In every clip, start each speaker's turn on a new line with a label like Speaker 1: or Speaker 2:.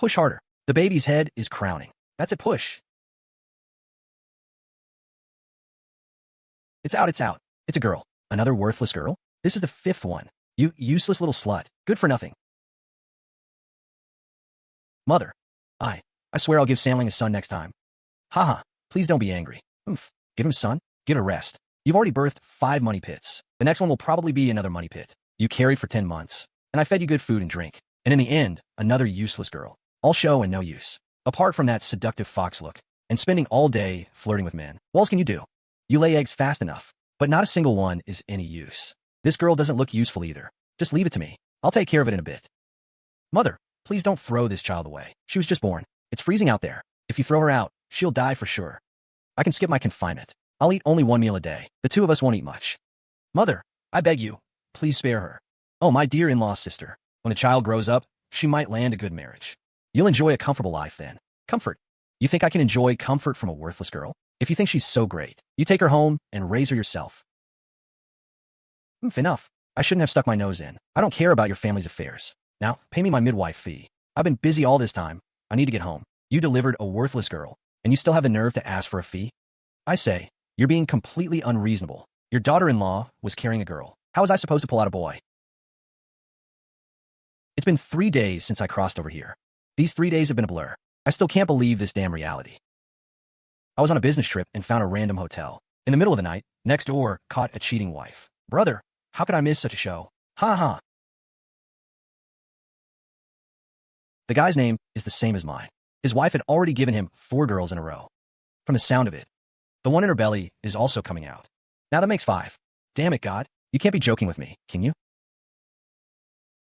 Speaker 1: Push harder. The baby's head is crowning. That's it, push. It's out, it's out. It's a girl. Another worthless girl? This is the 5th one. You useless little slut. Good for nothing. Mother. I swear I'll give Samling a son next time. Haha, please don't be angry. Oomph. Give him a son? Give a rest. You've already birthed 5 money pits. The next one will probably be another money pit. You carried for 10 months. And I fed you good food and drink. And in the end, another useless girl. All show and no use. Apart from that seductive fox look. And spending all day flirting with men. What else can you do? You lay eggs fast enough. But not a single one is any use. This girl doesn't look useful either. Just leave it to me. I'll take care of it in a bit. Mother, please don't throw this child away. She was just born. It's freezing out there. If you throw her out, she'll die for sure. I can skip my confinement. I'll eat only 1 meal a day. The 2 of us won't eat much. Mother, I beg you, please spare her. Oh, my dear in-law sister. When the child grows up, she might land a good marriage. You'll enjoy a comfortable life then. Comfort. You think I can enjoy comfort from a worthless girl? If you think she's so great, you take her home and raise her yourself. Enough. I shouldn't have stuck my nose in. I don't care about your family's affairs. Now, pay me my midwife fee. I've been busy all this time. I need to get home. You delivered a worthless girl, and you still have the nerve to ask for a fee? I say, you're being completely unreasonable. Your daughter-in-law was carrying a girl. How was I supposed to pull out a boy? It's been 3 days since I crossed over here. These 3 days have been a blur. I still can't believe this damn reality. I was on a business trip and found a random hotel. In the middle of the night, next door, caught a cheating wife. Brother, how could I miss such a show? Ha ha. The guy's name is the same as mine. His wife had already given him 4 girls in a row. From the sound of it, the one in her belly is also coming out. Now that makes 5. Damn it, God. You can't be joking with me, can you?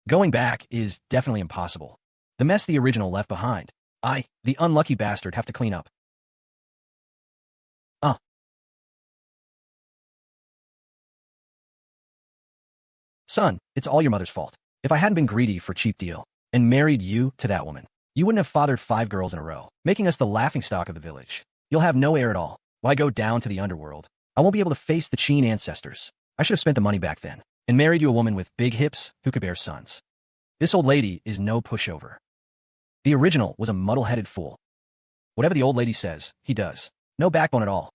Speaker 1: Going back is definitely impossible. The mess the original left behind, I, the unlucky bastard, have to clean up. Son, it's all your mother's fault. If I hadn't been greedy for cheap deal and married you to that woman, you wouldn't have fathered 5 girls in a row, making us the laughingstock of the village. You'll have no heir at all. Why go down to the underworld? I won't be able to face the Qin ancestors. I should have spent the money back then and married you a woman with big hips who could bear sons. This old lady is no pushover. The original was a muddle-headed fool. Whatever the old lady says, he does. No backbone at all.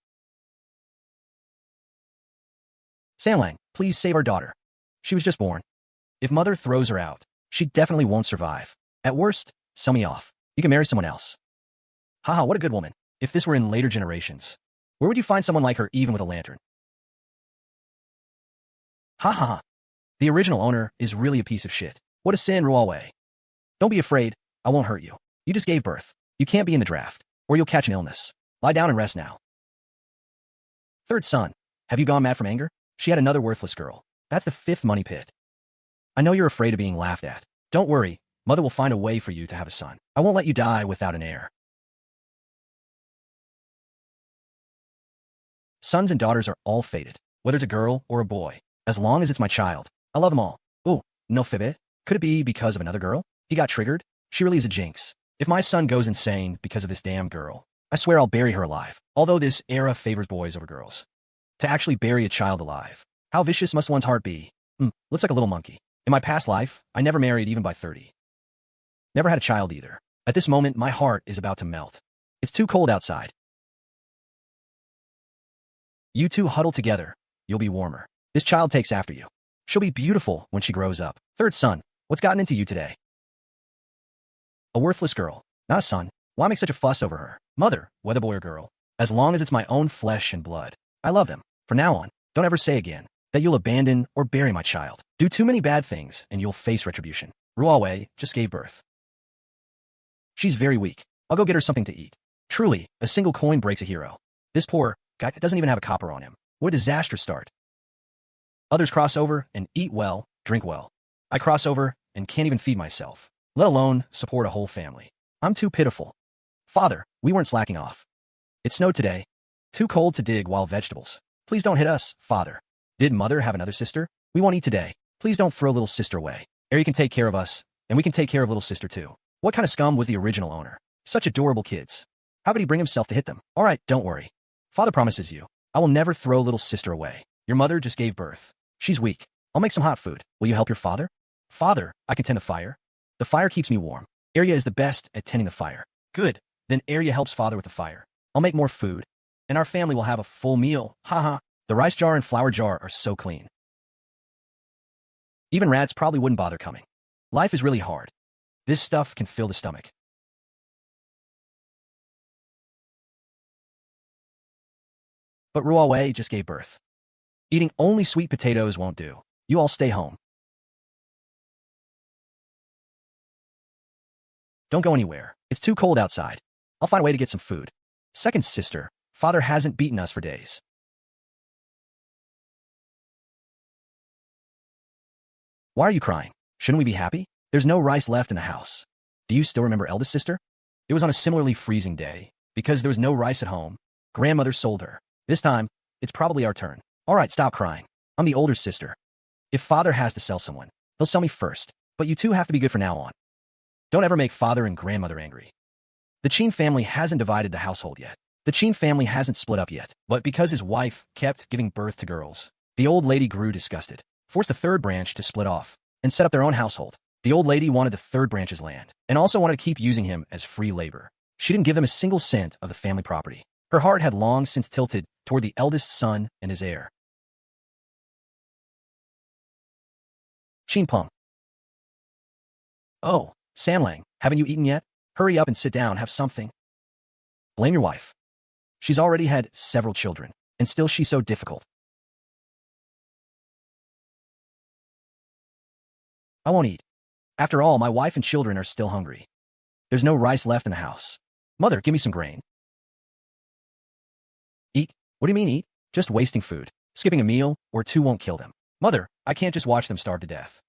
Speaker 1: Samlang, please save our daughter. She was just born. If mother throws her out, she definitely won't survive. At worst, sell me off. You can marry someone else. Haha, what a good woman. If this were in later generations, where would you find someone like her even with a lantern? Ha ha ha. The original owner is really a piece of shit. What a sin, Rualwei. Don't be afraid. I won't hurt you. You just gave birth. You can't be in the draft, or you'll catch an illness. Lie down and rest now. 3rd son. Have you gone mad from anger? She had another worthless girl. That's the 5th money pit. I know you're afraid of being laughed at. Don't worry. Mother will find a way for you to have a son. I won't let you die without an heir. Sons and daughters are all fated, whether it's a girl or a boy, as long as it's my child. I love them all. Ooh, no fibit. Could it be because of another girl? He got triggered? She really is a jinx. If my son goes insane because of this damn girl, I swear I'll bury her alive. Although this era favors boys over girls. To actually bury a child alive. How vicious must one's heart be? Looks like a little monkey. In my past life, I never married even by 30. Never had a child either. At this moment, my heart is about to melt. It's too cold outside. You two huddle together. You'll be warmer. This child takes after you. She'll be beautiful when she grows up. 3rd son, what's gotten into you today? A worthless girl. Not a son. Why make such a fuss over her? Mother, whether boy or girl. As long as it's my own flesh and blood. I love them. From now on, don't ever say again that you'll abandon or bury my child. Do too many bad things and you'll face retribution. Rualwei just gave birth. She's very weak. I'll go get her something to eat. Truly, a single coin breaks a hero. This poor guy doesn't even have a copper on him. What a disastrous start. Others cross over and eat well, drink well. I cross over and can't even feed myself, let alone support a whole family. I'm too pitiful. Father, we weren't slacking off. It snowed today. Too cold to dig wild vegetables. Please don't hit us, Father. Did Mother have another sister? We won't eat today. Please don't throw little sister away. Ari can take care of us, and we can take care of little sister too. What kind of scum was the original owner? Such adorable kids. How could he bring himself to hit them? All right, don't worry. Father promises you, I will never throw little sister away. Your mother just gave birth. She's weak. I'll make some hot food. Will you help your father? Father, I can tend the fire. The fire keeps me warm. Arya is the best at tending the fire. Good. Then Arya helps father with the fire. I'll make more food. And our family will have a full meal. Haha. The rice jar and flour jar are so clean. Even rats probably wouldn't bother coming. Life is really hard. This stuff can fill the stomach. But Ruawei just gave birth. Eating only sweet potatoes won't do. You all stay home. Don't go anywhere. It's too cold outside. I'll find a way to get some food. Second sister, father hasn't beaten us for days. Why are you crying? Shouldn't we be happy? There's no rice left in the house. Do you still remember eldest sister? It was on a similarly freezing day. Because there was no rice at home, grandmother sold her. This time, it's probably our turn. All right, stop crying. I'm the older sister. If father has to sell someone, he'll sell me first. But you two have to be good from now on. Don't ever make father and grandmother angry. The Qin family hasn't divided the household yet. The Qin family hasn't split up yet. But because his wife kept giving birth to girls, the old lady grew disgusted, forced the third branch to split off, and set up their own household. The old lady wanted the third branch's land, and also wanted to keep using him as free labor. She didn't give them a single cent of the family property. Her heart had long since tilted toward the eldest son and his heir. Qin Peng. Oh, Sanlang, haven't you eaten yet? Hurry up and sit down, have something. Blame your wife. She's already had several children, and still she's so difficult. I won't eat. After all, my wife and children are still hungry. There's no rice left in the house. Mother, give me some grain. Eat? What do you mean eat? Just wasting food. Skipping a meal or two won't kill them. Mother, I can't just watch them starve to death.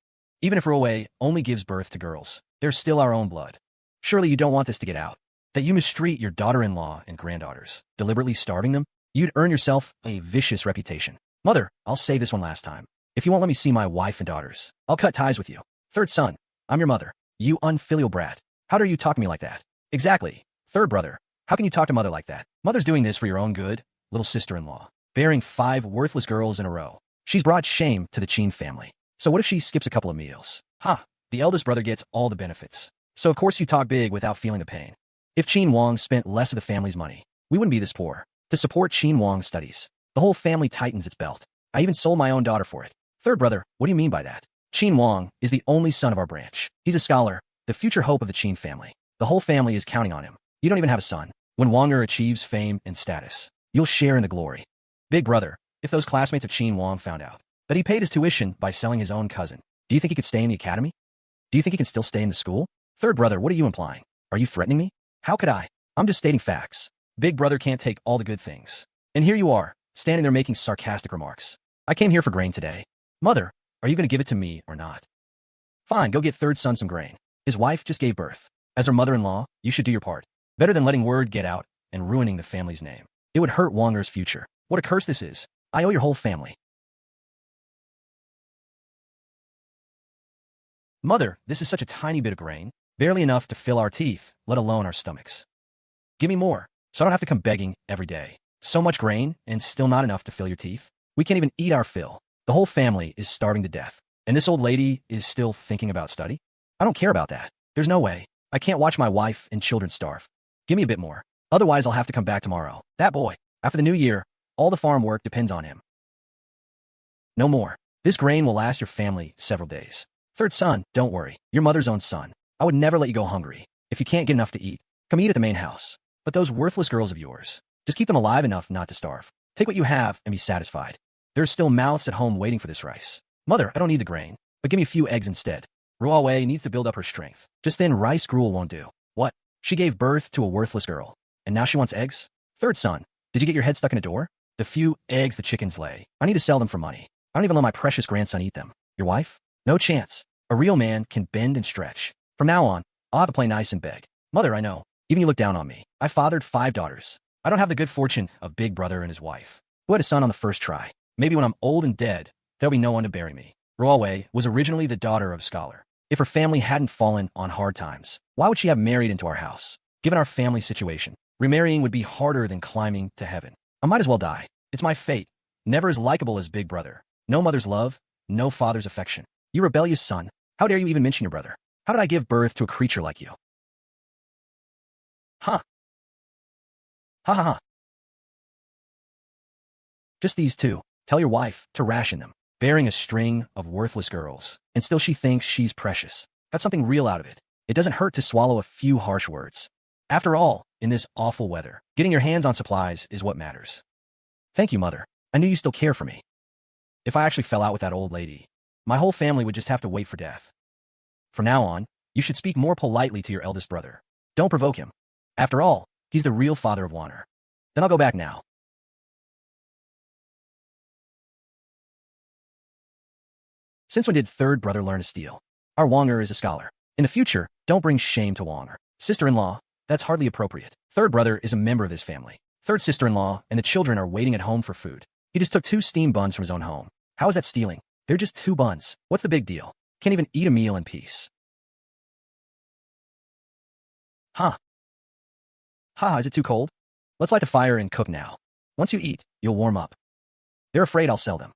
Speaker 1: Even if Ruawei only gives birth to girls, they're still our own blood. Surely you don't want this to get out. That you mistreat your daughter-in-law and granddaughters, deliberately starving them? You'd earn yourself a vicious reputation. Mother, I'll say this one last time. If you won't let me see my wife and daughters, I'll cut ties with you. Third son, I'm your mother. You unfilial brat. How dare you talk to me like that? Exactly. Third brother, how can you talk to mother like that? Mother's doing this for your own good, little sister-in-law. Bearing 5 worthless girls in a row. She's brought shame to the Qin family. So what if she skips a couple of meals? The eldest brother gets all the benefits. So of course you talk big without feeling the pain. If Qin Wang spent less of the family's money, we wouldn't be this poor. To support Qin Wang's studies, the whole family tightens its belt. I even sold my own daughter for it. Third brother, what do you mean by that? Qin Wang is the only son of our branch. He's a scholar, the future hope of the Qin family. The whole family is counting on him. You don't even have a son. When Wanger achieves fame and status, you'll share in the glory. Big brother, if those classmates of Qin Wang found out that he paid his tuition by selling his own cousin, do you think he could stay in the academy? Do you think he can still stay in the school? Third brother, what are you implying? Are you threatening me? How could I? I'm just stating facts. Big brother can't take all the good things. And here you are, standing there making sarcastic remarks. I came here for grain today. Mother, are you going to give it to me or not? Fine, go get third son some grain. His wife just gave birth. As her mother-in-law, you should do your part. Better than letting word get out and ruining the family's name. It would hurt Wanger's future. What a curse this is. I owe your whole family. Mother, this is such a tiny bit of grain, barely enough to fill our teeth, let alone our stomachs. Give me more, so I don't have to come begging every day. So much grain, and still not enough to fill your teeth? We can't even eat our fill. The whole family is starving to death. And this old lady is still thinking about study? I don't care about that. There's no way. I can't watch my wife and children starve. Give me a bit more. Otherwise, I'll have to come back tomorrow. That boy, after the new year, all the farm work depends on him. No more. This grain will last your family several days. Third son, don't worry. Your mother's own son. I would never let you go hungry. If you can't get enough to eat, come eat at the main house. But those worthless girls of yours, just keep them alive enough not to starve. Take what you have and be satisfied. There's still mouths at home waiting for this rice. Mother, I don't need the grain, but give me a few eggs instead. Ruawei needs to build up her strength. Just then rice gruel won't do. What? She gave birth to a worthless girl. And now she wants eggs? Third son, did you get your head stuck in a door? The few eggs the chickens lay, I need to sell them for money. I don't even let my precious grandson eat them. Your wife? No chance. A real man can bend and stretch. From now on, I'll have to play nice and beg. Mother, I know. Even you look down on me. I fathered 5 daughters. I don't have the good fortune of Big Brother and his wife, who had a son on the first try. Maybe when I'm old and dead, there'll be no one to bury me. Ruawei was originally the daughter of a scholar. If her family hadn't fallen on hard times, why would she have married into our house? Given our family situation, remarrying would be harder than climbing to heaven. I might as well die. It's my fate. Never as likable as Big Brother. No mother's love, no father's affection. You rebellious son. How dare you even mention your brother? How did I give birth to a creature like you? Ha ha ha. Just these two. Tell your wife to ration them. Bearing a string of worthless girls. And still she thinks she's precious. Got something real out of it. It doesn't hurt to swallow a few harsh words. After all, in this awful weather, getting your hands on supplies is what matters. Thank you, Mother. I knew you still care for me. If I actually fell out with that old lady, my whole family would just have to wait for death. From now on, you should speak more politely to your eldest brother. Don't provoke him. After all, he's the real father of Wanner. Then I'll go back now. Since when did third brother learn to steal? Our Wanger is a scholar. In the future, don't bring shame to Wanger. Sister-in-law, that's hardly appropriate. Third brother is a member of this family. Third sister-in-law and the children are waiting at home for food. He just took 2 steamed buns from his own home. How is that stealing? They're just 2 buns. What's the big deal? Can't even eat a meal in peace. Huh? Ha, is it too cold? Let's light the fire and cook now. Once you eat, you'll warm up. They're afraid I'll sell them.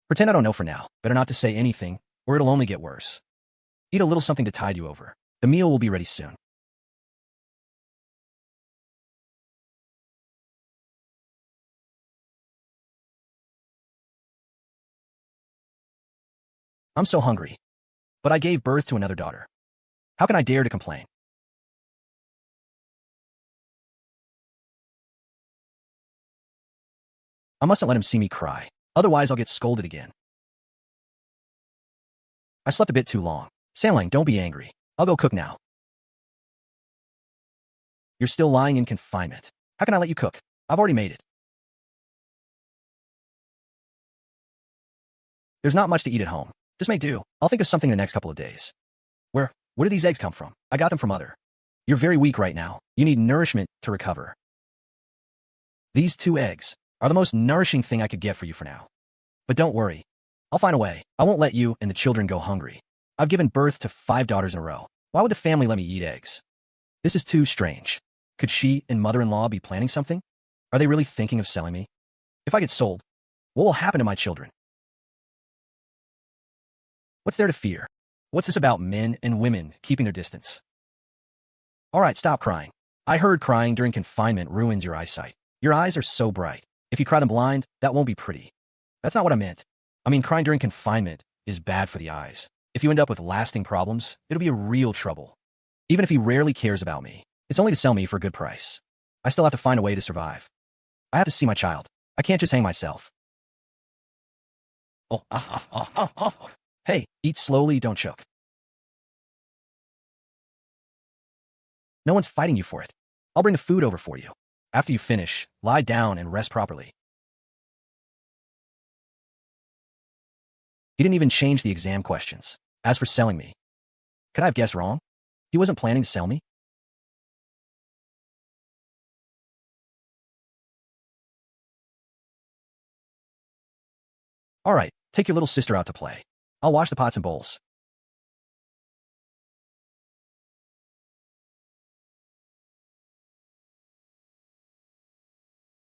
Speaker 1: Pretend I don't know for now. Better not to say anything, or it'll only get worse. Eat a little something to tide you over. The meal will be ready soon. I'm so hungry. But I gave birth to another daughter. How can I dare to complain? I mustn't let him see me cry. Otherwise, I'll get scolded again. I slept a bit too long. Sailing, don't be angry. I'll go cook now. You're still lying in confinement. How can I let you cook? I've already made it. There's not much to eat at home. Just make do. I'll think of something in the next couple of days. Where do these eggs come from? I got them from Mother. You're very weak right now. You need nourishment to recover. These 2 eggs are the most nourishing thing I could get for you for now. But don't worry. I'll find a way. I won't let you and the children go hungry. I've given birth to 5 daughters in a row. Why would the family let me eat eggs? This is too strange. Could she and mother-in-law be planning something? Are they really thinking of selling me? If I get sold, what will happen to my children? What's there to fear? What's this about men and women keeping their distance? All right, stop crying. I heard crying during confinement ruins your eyesight. Your eyes are so bright. If you cry them blind, that won't be pretty. That's not what I meant. I mean, crying during confinement is bad for the eyes. If you end up with lasting problems, it'll be a real trouble. Even if he rarely cares about me, it's only to sell me for a good price. I still have to find a way to survive. I have to see my child. I can't just hang myself. Oh. Hey, eat slowly, don't choke. No one's fighting you for it. I'll bring the food over for you. After you finish, lie down and rest properly. He didn't even change the exam questions. As for selling me, could I have guessed wrong? He wasn't planning to sell me? All right, take your little sister out to play. I'll wash the pots and bowls.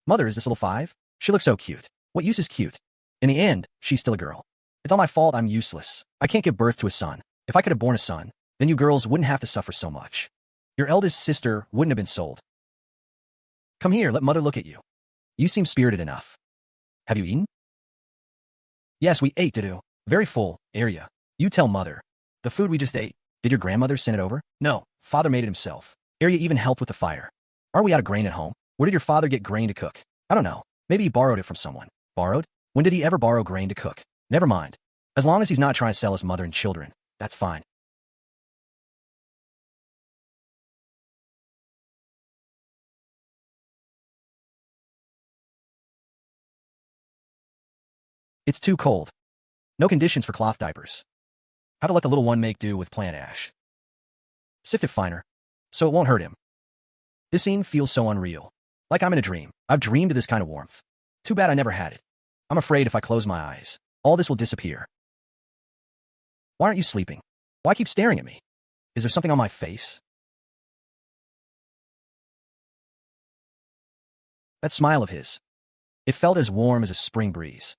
Speaker 1: Mother, is this little 5? She looks so cute. What use is cute? In the end, she's still a girl. It's all my fault I'm useless. I can't give birth to a son. If I could have born a son, then you girls wouldn't have to suffer so much. Your eldest sister wouldn't have been sold. Come here, let Mother look at you. You seem spirited enough. Have you eaten? Yes, we ate, Didu. Very full, area. You tell Mother. The food we just ate, did your grandmother send it over? No, Father made it himself. Area even helped with the fire. Are we out of grain at home? Where did your father get grain to cook? I don't know. Maybe he borrowed it from someone. Borrowed? When did he ever borrow grain to cook? Never mind. As long as he's not trying to sell his mother and children, that's fine. It's too cold. No conditions for cloth diapers. How to let the little one make do with plant ash. Sift it finer, so it won't hurt him. This scene feels so unreal. Like I'm in a dream. I've dreamed of this kind of warmth. Too bad I never had it. I'm afraid if I close my eyes, all this will disappear. Why aren't you sleeping? Why keep staring at me? Is there something on my face? That smile of his. It felt as warm as a spring breeze.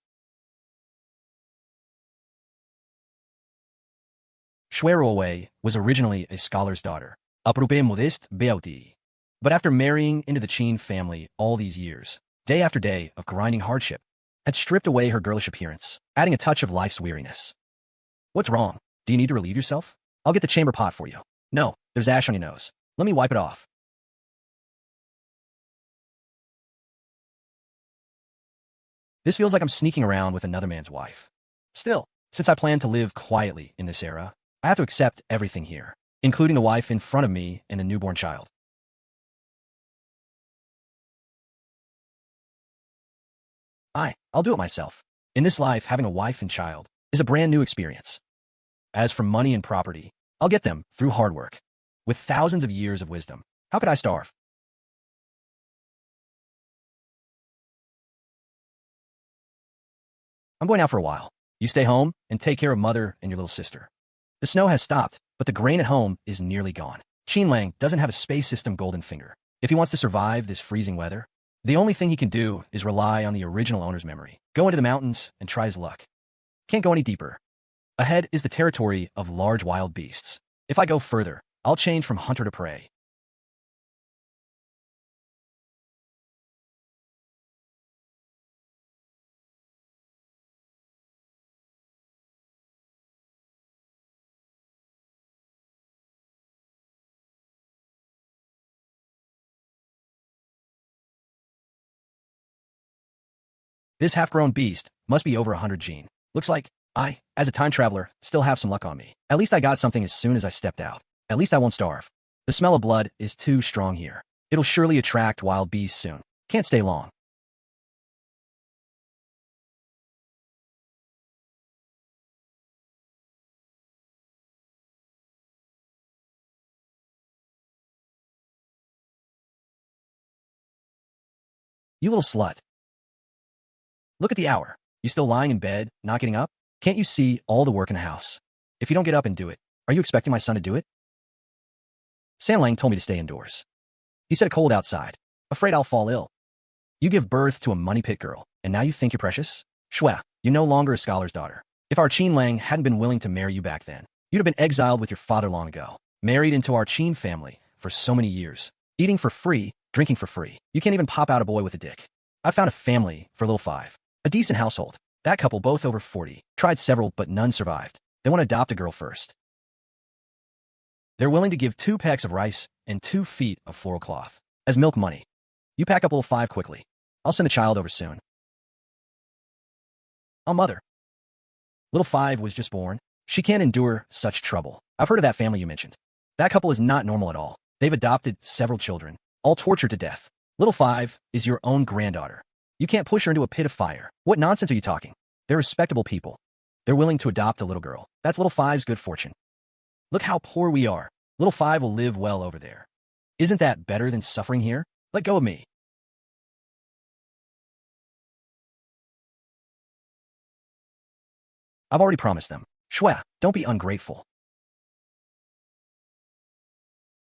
Speaker 1: Xueruowei was originally a scholar's daughter. Aprupe modeste beauty. But after marrying into the Qin family all these years, day after day of grinding hardship had stripped away her girlish appearance, adding a touch of life's weariness. What's wrong? Do you need to relieve yourself? I'll get the chamber pot for you. No, there's ash on your nose. Let me wipe it off. This feels like I'm sneaking around with another man's wife. Still, since I plan to live quietly in this era, I have to accept everything here, including the wife in front of me and the newborn child. I'll do it myself. In this life, having a wife and child is a brand new experience. As for money and property, I'll get them through hard work. With thousands of years of wisdom, how could I starve? I'm going out for a while. You stay home and take care of mother and your little sister. The snow has stopped, but the grain at home is nearly gone. Qin Wang doesn't have a space system golden finger. If he wants to survive this freezing weather, the only thing he can do is rely on the original owner's memory. Go into the mountains and try his luck. Can't go any deeper. Ahead is the territory of large wild beasts. If I go further, I'll change from hunter to prey. This half-grown beast must be over 100 gene. Looks like I, as a time traveler, still have some luck on me. At least I got something as soon as I stepped out. At least I won't starve. The smell of blood is too strong here. It'll surely attract wild beasts soon. Can't stay long. You little slut. Look at the hour. You still lying in bed, not getting up? Can't you see all the work in the house? If you don't get up and do it, are you expecting my son to do it? Lang told me to stay indoors. He said cold outside. Afraid I'll fall ill. You give birth to a money pit girl, and now you think you're precious? Shwa, you're no longer a scholar's daughter. If our Qin Lang hadn't been willing to marry you back then, you'd have been exiled with your father long ago. Married into our Qin family for so many years. Eating for free, drinking for free. You can't even pop out a boy with a dick. I found a family for little five. A decent household. That couple both over 40. Tried several, but none survived. They want to adopt a girl first. They're willing to give 2 pecks of rice and 2 feet of floral cloth as milk money. You pack up little five quickly. I'll send a child over soon. I'll mother. Little five was just born. She can't endure such trouble. I've heard of that family you mentioned. That couple is not normal at all. They've adopted several children, all tortured to death. Little five is your own granddaughter. You can't push her into a pit of fire. What nonsense are you talking? They're respectable people. They're willing to adopt a little girl. That's little five's good fortune. Look how poor we are. Little five will live well over there. Isn't that better than suffering here? Let go of me. I've already promised them. Shwa, don't be ungrateful.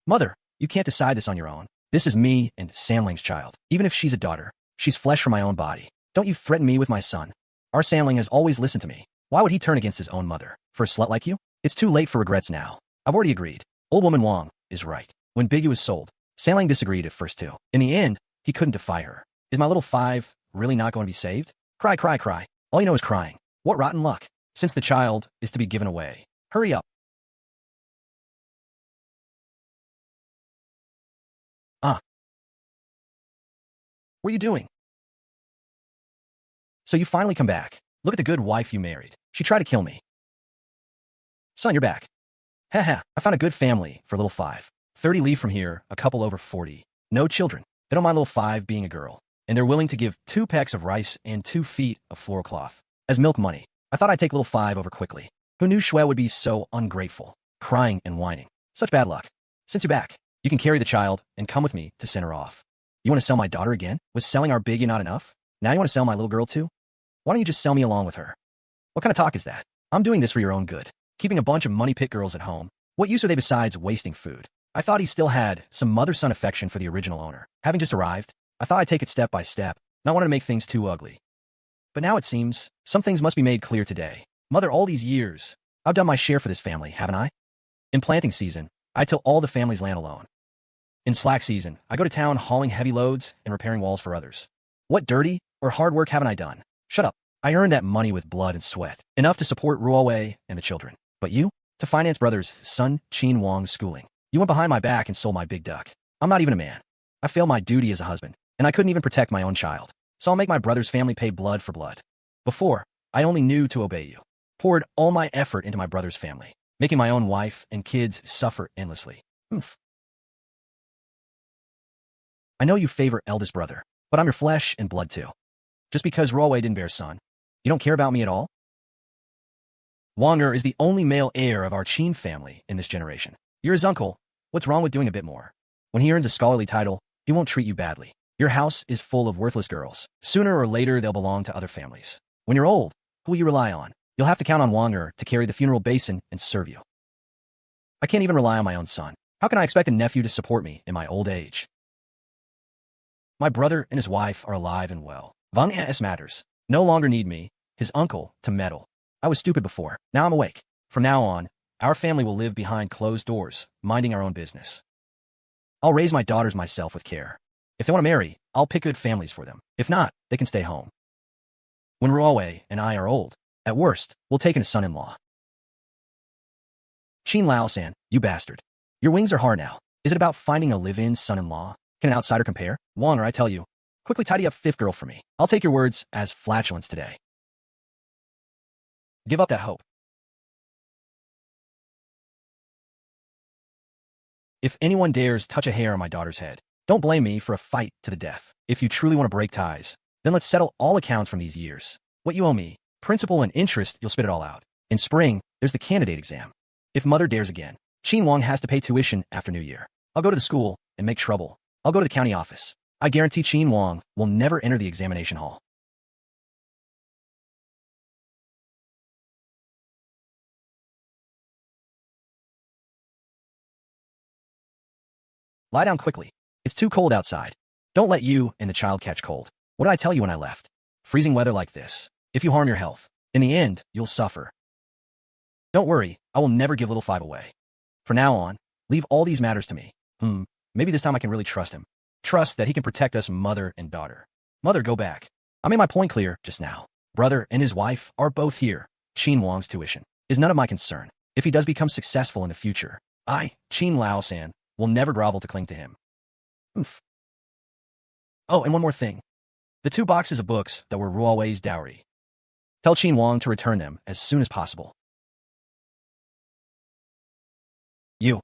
Speaker 1: Mother, you can't decide this on your own. This is me and Sanling's child. Even if she's a daughter, she's flesh from my own body. Don't you threaten me with my son. Our Sanling has always listened to me. Why would he turn against his own mother? For a slut like you? It's too late for regrets now. I've already agreed. Old woman Wang is right. When Biggie was sold, Sanling disagreed at first too. In the end, he couldn't defy her. Is my little five really not going to be saved? Cry, cry, cry. All you know is crying. What rotten luck. Since the child is to be given away. Hurry up. What are you doing? So you finally come back. Look at the good wife you married. She tried to kill me. Son, you're back. Haha, I found a good family for little five. 30 leave from here, a couple over 40. No children. They don't mind little five being a girl. And they're willing to give 2 pecks of rice and 2 feet of floral cloth as milk money. I thought I'd take little five over quickly. Who knew Shwe would be so ungrateful, crying and whining? Such bad luck. Since you're back, you can carry the child and come with me to send her off. You want to sell my daughter again? Was selling our biggie not enough? Now you want to sell my little girl too? Why don't you just sell me along with her? What kind of talk is that? I'm doing this for your own good. Keeping a bunch of money pit girls at home. What use are they besides wasting food? I thought he still had some mother-son affection for the original owner. Having just arrived, I thought I'd take it step by step, not wanting to make things too ugly. But now it seems, some things must be made clear today. Mother, all these years, I've done my share for this family, haven't I? In planting season, I till all the family's land alone. In slack season, I go to town hauling heavy loads and repairing walls for others. What dirty or hard work haven't I done? Shut up. I earned that money with blood and sweat, enough to support Ruowei and the children. But you? To finance brother's son Qin Wang's schooling. You went behind my back and sold my big duck. I'm not even a man. I failed my duty as a husband, and I couldn't even protect my own child. So I'll make my brother's family pay blood for blood. Before, I only knew to obey you. Poured all my effort into my brother's family, making my own wife and kids suffer endlessly. Oof. I know you favor eldest brother, but I'm your flesh and blood too. Just because Ruowei didn't bear a son, you don't care about me at all? Wanger is the only male heir of our Qin family in this generation. You're his uncle. What's wrong with doing a bit more? When he earns a scholarly title, he won't treat you badly. Your house is full of worthless girls. Sooner or later, they'll belong to other families. When you're old, who will you rely on? You'll have to count on Wanger to carry the funeral basin and serve you. I can't even rely on my own son. How can I expect a nephew to support me in my old age? My brother and his wife are alive and well. Wang S. matters. No longer need me, his uncle, to meddle. I was stupid before. Now I'm awake. From now on, our family will live behind closed doors, minding our own business. I'll raise my daughters myself with care. If they want to marry, I'll pick good families for them. If not, they can stay home. When Ruowei and I are old, at worst, we'll take in a son-in-law. Qin Lao-san, you bastard. Your wings are hard now. Is it about finding a live-in son-in-law? Can an outsider compare? Wanger, I tell you, quickly tidy up fifth girl for me. I'll take your words as flatulence today. Give up that hope. If anyone dares touch a hair on my daughter's head, don't blame me for a fight to the death. If you truly want to break ties, then let's settle all accounts from these years. What you owe me, principal and interest, you'll spit it all out. In spring, there's the candidate exam. If mother dares again, Qin Wang has to pay tuition after New Year. I'll go to the school and make trouble. I'll go to the county office. I guarantee Qin Wang will never enter the examination hall. Lie down quickly. It's too cold outside. Don't let you and the child catch cold. What did I tell you when I left? Freezing weather like this. If you harm your health, in the end, you'll suffer. Don't worry, I will never give little five away. From now on, leave all these matters to me. Maybe this time I can really trust him. Trust that he can protect us mother and daughter. Mother, go back. I made my point clear just now. Brother and his wife are both here. Qin Wang's tuition is none of my concern. If he does become successful in the future, I, Qin Lao-san, will never grovel to cling to him. Oh, and one more thing. The 2 boxes of books that were Ruowei's dowry. Tell Qin Wang to return them as soon as possible. You.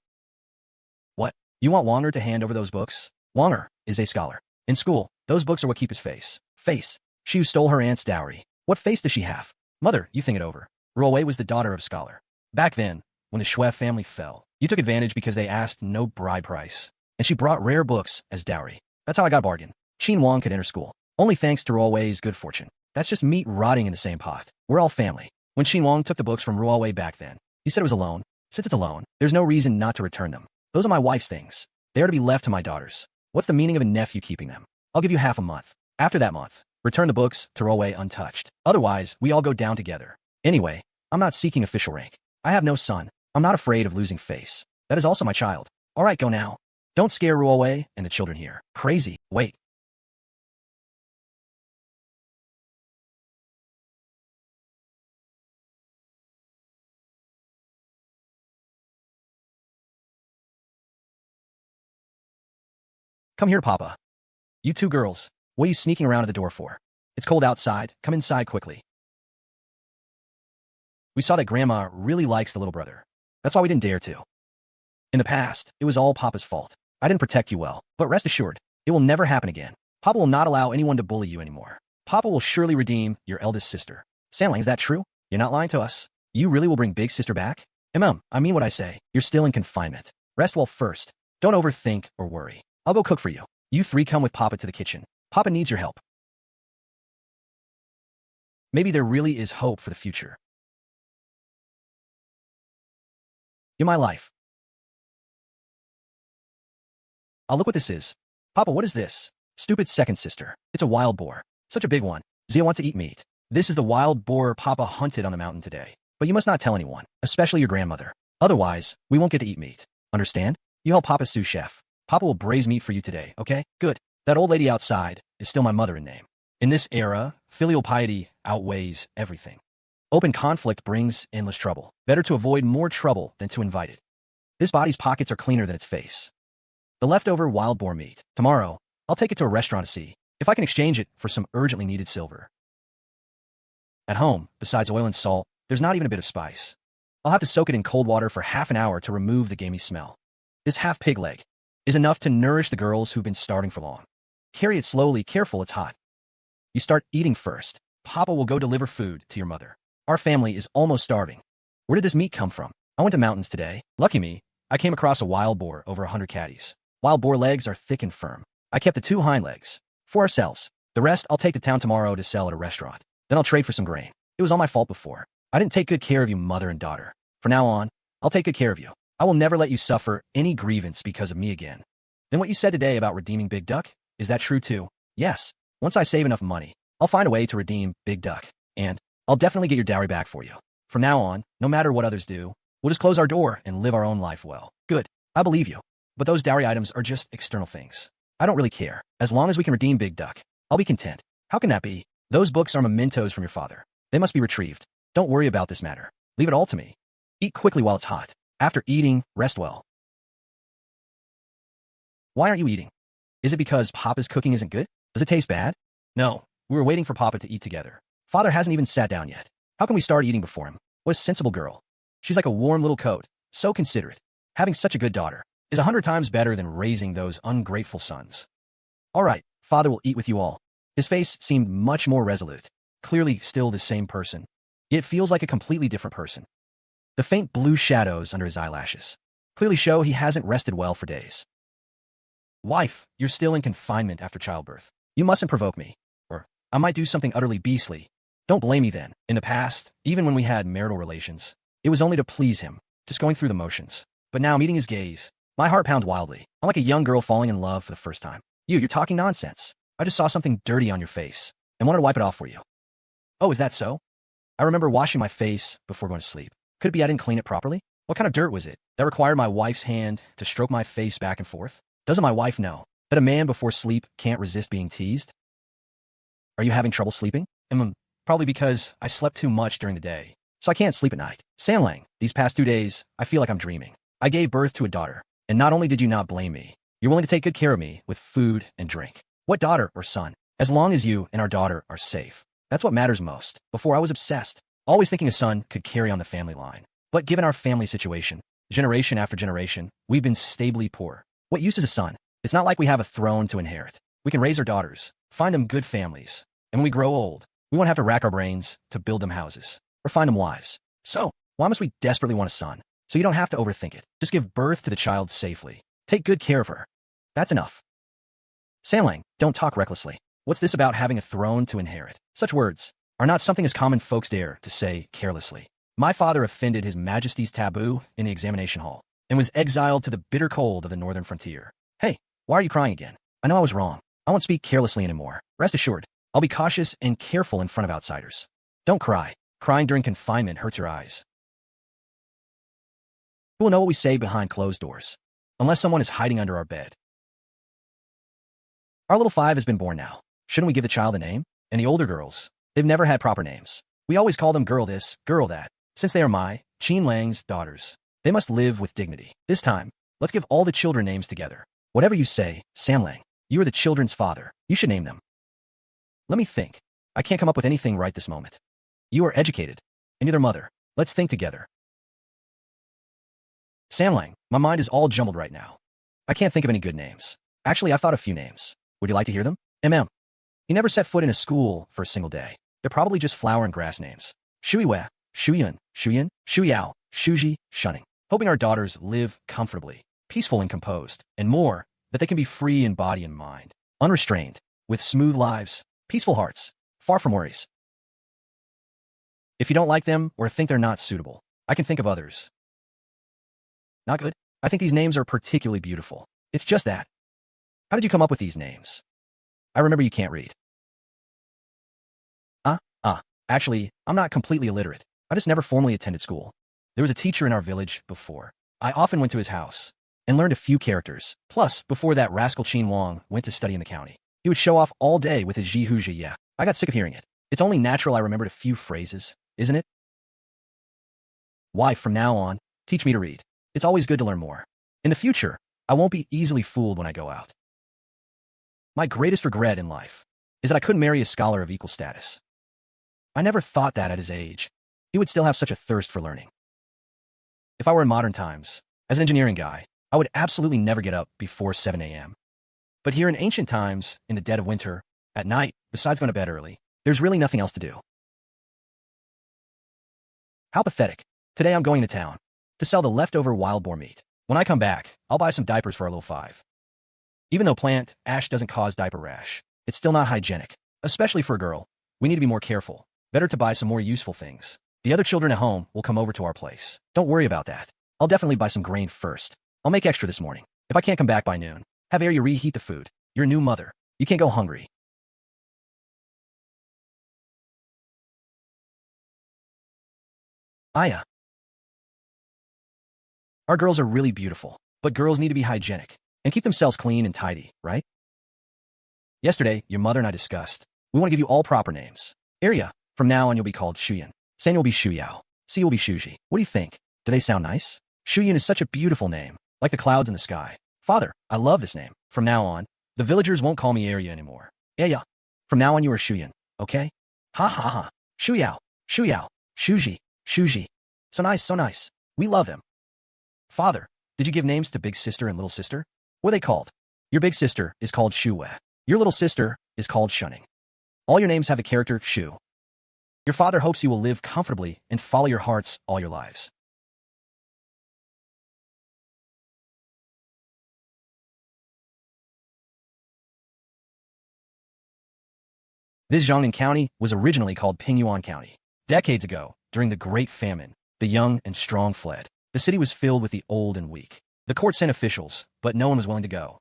Speaker 1: What? You want Wanger to hand over those books? Wanger is a scholar. In school, those books are what keep his face. Face. She who stole her aunt's dowry. What face does she have? Mother, you think it over. Ruowei was the daughter of a scholar. Back then, when the Shui family fell, you took advantage because they asked no bride price. And she brought rare books as dowry. That's how I got a bargain. Qin Wang could enter school, only thanks to Ruowei's good fortune. That's just meat rotting in the same pot. We're all family. When Qin Wang took the books from Ruowei back then, he said it was a loan. Since it's a loan, there's no reason not to return them. Those are my wife's things. They are to be left to my daughters. What's the meaning of a nephew keeping them? I'll give you half a month. After that month, return the books to Ruowei untouched. Otherwise, we all go down together. Anyway, I'm not seeking official rank. I have no son. I'm not afraid of losing face. That is also my child. All right, go now. Don't scare Ruowei and the children here. Crazy. Wait. Come here, Papa. You 2 girls. What are you sneaking around at the door for? It's cold outside. Come inside quickly. We saw that Grandma really likes the little brother. That's why we didn't dare to. In the past, it was all Papa's fault. I didn't protect you well, but rest assured, it will never happen again. Papa will not allow anyone to bully you anymore. Papa will surely redeem your eldest sister. Sandling, is that true? You're not lying to us. You really will bring big sister back? I mean what I say. You're still in confinement. Rest well first. Don't overthink or worry. I'll go cook for you. You 3 come with Papa to the kitchen. Papa needs your help. Maybe there really is hope for the future. In my life. I'll look what this is. Papa, what is this? Stupid second sister. It's a wild boar. Such a big one. Zia wants to eat meat. This is the wild boar Papa hunted on the mountain today. But you must not tell anyone, especially your grandmother. Otherwise, we won't get to eat meat. Understand? You help Papa sous chef. Papa will braise meat for you today, okay? Good. That old lady outside is still my mother in name. In this era, filial piety outweighs everything. Open conflict brings endless trouble. Better to avoid more trouble than to invite it. This body's pockets are cleaner than its face. The leftover wild boar meat. Tomorrow, I'll take it to a restaurant to see if I can exchange it for some urgently needed silver. At home, besides oil and salt, there's not even a bit of spice. I'll have to soak it in cold water for half an hour to remove the gamey smell. This half pig leg is enough to nourish the girls who've been starving for long. Carry it slowly, careful, it's hot. You start eating first. Papa will go deliver food to your mother. Our family is almost starving. Where did this meat come from? I went to mountains today. Lucky me, I came across a wild boar over 100 caddies. Wild boar legs are thick and firm. I kept the 2 hind legs for ourselves. The rest I'll take to town tomorrow to sell at a restaurant. Then I'll trade for some grain. It was all my fault before. I didn't take good care of you, mother and daughter. From now on, I'll take good care of you. I will never let you suffer any grievance because of me again. Then what you said today about redeeming Big Duck, is that true too? Yes. Once I save enough money, I'll find a way to redeem Big Duck. And I'll definitely get your dowry back for you. From now on, no matter what others do, we'll just close our door and live our own life well. Good. I believe you. But those dowry items are just external things. I don't really care. As long as we can redeem Big Duck, I'll be content. How can that be? Those books are mementos from your father. They must be retrieved. Don't worry about this matter. Leave it all to me. Eat quickly while it's hot. After eating, rest well. Why aren't you eating? Is it because Papa's cooking isn't good? Does it taste bad? No. We were waiting for Papa to eat together. Father hasn't even sat down yet. How can we start eating before him? What a sensible girl. She's like a warm little coat. So considerate. Having such a good daughter is 100 times better than raising those ungrateful sons. All right, Father will eat with you all. His face seemed much more resolute. Clearly still the same person. It feels like a completely different person. The faint blue shadows under his eyelashes clearly show he hasn't rested well for days. Wife, you're still in confinement after childbirth. You mustn't provoke me, or I might do something utterly beastly. Don't blame me then. In the past, even when we had marital relations, it was only to please him, just going through the motions. But now, meeting his gaze, my heart pounds wildly. I'm like a young girl falling in love for the first time. You're talking nonsense. I just saw something dirty on your face and wanted to wipe it off for you. Oh, is that so? I remember washing my face before going to sleep. Could it be I didn't clean it properly? What kind of dirt was it that required my wife's hand to stroke my face back and forth? Doesn't my wife know that a man before sleep can't resist being teased? Are you having trouble sleeping? Probably because I slept too much during the day, so I can't sleep at night. Sanlang, these past 2 days, I feel like I'm dreaming. I gave birth to a daughter, and not only did you not blame me, you're willing to take good care of me with food and drink. What daughter or son? As long as you and our daughter are safe. That's what matters most. Before I was obsessed, always thinking a son could carry on the family line. But given our family situation, generation after generation, we've been stably poor. What use is a son? It's not like we have a throne to inherit. We can raise our daughters, find them good families, and when we grow old, we won't have to rack our brains to build them houses or find them wives. So, why must we desperately want a son? So you don't have to overthink it. Just give birth to the child safely. Take good care of her. That's enough. Sanlang, don't talk recklessly. What's this about having a throne to inherit? Such words are not something as common folks dare to say carelessly. My father offended His Majesty's taboo in the examination hall and was exiled to the bitter cold of the northern frontier. Hey, why are you crying again? I know I was wrong. I won't speak carelessly anymore. Rest assured, I'll be cautious and careful in front of outsiders. Don't cry. Crying during confinement hurts your eyes. Who will know what we say behind closed doors? Unless someone is hiding under our bed. Our little 5 has been born now. Shouldn't we give the child a name? And the older girls, they've never had proper names. We always call them girl this, girl that. Since they are my, Qin Wang's daughters, they must live with dignity. This time, let's give all the children names together. Whatever you say, Sanlang, you are the children's father. You should name them. Let me think. I can't come up with anything right this moment. You are educated, and you're their mother. Let's think together. Sanlang, my mind is all jumbled right now. I can't think of any good names. Actually, I thought a few names. Would you like to hear them? He never set foot in a school for a single day. They're probably just flower and grass names. Shuiwe, Shuyun, Shuyan, Shuyao, Shuji, Shunning. Hoping our daughters live comfortably, peaceful and composed, and more, that they can be free in body and mind, unrestrained, with smooth lives, peaceful hearts, far from worries. If you don't like them or think they're not suitable, I can think of others. Not good? I think these names are particularly beautiful. It's just that. How did you come up with these names? I remember you can't read. Actually, I'm not completely illiterate. I just never formally attended school. There was a teacher in our village before. I often went to his house. and learned a few characters. Plus, before that rascal Qin Wang went to study in the county, he would show off all day with his ji hu ji yeah. I got sick of hearing it. It's only natural I remembered a few phrases, isn't it? Why, from now on, teach me to read. It's always good to learn more. In the future, I won't be easily fooled when I go out. My greatest regret in life is that I couldn't marry a scholar of equal status. I never thought that at his age, he would still have such a thirst for learning. If I were in modern times, as an engineering guy, I would absolutely never get up before 7 a.m. But here in ancient times, in the dead of winter, at night, besides going to bed early, there's really nothing else to do. How pathetic. Today I'm going to town to sell the leftover wild boar meat. When I come back, I'll buy some diapers for our little five. Even though plant ash doesn't cause diaper rash, it's still not hygienic, especially for a girl. We need to be more careful. Better to buy some more useful things. The other children at home will come over to our place. Don't worry about that. I'll definitely buy some grain first. I'll make extra this morning. If I can't come back by noon, have Arya reheat the food. You're a new mother. You can't go hungry. Aya. Our girls are really beautiful, but girls need to be hygienic and keep themselves clean and tidy, right? Yesterday, your mother and I discussed. We want to give you all proper names. Arya, from now on you'll be called Shuyan. Sanya will be Shuyao. Si will be Shuji. What do you think? Do they sound nice? Shuyan is such a beautiful name, like the clouds in the sky. Father, I love this name. From now on, the villagers won't call me Arya anymore. Aya. From now on you are Shuyan, okay? Ha ha ha. Shuyao. Shuyao. Shuji. Shuji. So nice, so nice. We love him. Father, did you give names to big sister and little sister? What are they called? Your big sister is called Shuwe. Your little sister is called Shunning. All your names have the character Shu. Your father hopes you will live comfortably and follow your hearts all your lives. This Zhongnan County was originally called Pingyuan County. Decades ago, during the Great Famine, the young and strong fled. The city was filled with the old and weak. The court sent officials, but no one was willing to go.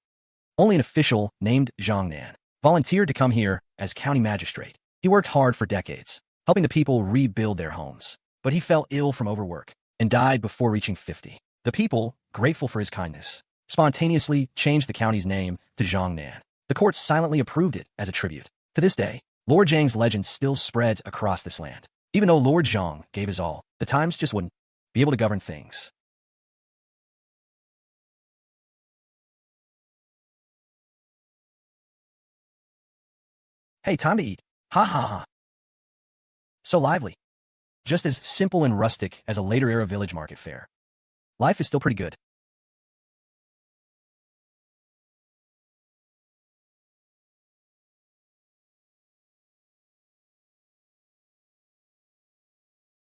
Speaker 1: Only an official named Zhongnan volunteered to come here as county magistrate. He worked hard for decades, helping the people rebuild their homes. But he fell ill from overwork and died before reaching 50. The people, grateful for his kindness, spontaneously changed the county's name to Zhongnan. The court silently approved it as a tribute. To this day, Lord Zhang's legend still spreads across this land. Even though Lord Zhang gave his all, the times just wouldn't be able to govern things. Hey, time to eat. Ha ha ha. So lively. Just as simple and rustic as a later-era village market fare. Life is still pretty good.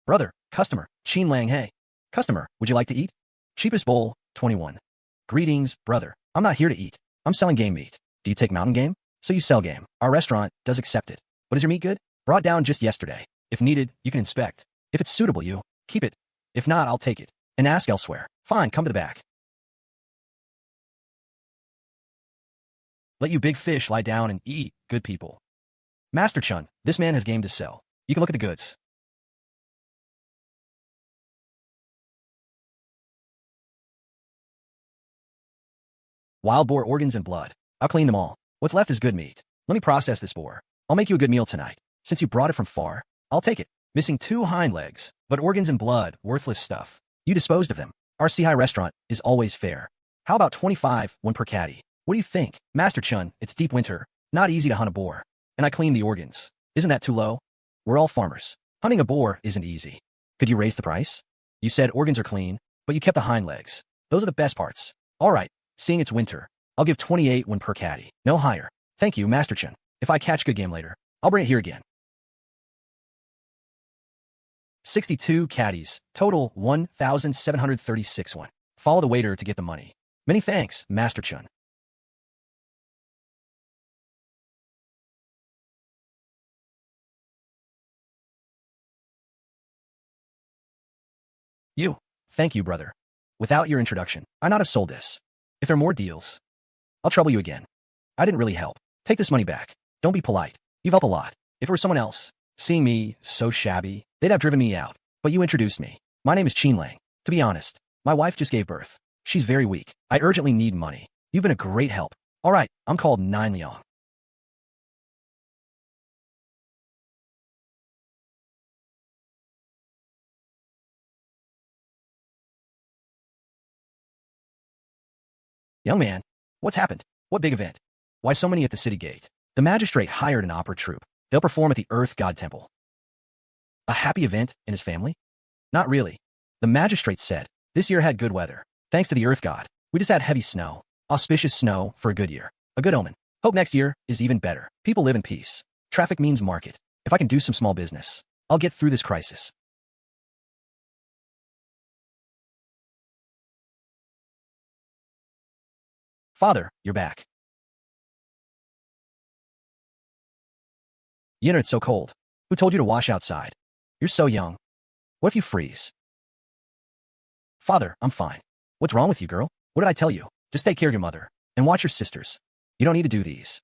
Speaker 1: Brother, customer, Qin Lang hey. Customer, would you like to eat? Cheapest bowl, 21. Greetings, brother. I'm not here to eat. I'm selling game meat. Do you take mountain game? So you sell game. Our restaurant does accept it. But is your meat good? Brought down just yesterday. If needed, you can inspect. If it's suitable, you keep it. If not, I'll take it. And ask elsewhere. Fine, come to the back. Let you big fish lie down and eat, good people. Master Chun, this man has game to sell. You can look at the goods. Wild boar organs and blood. I'll clean them all. What's left is good meat. Let me process this boar. I'll make you a good meal tonight. Since you brought it from far, I'll take it. Missing 2 hind legs, but organs and blood, worthless stuff. You disposed of them. Our Sihai restaurant is always fair. How about 25, 1 per caddy? What do you think? Master Chun, it's deep winter. Not easy to hunt a boar. And I clean the organs. Isn't that too low? We're all farmers. Hunting a boar isn't easy. Could you raise the price? You said organs are clean, but you kept the hind legs. Those are the best parts. All right. Seeing it's winter, I'll give 28, 1 per caddy. No higher. Thank you, Master Chun. If I catch good game later, I'll bring it here again. 62 caddies. Total 1,736 1. Follow the waiter to get the money. Many thanks, Master Chun. You. Thank you, brother. Without your introduction, I not have sold this. If there are more deals, I'll trouble you again. I didn't really help. Take this money back. Don't be polite. You've helped a lot. If it were someone else, seeing me so shabby, they'd have driven me out. But you introduced me. My name is Qin Lang. To be honest, my wife just gave birth. She's very weak. I urgently need money. You've been a great help. All right, I'm called Nine Liang. Young man, what's happened? What big event? Why so many at the city gate? The magistrate hired an opera troupe. They'll perform at the Earth God Temple. A happy event in his family? Not really. The magistrate said, this year had good weather. Thanks to the Earth God. We just had heavy snow. Auspicious snow for a good year. A good omen. Hope next year is even better. People live in peace. Traffic means market. If I can do some small business, I'll get through this crisis. Father, you're back. Yinner, it's so cold. Who told you to wash outside? You're so young. What if you freeze? Father, I'm fine. What's wrong with you, girl? What did I tell you? Just take care of your mother. And watch your sisters. You don't need to do these.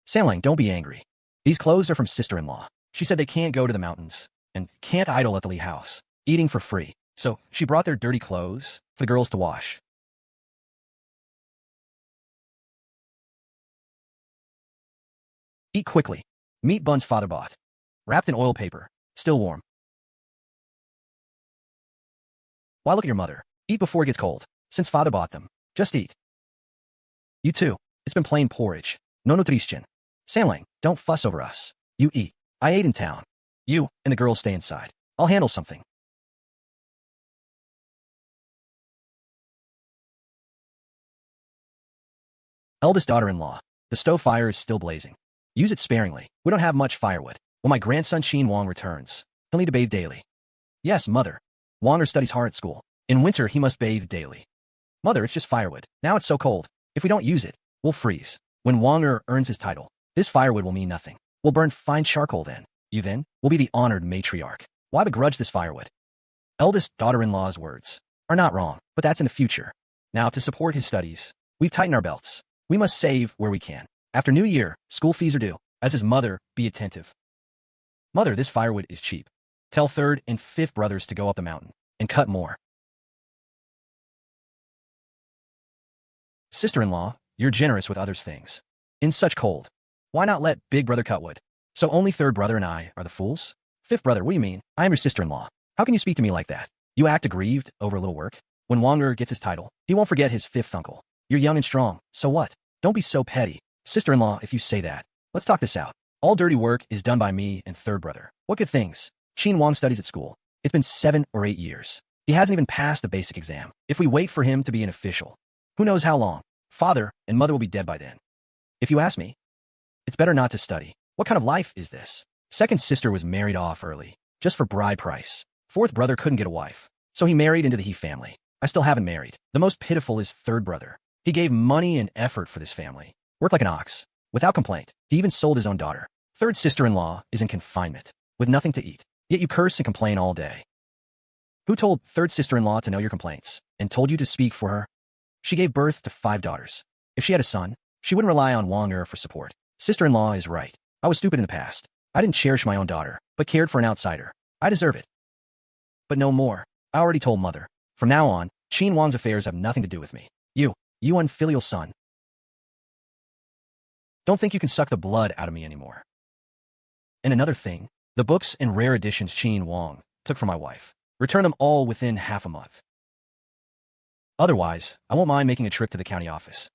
Speaker 1: Samlang, don't be angry. These clothes are from sister-in-law. She said they can't go to the mountains. And can't idle at the Lee house. Eating for free. So, she brought their dirty clothes for the girls to wash. Eat quickly. Meat buns father bought. Wrapped in oil paper. Still warm. Why look at your mother? Eat before it gets cold. Since father bought them. Just eat. You too. It's been plain porridge. No nutrition. Samlang, don't fuss over us. You eat. I ate in town. You and the girls stay inside. I'll handle something. Eldest daughter-in-law. The stove fire is still blazing. Use it sparingly. We don't have much firewood. When my grandson Qin Wang returns, he'll need to bathe daily. Yes, mother. Wanger studies hard at school. In winter, he must bathe daily. Mother, it's just firewood. Now it's so cold. If we don't use it, we'll freeze. When Wanger earns his title, this firewood will mean nothing. We'll burn fine charcoal then. You then will be the honored matriarch. Why begrudge this firewood? Eldest daughter-in-law's words are not wrong, but that's in the future. Now, to support his studies, we've tightened our belts. We must save where we can. After New Year, school fees are due. As his mother, be attentive. Mother, this firewood is cheap. Tell third and fifth brothers to go up the mountain and cut more. Sister-in-law, you're generous with others' things. In such cold, why not let big brother cut wood? So only third brother and I are the fools? Fifth brother, what do you mean? I am your sister-in-law. How can you speak to me like that? You act aggrieved over a little work? When Wanger gets his title, he won't forget his fifth uncle. You're young and strong, so what? Don't be so petty. Sister-in-law, if you say that. Let's talk this out. All dirty work is done by me and third brother. What good things? Qin Wang studies at school. It's been 7 or 8 years. He hasn't even passed the basic exam. If we wait for him to be an official, who knows how long? Father and mother will be dead by then. If you ask me, it's better not to study. What kind of life is this? Second sister was married off early, just for bride price. Fourth brother couldn't get a wife, so he married into the He family. I still haven't married. The most pitiful is third brother. He gave money and effort for this family. Worked like an ox, without complaint. He even sold his own daughter. Third sister-in-law is in confinement, with nothing to eat. Yet you curse and complain all day. Who told third sister-in-law to know your complaints, and told you to speak for her? She gave birth to 5 daughters. If she had a son, she wouldn't rely on Wanger for support. Sister-in-law is right. I was stupid in the past. I didn't cherish my own daughter, but cared for an outsider. I deserve it. But no more. I already told mother. From now on, Qin Wang's affairs have nothing to do with me. You unfilial son. Don't think you can suck the blood out of me anymore. And another thing, the books and rare editions Qin Wang took from my wife. Return them all within half a month. Otherwise, I won't mind making a trip to the county office.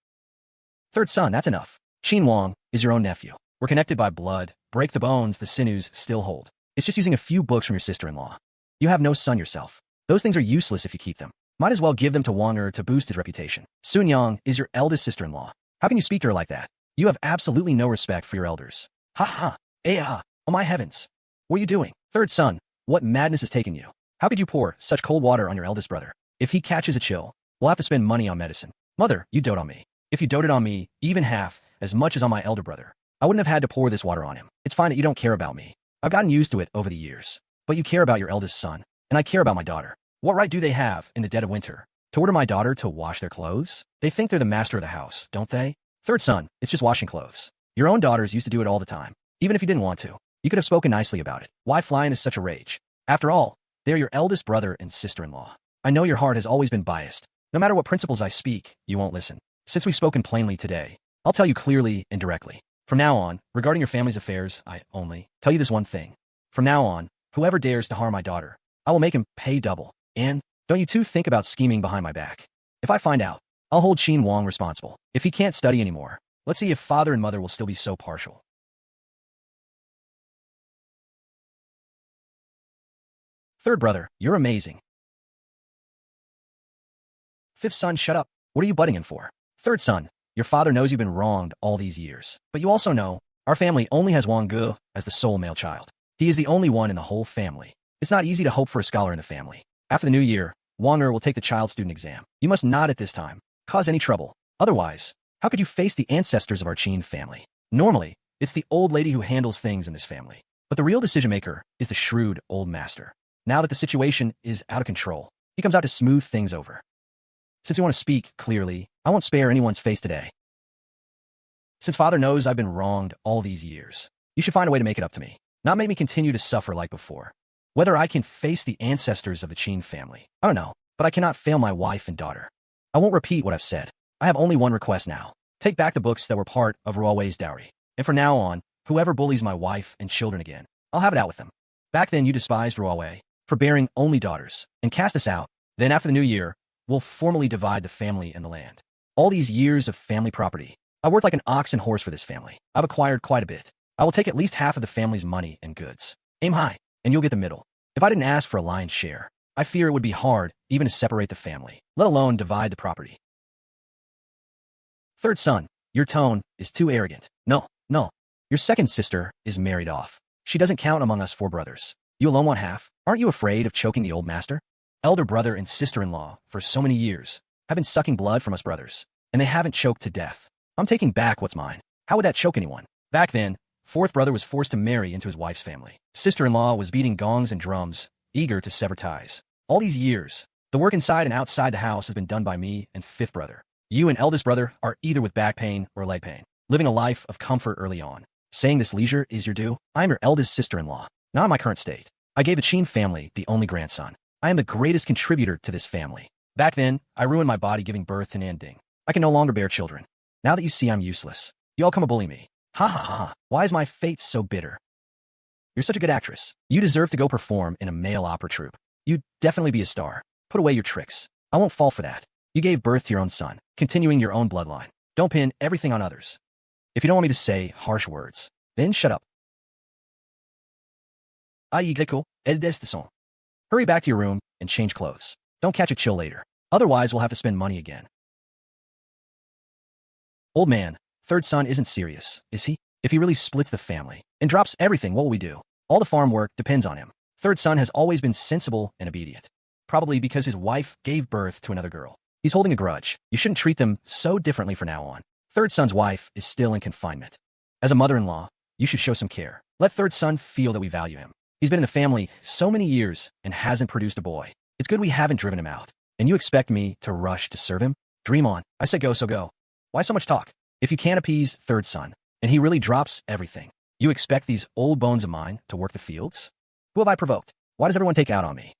Speaker 1: Third son, that's enough. Qin Wang is your own nephew. We're connected by blood. Break the bones the sinews still hold. It's just using a few books from your sister-in-law. You have no son yourself. Those things are useless if you keep them. Might as well give them to Wanger to boost his reputation. Sun Yang is your eldest sister-in-law. How can you speak to her like that? You have absolutely no respect for your elders. Ha ha. Oh my heavens. What are you doing? Third son, what madness has taken you? How could you pour such cold water on your eldest brother? If he catches a chill, we'll have to spend money on medicine. Mother, you dote on me. If you doted on me, even half, as much as on my elder brother, I wouldn't have had to pour this water on him. It's fine that you don't care about me. I've gotten used to it over the years. But you care about your eldest son, and I care about my daughter. What right do they have, in the dead of winter, to order my daughter to wash their clothes? They think they're the master of the house, don't they? Third son, it's just washing clothes. Your own daughters used to do it all the time. Even if you didn't want to, you could have spoken nicely about it. Why fly into such a rage? After all, they are your eldest brother and sister-in-law. I know your heart has always been biased, No matter what principles I speak, you won't listen. Since we've spoken plainly today, I'll tell you clearly and directly. From now on, regarding your family's affairs, I only tell you this one thing. From now on, whoever dares to harm my daughter, I will make him pay double. And don't you two think about scheming behind my back. If I find out, I'll hold Qin Wang responsible. If he can't study anymore, let's see if father and mother will still be so partial. Third brother, you're amazing. Fifth son, shut up. What are you butting in for? Third son, your father knows you've been wronged all these years. But you also know, our family only has Wang Ge as the sole male child. He is the only one in the whole family. It's not easy to hope for a scholar in the family. After the new year, Wang Er will take the child student exam. You must not at this time cause any trouble. Otherwise, how could you face the ancestors of our Qin family? Normally, it's the old lady who handles things in this family. But the real decision maker is the shrewd old master. Now that the situation is out of control, he comes out to smooth things over. Since you want to speak clearly, I won't spare anyone's face today. Since father knows I've been wronged all these years, you should find a way to make it up to me, not make me continue to suffer like before. Whether I can face the ancestors of the Qin family, I don't know, but I cannot fail my wife and daughter. I won't repeat what I've said. I have only one request now. Take back the books that were part of Ruowei's dowry. And from now on, whoever bullies my wife and children again, I'll have it out with them. Back then you despised Ruowei for bearing only daughters, and cast us out. Then after the new year, we'll formally divide the family and the land. All these years of family property, I worked like an ox and horse for this family. I've acquired quite a bit. I will take at least half of the family's money and goods. Aim high, and you'll get the middle. If I didn't ask for a lion's share, I fear it would be hard even to separate the family, let alone divide the property. Third son, your tone is too arrogant. No. Your second sister is married off. She doesn't count among us four brothers. You alone want half. Aren't you afraid of choking the old master? Elder brother and sister-in-law, for so many years, have been sucking blood from us brothers, and they haven't choked to death. I'm taking back what's mine. How would that choke anyone? Back then, fourth brother was forced to marry into his wife's family. Sister-in-law was beating gongs and drums, eager to sever ties. All these years, the work inside and outside the house has been done by me and fifth brother. You and eldest brother are either with back pain or leg pain, living a life of comfort early on. Saying this leisure is your due. I am your eldest sister-in-law, not in my current state. I gave the Qin family the only grandson. I am the greatest contributor to this family. Back then, I ruined my body giving birth to Nanding. I can no longer bear children. Now that you see I'm useless, you all come to bully me. Ha ha ha. Why is my fate so bitter? You're such a good actress. You deserve to go perform in a male opera troupe. You'd definitely be a star. Put away your tricks. I won't fall for that. You gave birth to your own son, continuing your own bloodline. Don't pin everything on others. If you don't want me to say harsh words, then shut up. Eldest. Hurry back to your room and change clothes. Don't catch a chill later. Otherwise, we'll have to spend money again. Old man, third son isn't serious, is he? If he really splits the family and drops everything, what will we do? All the farm work depends on him. Third son has always been sensible and obedient. Probably because his wife gave birth to another girl. He's holding a grudge. You shouldn't treat them so differently from now on. Third son's wife is still in confinement. As a mother-in-law, you should show some care. Let third son feel that we value him. He's been in the family so many years and hasn't produced a boy. It's good we haven't driven him out. And you expect me to rush to serve him? Dream on. I said go, so go. Why so much talk? If you can't appease third son, and he really drops everything, you expect these old bones of mine to work the fields? Who have I provoked? Why does everyone take out on me?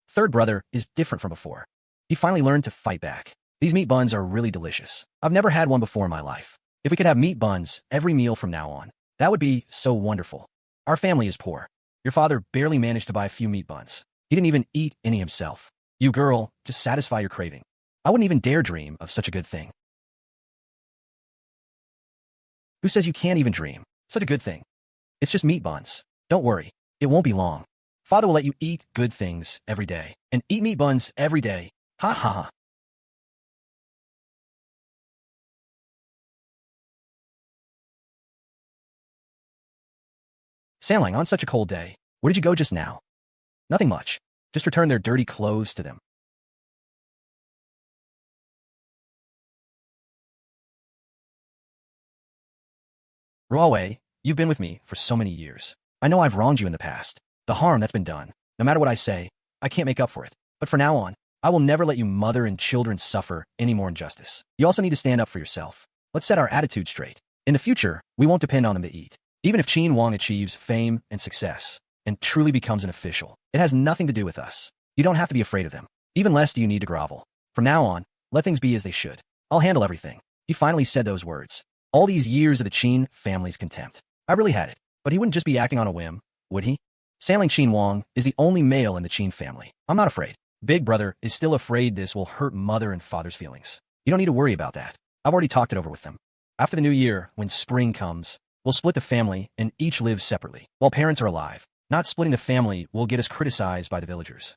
Speaker 1: Third brother is different from before. He finally learned to fight back. These meat buns are really delicious. I've never had one before in my life. If we could have meat buns every meal from now on, that would be so wonderful. Our family is poor. Your father barely managed to buy a few meat buns. He didn't even eat any himself. You girl, just satisfy your craving. I wouldn't even dare dream of such a good thing. Who says you can't even dream? Such a good thing. It's just meat buns. Don't worry. It won't be long. Father will let you eat good things every day. And eat meat buns every day. Ha ha ha. Sailing on such a cold day. Where did you go just now? Nothing much. Just return their dirty clothes to them. Ruowei, you've been with me for so many years. I know I've wronged you in the past. The harm that's been done, no matter what I say, I can't make up for it. But from now on, I will never let you mother and children suffer any more injustice. You also need to stand up for yourself. Let's set our attitude straight. In the future, we won't depend on them to eat. Even if Qin Wang achieves fame and success, and truly becomes an official, it has nothing to do with us. You don't have to be afraid of them. Even less do you need to grovel. From now on, let things be as they should. I'll handle everything. He finally said those words. All these years of the Qin family's contempt. I really had it. But he wouldn't just be acting on a whim, would he? Sailing Qin Wang is the only male in the Qin family. I'm not afraid. Big brother is still afraid this will hurt mother and father's feelings. You don't need to worry about that. I've already talked it over with them. After the new year, when spring comes, we'll split the family and each live separately, while parents are alive. Not splitting the family will get us criticized by the villagers.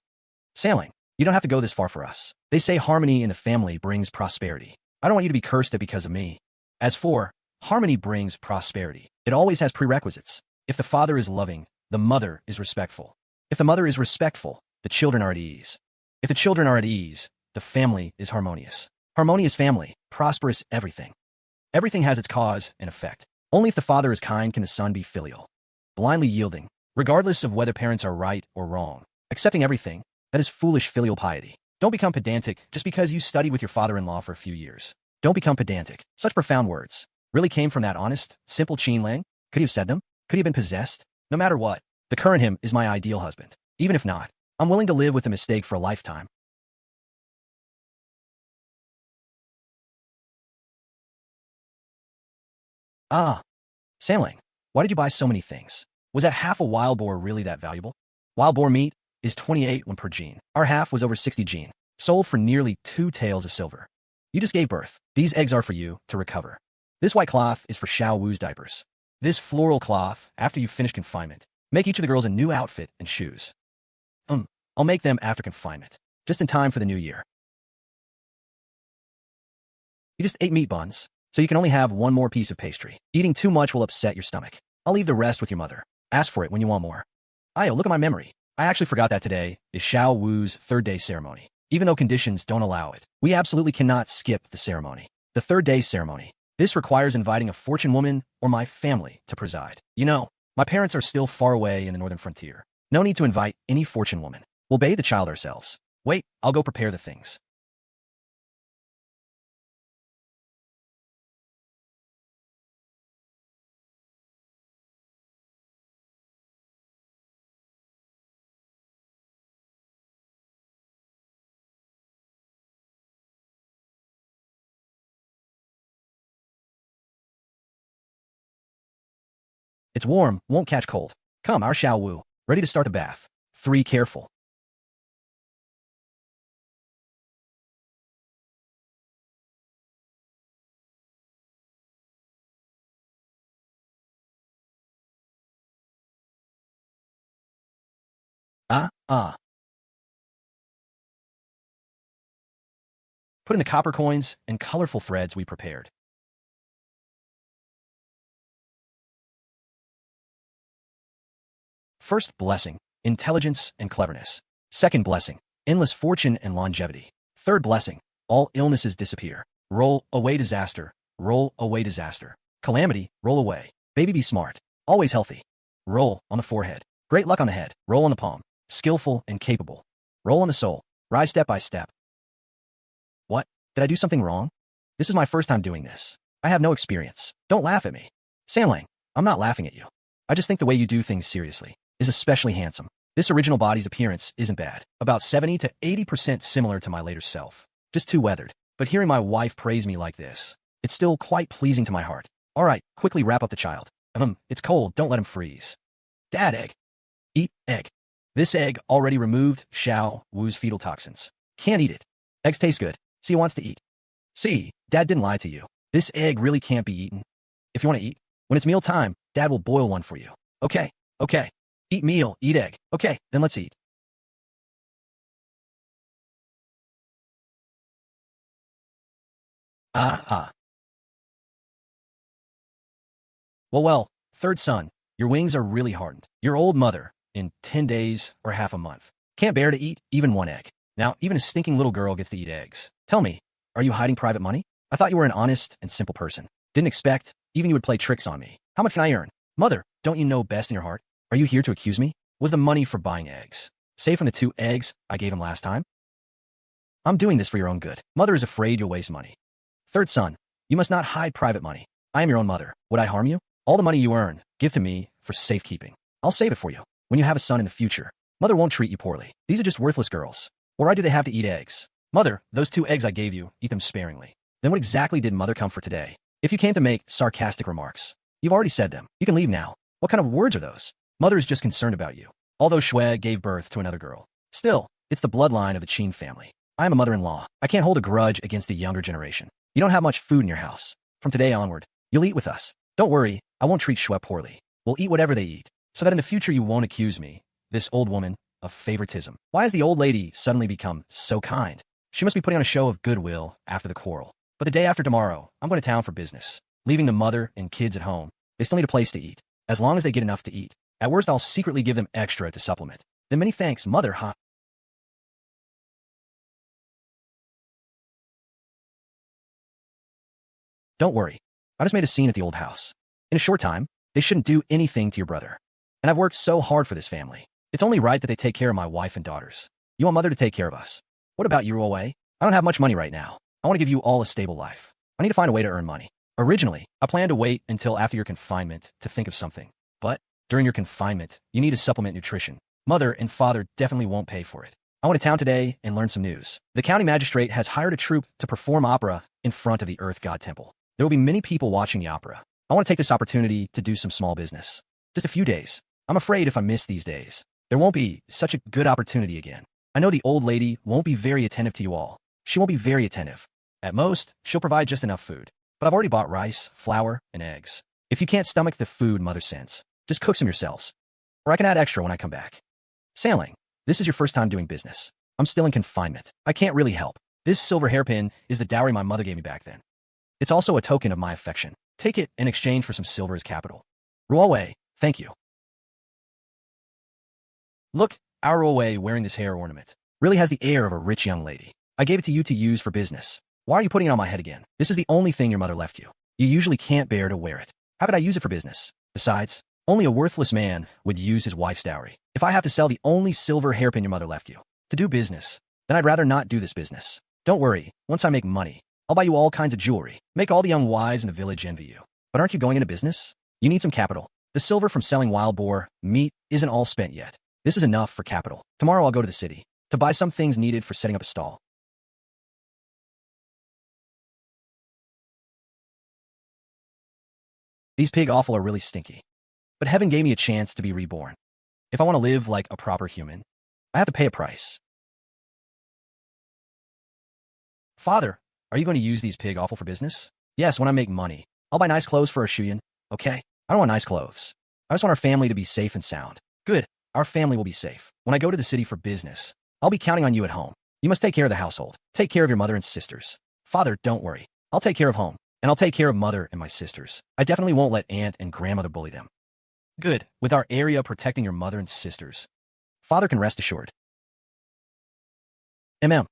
Speaker 1: Sailing, you don't have to go this far for us. They say harmony in the family brings prosperity. I don't want you to be cursed because of me. As for harmony brings prosperity, it always has prerequisites. If the father is loving, the mother is respectful. If the mother is respectful, the children are at ease. If the children are at ease, the family is harmonious. Harmonious family, prosperous everything. Everything has its cause and effect. Only if the father is kind can the son be filial. Blindly yielding, regardless of whether parents are right or wrong. Accepting everything, that is foolish filial piety. Don't become pedantic just because you studied with your father-in-law for a few years. Don't become pedantic. Such profound words really came from that honest, simple Qin Wang? Could he have said them? Could he have been possessed? No matter what, the current him is my ideal husband. Even if not, I'm willing to live with the mistake for a lifetime. Ah, Sailing, why did you buy so many things? Was that half a wild boar really that valuable? Wild boar meat is 28 1 per gene. Our half was over 60 gene, sold for nearly 2 taels of silver. You just gave birth. These eggs are for you to recover. This white cloth is for Xiao Wu's diapers. This floral cloth, after you finish confinement. Make each of the girls a new outfit and shoes. I'll make them after confinement, just in time for the new year. You just ate meat buns, so you can only have one more piece of pastry. Eating too much will upset your stomach. I'll leave the rest with your mother. Ask for it when you want more. Ayo, look at my memory. I actually forgot that today is Xiao Wu's third-day ceremony. Even though conditions don't allow it, we absolutely cannot skip the ceremony. The third-day ceremony. This requires inviting a fortune woman or my family to preside. You know, my parents are still far away in the northern frontier. No need to invite any fortune woman. We'll bathe the child ourselves. Wait, I'll go prepare the things. It's warm, won't catch cold. Come, our Xiao Wu. Ready to start the bath. 3 careful. Ah. Put in the copper coins and colorful threads we prepared. First blessing, intelligence and cleverness. Second blessing, endless fortune and longevity. Third blessing, all illnesses disappear. Roll away disaster, roll away disaster. Calamity, roll away. Baby be smart, always healthy. Roll on the forehead. Great luck on the head. Roll on the palm. Skillful and capable. Roll on the soul. Rise step by step. What? Did I do something wrong? This is my first time doing this. I have no experience. Don't laugh at me. Sailing, I'm not laughing at you. I just think the way you do things seriously is especially handsome. This original body's appearance isn't bad. About 70 to 80% similar to my later self. Just too weathered. But hearing my wife praise me like this, it's still quite pleasing to my heart. All right, quickly wrap up the child. It's cold, don't let him freeze. Dad egg. Eat egg. This egg already removed Xiao Wu's fetal toxins. Can't eat it. Eggs taste good. See, he wants to eat. See, Dad didn't lie to you. This egg really can't be eaten. If you want to eat, when it's meal time, Dad will boil one for you. Okay. Eat meal, eat egg. Okay, then let's eat. Ah. Well, third son, your wings are really hardened. Your old mother, in 10 days or half a month, can't bear to eat even one egg. Now, even a stinking little girl gets to eat eggs. Tell me, are you hiding private money? I thought you were an honest and simple person. Didn't expect even you would play tricks on me. How much can I earn? Mother, don't you know best in your heart? Are you here to accuse me? Was the money for buying eggs? Save from the 2 eggs I gave him last time? I'm doing this for your own good. Mother is afraid you'll waste money. Third son, you must not hide private money. I am your own mother. Would I harm you? All the money you earn, give to me for safekeeping. I'll save it for you. When you have a son in the future, mother won't treat you poorly. These are just worthless girls. What right do they have to eat eggs? Mother, those 2 eggs I gave you, eat them sparingly. Then what exactly did Mother come for today? If you came to make sarcastic remarks, you've already said them. You can leave now. What kind of words are those? Mother is just concerned about you. Although Shui gave birth to another girl. Still, it's the bloodline of the Qin family. I am a mother-in-law. I can't hold a grudge against the younger generation. You don't have much food in your house. From today onward, you'll eat with us. Don't worry, I won't treat Shui poorly. We'll eat whatever they eat, so that in the future you won't accuse me, this old woman, of favoritism. Why has the old lady suddenly become so kind? She must be putting on a show of goodwill after the quarrel. But the day after tomorrow, I'm going to town for business, leaving the mother and kids at home. They still need a place to eat, as long as they get enough to eat. At worst, I'll secretly give them extra to supplement. Then many thanks, Mother, huh? Don't worry. I just made a scene at the old house. In a short time, they shouldn't do anything to your brother. And I've worked so hard for this family. It's only right that they take care of my wife and daughters. You want Mother to take care of us. What about you, away? I don't have much money right now. I want to give you all a stable life. I need to find a way to earn money. Originally, I planned to wait until after your confinement to think of something. But during your confinement, you need to supplement nutrition. Mother and Father definitely won't pay for it. I went to town today and learned some news. The county magistrate has hired a troupe to perform opera in front of the Earth God Temple. There will be many people watching the opera. I want to take this opportunity to do some small business. Just a few days. I'm afraid if I miss these days, there won't be such a good opportunity again. I know the old lady won't be very attentive to you all. She won't be very attentive. At most, she'll provide just enough food. But I've already bought rice, flour, and eggs. If you can't stomach the food Mother sends, just cook some yourselves. Or I can add extra when I come back. Sailing. This is your first time doing business. I'm still in confinement. I can't really help. This silver hairpin is the dowry my mother gave me back then. It's also a token of my affection. Take it in exchange for some silver as capital. Ruowei, thank you. Look, our Ruowei wearing this hair ornament really has the air of a rich young lady. I gave it to you to use for business. Why are you putting it on my head again? This is the only thing your mother left you. You usually can't bear to wear it. How could I use it for business? Besides, only a worthless man would use his wife's dowry. If I have to sell the only silver hairpin your mother left you to do business, then I'd rather not do this business. Don't worry, once I make money, I'll buy you all kinds of jewelry. Make all the young wives in the village envy you. But aren't you going into business? You need some capital. The silver from selling wild boar meat isn't all spent yet. This is enough for capital. Tomorrow I'll go to the city to buy some things needed for setting up a stall. These pig offal are really stinky. But heaven gave me a chance to be reborn. If I want to live like a proper human, I have to pay a price. Father, are you going to use these pig offal for business? Yes, when I make money. I'll buy nice clothes for our Shuyan. Okay? I don't want nice clothes. I just want our family to be safe and sound. Good. Our family will be safe. When I go to the city for business, I'll be counting on you at home. You must take care of the household. Take care of your mother and sisters. Father, don't worry. I'll take care of home. And I'll take care of mother and my sisters. I definitely won't let aunt and grandmother bully them. Good. With our area protecting your mother and sisters, Father can rest assured. MM.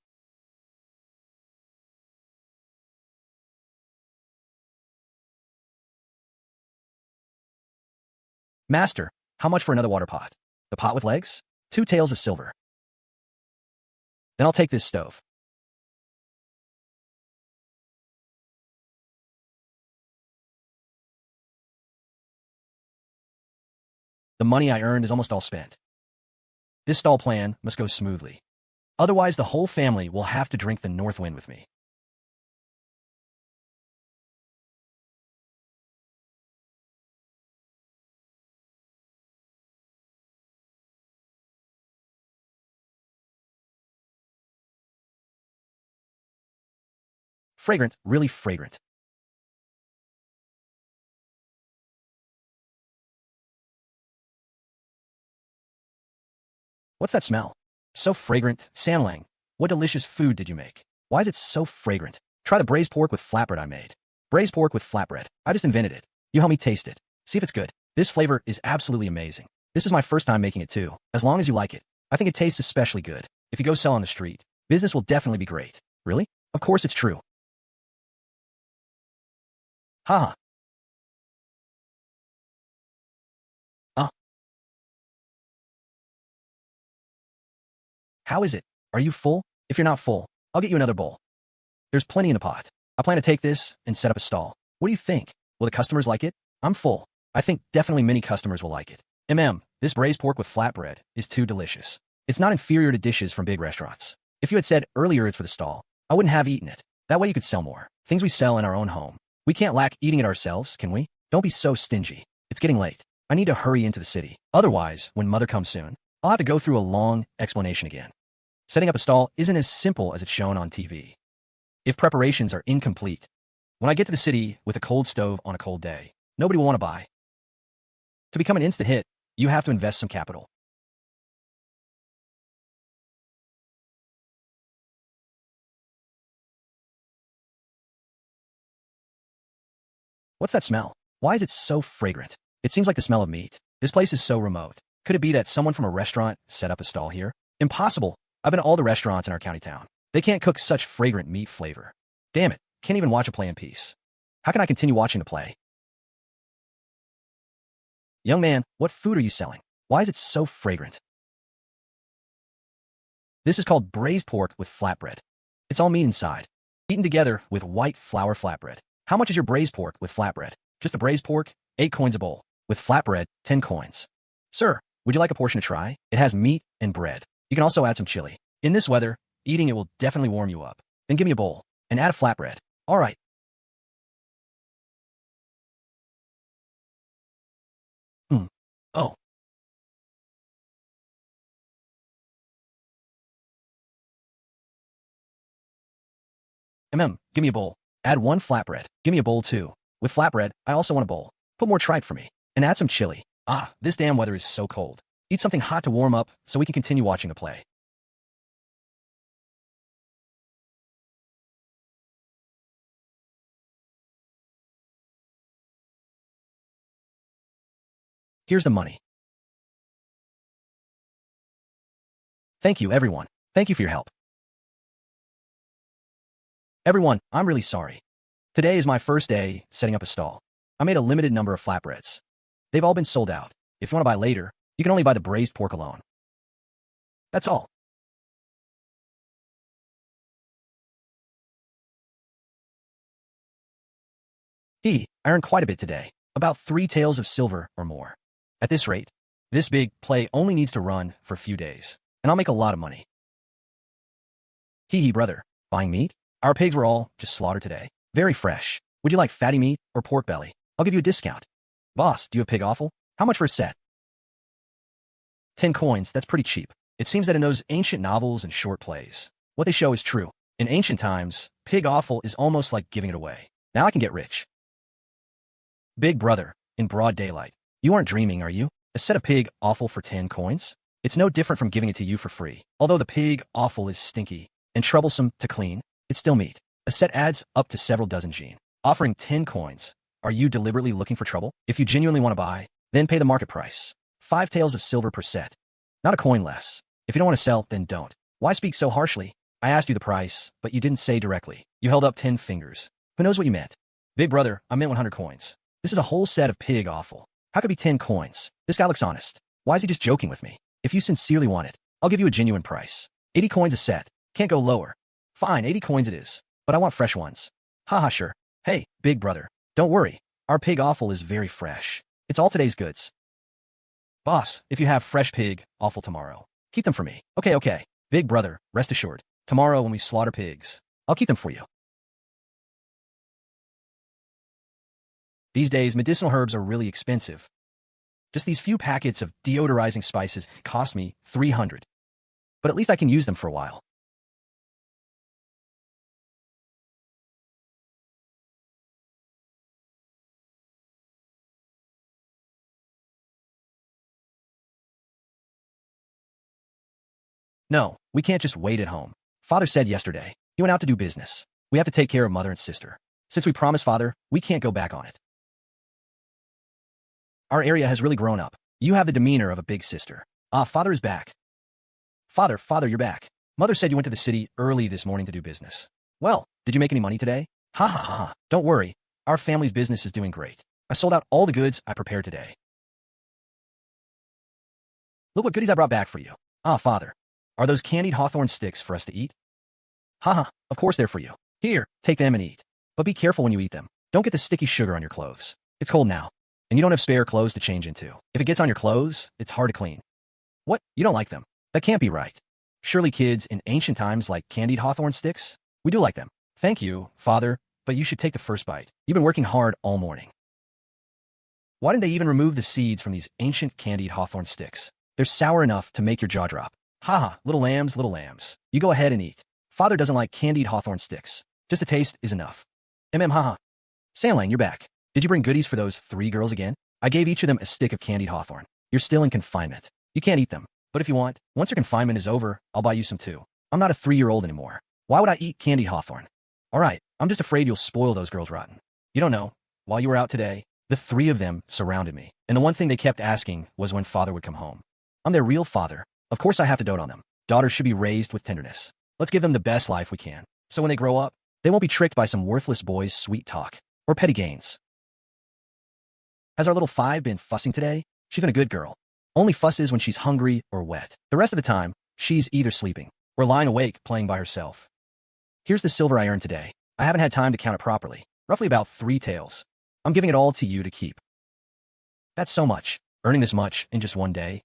Speaker 1: Master, how much for another water pot? The pot with legs? 2 taels of silver. Then I'll take this stove. The money I earned is almost all spent. This stall plan must go smoothly. Otherwise, the whole family will have to drink the north wind with me. Fragrant, really fragrant. What's that smell? So fragrant. Sanlang, what delicious food did you make? Why is it so fragrant? Try the braised pork with flatbread I made. Braised pork with flatbread. I just invented it. You help me taste it. See if it's good. This flavor is absolutely amazing. This is my first time making it too. As long as you like it. I think it tastes especially good. If you go sell on the street, business will definitely be great. Really? Of course it's true. Haha. Uh. How is it? Are you full? If you're not full, I'll get you another bowl. There's plenty in the pot. I plan to take this and set up a stall. What do you think? Will the customers like it? I'm full. I think definitely many customers will like it. This braised pork with flatbread is too delicious. It's not inferior to dishes from big restaurants. If you had said earlier it's for the stall, I wouldn't have eaten it. That way you could sell more. Things we sell in our own home. We can't lack eating it ourselves, can we? Don't be so stingy. It's getting late. I need to hurry into the city. Otherwise, when mother comes soon, I'll have to go through a long explanation again. Setting up a stall isn't as simple as it's shown on TV. If preparations are incomplete, when I get to the city with a cold stove on a cold day, nobody will want to buy. To become an instant hit, you have to invest some capital. What's that smell? Why is it so fragrant? It seems like the smell of meat. This place is so remote. Could it be that someone from a restaurant set up a stall here? Impossible. I've been to all the restaurants in our county town. They can't cook such fragrant meat flavor. Damn it, can't even watch a play in peace. How can I continue watching the play? Young man, what food are you selling? Why is it so fragrant? This is called braised pork with flatbread. It's all meat inside, eaten together with white flour flatbread. How much is your braised pork with flatbread? Just the braised pork, 8 coins a bowl. With flatbread, 10 coins. Sir, would you like a portion to try? It has meat and bread. You can also add some chili. In this weather, eating it will definitely warm you up. Then give me a bowl, and add a flatbread. All right. Oh. Give me a bowl. Add 1 flatbread. Give me a bowl too. With flatbread, I also want a bowl. Put more tripe for me. And add some chili. Ah, this damn weather is so cold. Eat something hot to warm up so we can continue watching the play. Here's the money. Thank you, everyone. Thank you for your help. Everyone, I'm really sorry. Today is my first day setting up a stall. I made a limited number of flatbreads. They've all been sold out. If you want to buy later, you can only buy the braised pork alone. That's all. I earned quite a bit today. About 3 taels of silver or more. At this rate, this big play only needs to run for a few days, and I'll make a lot of money. Brother. Buying meat? Our pigs were all just slaughtered today. Very fresh. Would you like fatty meat or pork belly? I'll give you a discount. Boss, do you have pig offal? How much for a set? 10 coins, that's pretty cheap. It seems that in those ancient novels and short plays, what they show is true. In ancient times, pig offal is almost like giving it away. Now I can get rich. Big brother, in broad daylight. You aren't dreaming, are you? A set of pig offal for 10 coins? It's no different from giving it to you for free. Although the pig offal is stinky and troublesome to clean, it's still meat. A set adds up to several dozen gene. Offering 10 coins. Are you deliberately looking for trouble? If you genuinely want to buy, then pay the market price. 5 taels of silver per set. Not a coin less. If you don't want to sell, then don't. Why speak so harshly? I asked you the price, but you didn't say directly. You held up 10 fingers. Who knows what you meant? Big brother, I meant 100 coins. This is a whole set of pig offal. How could it be 10 coins? This guy looks honest. Why is he just joking with me? If you sincerely want it, I'll give you a genuine price. 80 coins a set. Can't go lower. Fine, 80 coins it is. But I want fresh ones. Haha, sure. Hey, big brother. Don't worry. Our pig offal is very fresh. It's all today's goods. Boss, if you have fresh pig offal tomorrow, keep them for me. Okay. Big brother, rest assured. Tomorrow when we slaughter pigs, I'll keep them for you. These days, medicinal herbs are really expensive. Just these few packets of deodorizing spices cost me 300. But at least I can use them for a while. No, we can't just wait at home. Father said yesterday, he went out to do business. We have to take care of mother and sister. Since we promised father, we can't go back on it. Our area has really grown up. You have the demeanor of a big sister. Ah, father is back. Father, you're back. Mother said you went to the city early this morning to do business. Well, did you make any money today? Ha ha ha. Don't worry. Our family's business is doing great. I sold out all the goods I prepared today. Look what goodies I brought back for you. Ah, father. Are those candied hawthorn sticks for us to eat? Haha, of course they're for you. Here, take them and eat. But be careful when you eat them. Don't get the sticky sugar on your clothes. It's cold now, and you don't have spare clothes to change into. If it gets on your clothes, it's hard to clean. What? You don't like them? That can't be right. Surely kids in ancient times like candied hawthorn sticks? We do like them. Thank you, father, but you should take the first bite. You've been working hard all morning. Why didn't they even remove the seeds from these ancient candied hawthorn sticks? They're sour enough to make your jaw drop. Haha, little lambs, little lambs. You go ahead and eat. Father doesn't like candied hawthorn sticks. Just a taste is enough. Haha. Sandlang, you're back. Did you bring goodies for those 3 girls again? I gave each of them a stick of candied hawthorn. You're still in confinement. You can't eat them. But if you want, once your confinement is over, I'll buy you some too. I'm not a 3-year-old anymore. Why would I eat candied hawthorn? All right, I'm just afraid you'll spoil those girls rotten. You don't know. While you were out today, the 3 of them surrounded me, and the one thing they kept asking was when father would come home. I'm their real father. Of course I have to dote on them. Daughters should be raised with tenderness. Let's give them the best life we can, so when they grow up, they won't be tricked by some worthless boy's sweet talk or petty gains. Has our little 5 been fussing today? She's been a good girl. Only fusses when she's hungry or wet. The rest of the time, she's either sleeping or lying awake playing by herself. Here's the silver I earned today. I haven't had time to count it properly. Roughly about 3 taels. I'm giving it all to you to keep. That's so much. Earning this much in just one day.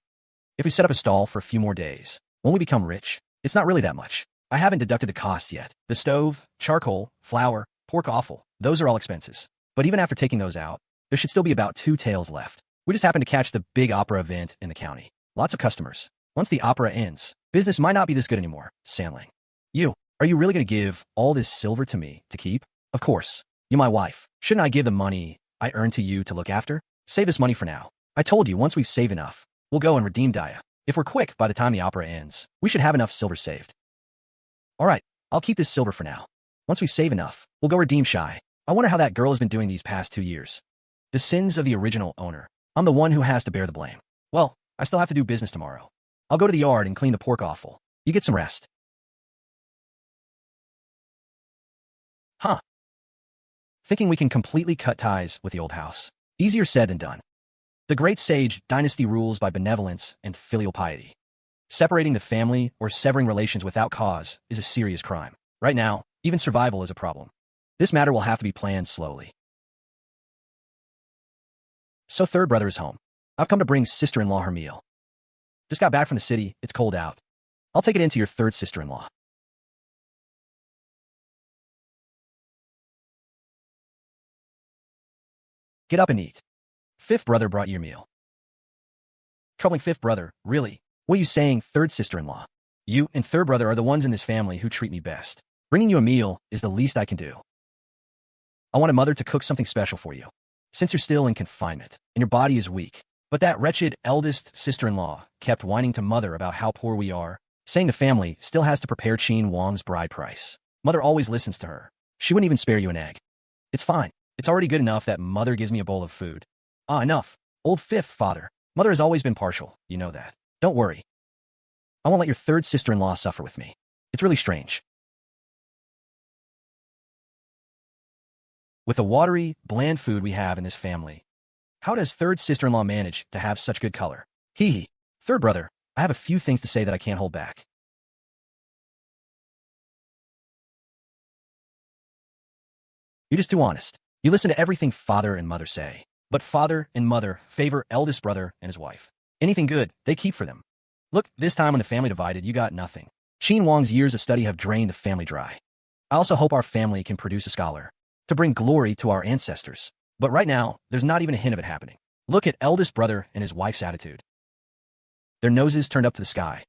Speaker 1: If we set up a stall for a few more days, won't we become rich? It's not really that much. I haven't deducted the costs yet. The stove, charcoal, flour, pork offal, those are all expenses. But even after taking those out, there should still be about 2 taels left. We just happened to catch the big opera event in the county. Lots of customers. Once the opera ends, business might not be this good anymore, Sandling. Are you really going to give all this silver to me to keep? Of course. You're my wife. Shouldn't I give the money I earned to you to look after? Save this money for now. I told you once we've saved enough, we'll go and redeem Daya. If we're quick by the time the opera ends, we should have enough silver saved. All right, I'll keep this silver for now. Once we save enough, we'll go redeem Shy. I wonder how that girl has been doing these past 2 years. The sins of the original owner. I'm the one who has to bear the blame. Well, I still have to do business tomorrow. I'll go to the yard and clean the pork offal. You get some rest. Huh. Thinking we can completely cut ties with the old house. Easier said than done. The great sage dynasty rules by benevolence and filial piety. Separating the family or severing relations without cause is a serious crime. Right now, even survival is a problem. This matter will have to be planned slowly. So 3rd brother is home. I've come to bring sister-in-law her meal. Just got back from the city, it's cold out. I'll take it into your 3rd sister-in-law. Get up and eat. 5th brother brought you your meal. Troubling 5th brother, really? What are you saying, 3rd sister-in-law? You and 3rd brother are the ones in this family who treat me best. Bringing you a meal is the least I can do. I wanted mother to cook something special for you, since you're still in confinement and your body is weak. But that wretched eldest sister-in-law kept whining to mother about how poor we are, saying the family still has to prepare Qin Wang's bride price. Mother always listens to her. She wouldn't even spare you an egg. It's fine. It's already good enough that mother gives me a bowl of food. Ah, enough. Old 5th father. Mother has always been partial. You know that. Don't worry. I won't let your 3rd sister-in-law suffer with me. It's really strange. With the watery, bland food we have in this family, how does 3rd sister-in-law manage to have such good color? Hee hee. 3rd brother, I have a few things to say that I can't hold back. You're just too honest. You listen to everything father and mother say. But father and mother favor eldest brother and his wife. Anything good, they keep for them. Look, this time when the family divided, you got nothing. Qin Wang's years of study have drained the family dry. I also hope our family can produce a scholar to bring glory to our ancestors. But right now, there's not even a hint of it happening. Look at eldest brother and his wife's attitude. Their noses turned up to the sky.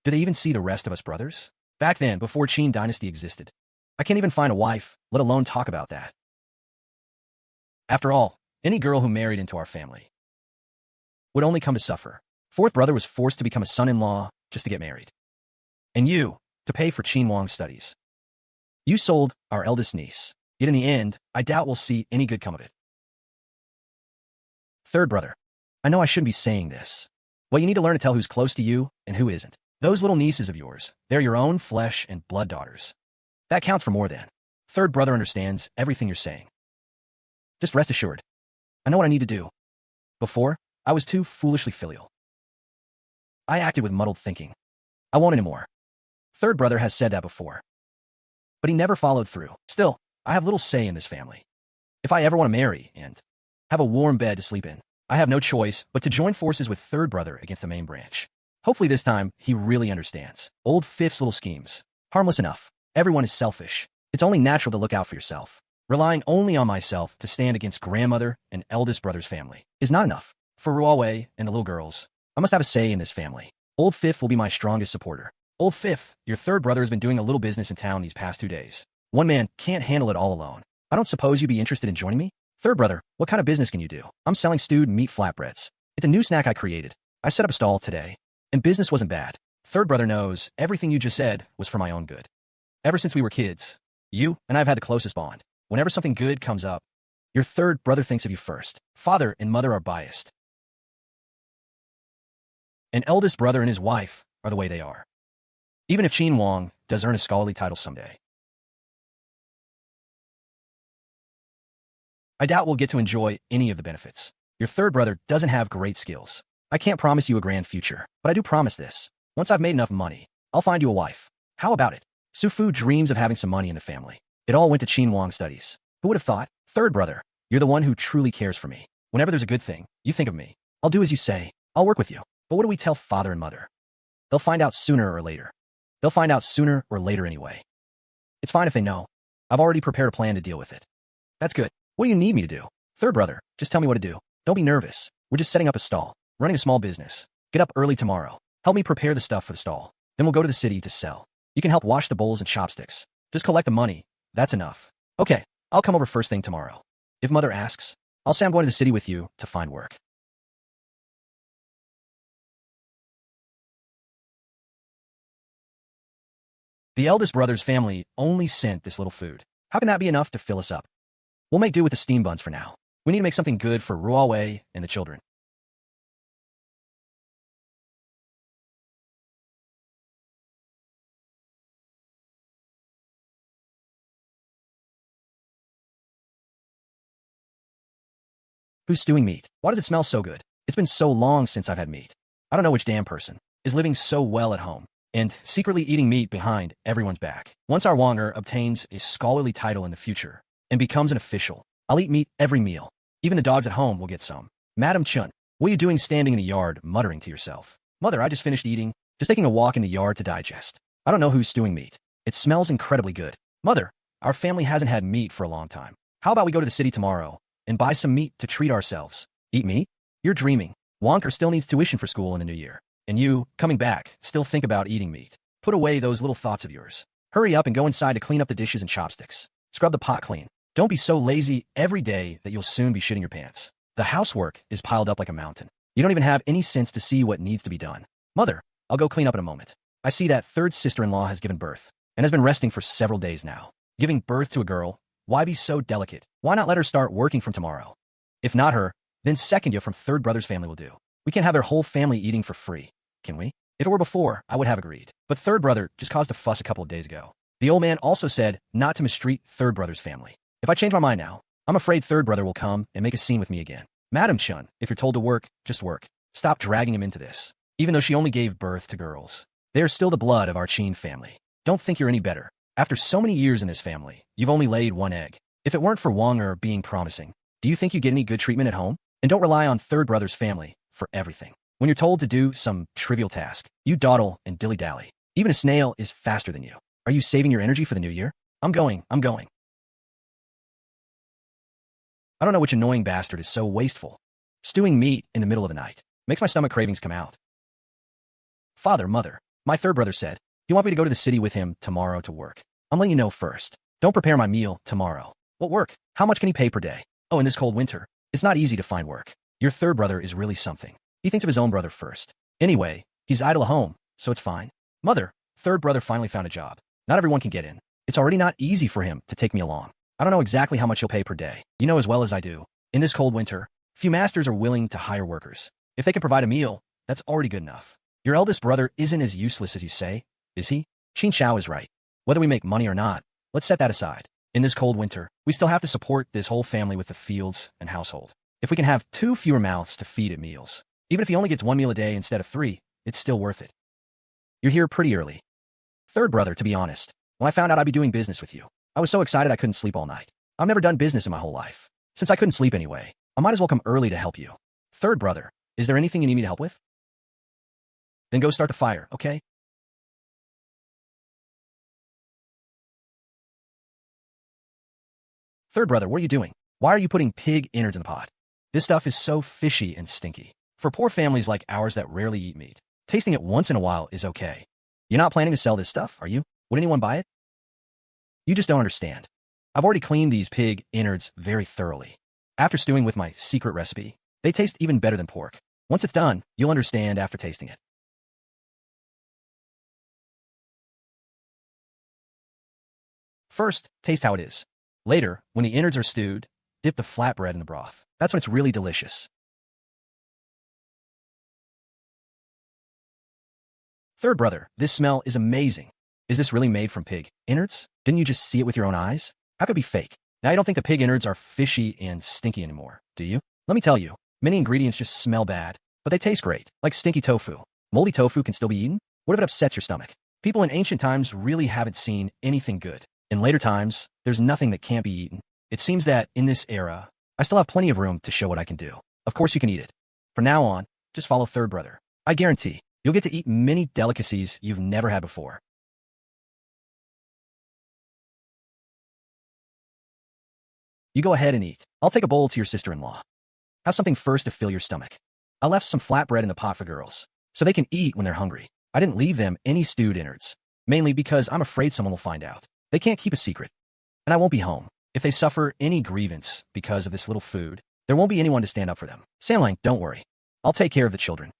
Speaker 1: Do they even see the rest of us brothers? Back then, before Qin dynasty existed, I can't even find a wife, let alone talk about that. After all, any girl who married into our family would only come to suffer. 4th brother was forced to become a son-in-law just to get married. And you, to pay for Qin Wang's studies. You sold our eldest niece. Yet in the end, I doubt we'll see any good come of it. 3rd brother, I know I shouldn't be saying this. Well, you need to learn to tell who's close to you and who isn't. Those little nieces of yours, they're your own flesh and blood daughters. That counts for more than. 3rd brother understands everything you're saying. Just rest assured. I know what I need to do. Before, I was too foolishly filial. I acted with muddled thinking. I won't anymore. 3rd brother has said that before. But he never followed through. Still, I have little say in this family. If I ever want to marry and have a warm bed to sleep in, I have no choice but to join forces with 3rd brother against the main branch. Hopefully this time, he really understands. Old Fifth's little schemes. Harmless enough. Everyone is selfish. It's only natural to look out for yourself. Relying only on myself to stand against grandmother and eldest brother's family is not enough. For Ruawei and the little girls, I must have a say in this family. Old Fifth will be my strongest supporter. Old Fifth, your third brother has been doing a little business in town these past 2 days. One man can't handle it all alone. I don't suppose you'd be interested in joining me? Third brother, what kind of business can you do? I'm selling stewed meat flatbreads. It's a new snack I created. I set up a stall today, and business wasn't bad. Third brother knows everything you just said was for my own good. Ever since we were kids, you and I have had the closest bond. Whenever something good comes up, your third brother thinks of you first. Father and mother are biased. An eldest brother and his wife are the way they are. Even if Qin Wang does earn a scholarly title someday. I doubt we'll get to enjoy any of the benefits. Your third brother doesn't have great skills. I can't promise you a grand future, but I do promise this. Once I've made enough money, I'll find you a wife. How about it? Sufu dreams of having some money in the family. It all went to Qin Wang studies. Who would have thought? Third brother, you're the one who truly cares for me. Whenever there's a good thing, you think of me. I'll do as you say. I'll work with you. But what do we tell father and mother? They'll find out sooner or later. They'll find out sooner or later anyway. It's fine if they know. I've already prepared a plan to deal with it. That's good. What do you need me to do? Third brother, just tell me what to do. Don't be nervous. We're just setting up a stall, running a small business. Get up early tomorrow. Help me prepare the stuff for the stall. Then we'll go to the city to sell. You can help wash the bowls and chopsticks. Just collect the money. That's enough. Okay, I'll come over first thing tomorrow. If mother asks, I'll say I'm going to the city with you to find work. The eldest brother's family only sent this little food. How can that be enough to fill us up? We'll make do with the steam buns for now. We need to make something good for Ruawei and the children. Who's stewing meat? Why does it smell so good? It's been so long since I've had meat. I don't know which damn person is living so well at home and secretly eating meat behind everyone's back. Once our Wanger obtains a scholarly title in the future and becomes an official, I'll eat meat every meal. Even the dogs at home will get some. Madam Chun, what are you doing standing in the yard muttering to yourself? Mother, I just finished eating. Just taking a walk in the yard to digest. I don't know who's stewing meat. It smells incredibly good. Mother, our family hasn't had meat for a long time. How about we go to the city tomorrow and buy some meat to treat ourselves? Eat meat? You're dreaming. Wonker still needs tuition for school in the new year. And you, coming back, still think about eating meat. Put away those little thoughts of yours. Hurry up and go inside to clean up the dishes and chopsticks. Scrub the pot clean. Don't be so lazy every day that you'll soon be shitting your pants. The housework is piled up like a mountain. You don't even have any sense to see what needs to be done. Mother, I'll go clean up in a moment. I see that third sister-in-law has given birth and has been resting for several days now. Giving birth to a girl, why be so delicate? Why not let her start working from tomorrow? If not her, then second you from third brother's family will do. We can't have their whole family eating for free, can we? If it were before, I would have agreed. But third brother just caused a fuss a couple of days ago. The old man also said not to mistreat third brother's family. If I change my mind now, I'm afraid third brother will come and make a scene with me again. Madam Chun, if you're told to work, just work. Stop dragging him into this. Even though she only gave birth to girls, they are still the blood of our Qin family. Don't think you're any better. After so many years in this family, you've only laid one egg. If it weren't for Wanger being promising, do you think you get any good treatment at home? And don't rely on third brother's family for everything. When you're told to do some trivial task, you dawdle and dilly-dally. Even a snail is faster than you. Are you saving your energy for the new year? I'm going. I don't know which annoying bastard is so wasteful. Stewing meat in the middle of the night makes my stomach cravings come out. Father, mother, my third brother said, you want me to go to the city with him tomorrow to work. I'm letting you know first. Don't prepare my meal tomorrow. What work? How much can he pay per day? Oh, in this cold winter, it's not easy to find work. Your third brother is really something. He thinks of his own brother first. Anyway, he's idle at home, so it's fine. Mother, third brother finally found a job. Not everyone can get in. It's already not easy for him to take me along. I don't know exactly how much he'll pay per day. You know as well as I do. In this cold winter, few masters are willing to hire workers. If they can provide a meal, that's already good enough. Your eldest brother isn't as useless as you say, is he? Qin Shao is right. Whether we make money or not, let's set that aside. In this cold winter, we still have to support this whole family with the fields and household. If we can have 2 fewer mouths to feed at meals, even if he only gets 1 meal a day instead of 3, it's still worth it. You're here pretty early. Third brother, to be honest, when I found out I'd be doing business with you, I was so excited I couldn't sleep all night. I've never done business in my whole life. Since I couldn't sleep anyway, I might as well come early to help you. Third brother, is there anything you need me to help with? Then go start the fire, okay? Third brother, what are you doing? Why are you putting pig innards in the pot? This stuff is so fishy and stinky. For poor families like ours that rarely eat meat, tasting it once in a while is okay. You're not planning to sell this stuff, are you? Would anyone buy it? You just don't understand. I've already cleaned these pig innards very thoroughly. After stewing with my secret recipe, they taste even better than pork. Once it's done, you'll understand after tasting it. First, taste how it is. Later, when the innards are stewed, dip the flatbread in the broth. That's when it's really delicious. Third brother, this smell is amazing. Is this really made from pig innards? Didn't you just see it with your own eyes? How could it be fake? Now you don't think the pig innards are fishy and stinky anymore, do you? Let me tell you, many ingredients just smell bad, but they taste great, like stinky tofu. Moldy tofu can still be eaten? What if it upsets your stomach? People in ancient times really haven't seen anything good. In later times, there's nothing that can't be eaten. It seems that, in this era, I still have plenty of room to show what I can do. Of course you can eat it. From now on, just follow third brother. I guarantee, you'll get to eat many delicacies you've never had before. You go ahead and eat. I'll take a bowl to your sister-in-law. Have something first to fill your stomach. I left some flatbread in the pot for girls, so they can eat when they're hungry. I didn't leave them any stewed innards, mainly because I'm afraid someone will find out. They can't keep a secret, and I won't be home. If they suffer any grievance because of this little food, there won't be anyone to stand up for them. Sailing, don't worry. I'll take care of the children.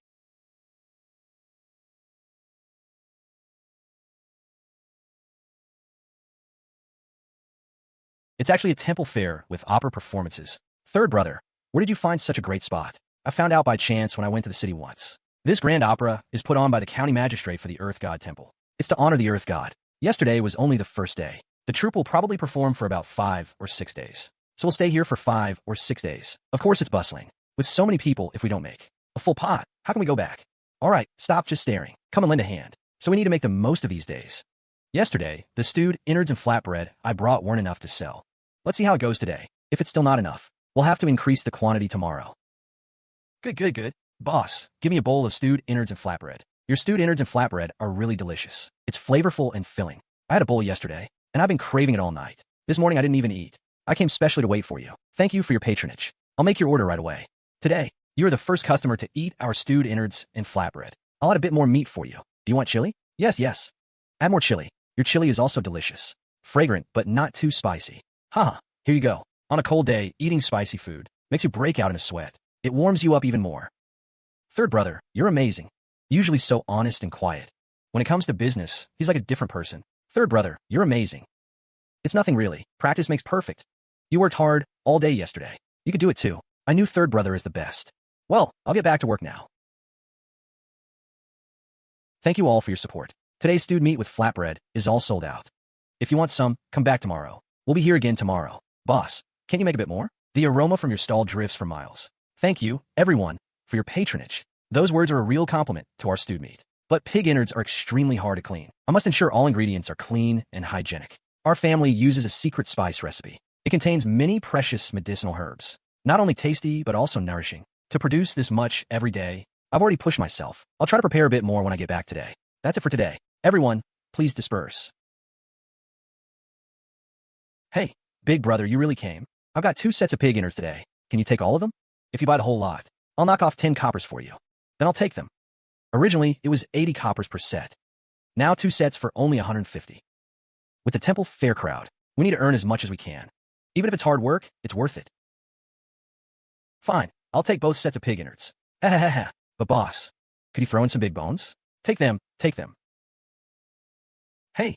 Speaker 1: It's actually a temple fair with opera performances. Third brother, where did you find such a great spot? I found out by chance when I went to the city once. This grand opera is put on by the county magistrate for the Earth God Temple. It's to honor the Earth God. Yesterday was only the first day. The troupe will probably perform for about 5 or 6 days. So we'll stay here for 5 or 6 days. Of course it's bustling. With so many people, if we don't make a full pot, how can we go back? All right, stop just staring. Come and lend a hand. So we need to make the most of these days. Yesterday, the stewed innards and flatbread I brought weren't enough to sell. Let's see how it goes today. If it's still not enough, we'll have to increase the quantity tomorrow. Good. Boss, give me a bowl of stewed innards and flatbread. Your stewed innards and flatbread are really delicious. It's flavorful and filling. I had a bowl yesterday, and I've been craving it all night. This morning I didn't even eat. I came specially to wait for you. Thank you for your patronage. I'll make your order right away. Today, you are the first customer to eat our stewed innards and flatbread. I'll add a bit more meat for you. Do you want chili? Yes. Add more chili. Your chili is also delicious. Fragrant, but not too spicy. Haha, here you go. On a cold day, eating spicy food makes you break out in a sweat. It warms you up even more. Third brother, you're amazing. Usually so honest and quiet. When it comes to business, he's like a different person. Third brother, you're amazing. It's nothing really. Practice makes perfect. You worked hard all day yesterday. You could do it too. I knew third brother is the best. Well, I'll get back to work now. Thank you all for your support. Today's stewed meat with flatbread is all sold out. If you want some, come back tomorrow. We'll be here again tomorrow. Boss, can't you make a bit more? The aroma from your stall drifts for miles. Thank you, everyone, for your patronage. Those words are a real compliment to our stewed meat. But pig innards are extremely hard to clean. I must ensure all ingredients are clean and hygienic. Our family uses a secret spice recipe. It contains many precious medicinal herbs. Not only tasty, but also nourishing. To produce this much every day, I've already pushed myself. I'll try to prepare a bit more when I get back today. That's it for today. Everyone, please disperse. Hey, big brother, you really came. I've got 2 sets of pig innards today. Can you take all of them? If you buy the whole lot, I'll knock off 10 coppers for you. Then I'll take them. Originally, it was 80 coppers per set. Now 2 sets for only 150. With the temple fair crowd, we need to earn as much as we can. Even if it's hard work, it's worth it. Fine, I'll take both sets of pig innards. Ha. But boss, could you throw in some big bones? Take them. Hey.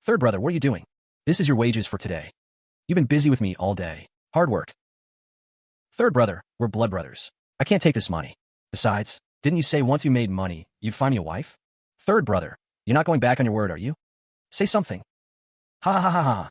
Speaker 1: Third brother, what are you doing? This is your wages for today. You've been busy with me all day. Hard work. Third brother, we're blood brothers. I can't take this money. Besides, didn't you say once you made money, you'd find me a wife? Third brother, you're not going back on your word, are you? Say something. Ha.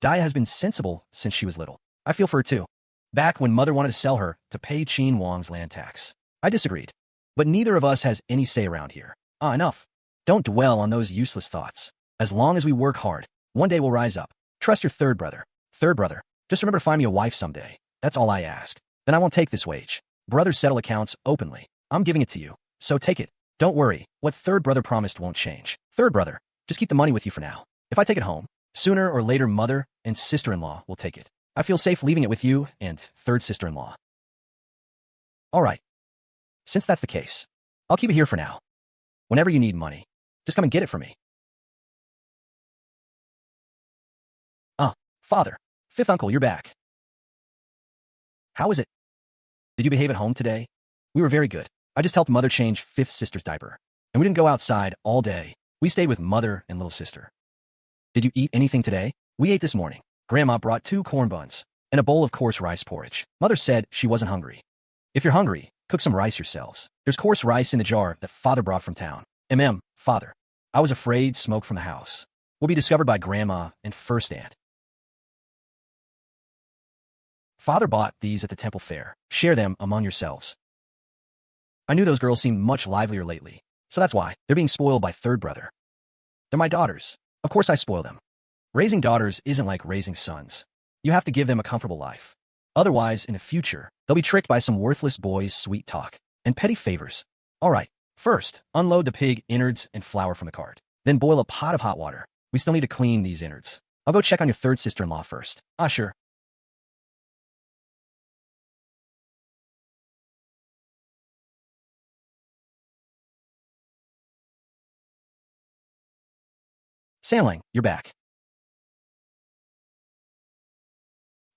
Speaker 1: Dia has been sensible since she was little. I feel for her too. Back when mother wanted to sell her to pay Qin Wang's land tax, I disagreed. But neither of us has any say around here. Enough. Don't dwell on those useless thoughts. As long as we work hard, one day we'll rise up. Trust your third brother. Third brother, just remember to find me a wife someday. That's all I ask. Then I won't take this wage. Brothers settle accounts openly. I'm giving it to you, so take it. Don't worry, what third brother promised won't change. Third brother, just keep the money with you for now. If I take it home, sooner or later mother and sister-in-law will take it. I feel safe leaving it with you and third sister-in-law. All right. Since that's the case, I'll keep it here for now. Whenever you need money, just come and get it for me. Father, fifth uncle, you're back. How is it? Did you behave at home today? We were very good. I just helped mother change fifth sister's diaper. And we didn't go outside all day. We stayed with mother and little sister. Did you eat anything today? We ate this morning. Grandma brought 2 corn buns and a bowl of coarse rice porridge. Mother said she wasn't hungry. If you're hungry, cook some rice yourselves. There's coarse rice in the jar that father brought from town. Father. I was afraid smoke from the house will be discovered by grandma and first aunt. Father bought these at the temple fair. Share them among yourselves. I knew those girls seemed much livelier lately, so that's why they're being spoiled by third brother. They're my daughters. Of course I spoil them. Raising daughters isn't like raising sons. You have to give them a comfortable life. Otherwise, in the future, they'll be tricked by some worthless boy's sweet talk and petty favors. All right, first, unload the pig innards and flour from the cart. Then boil a pot of hot water. We still need to clean these innards. I'll go check on your third sister-in-law first. Sure. Sailing, you're back.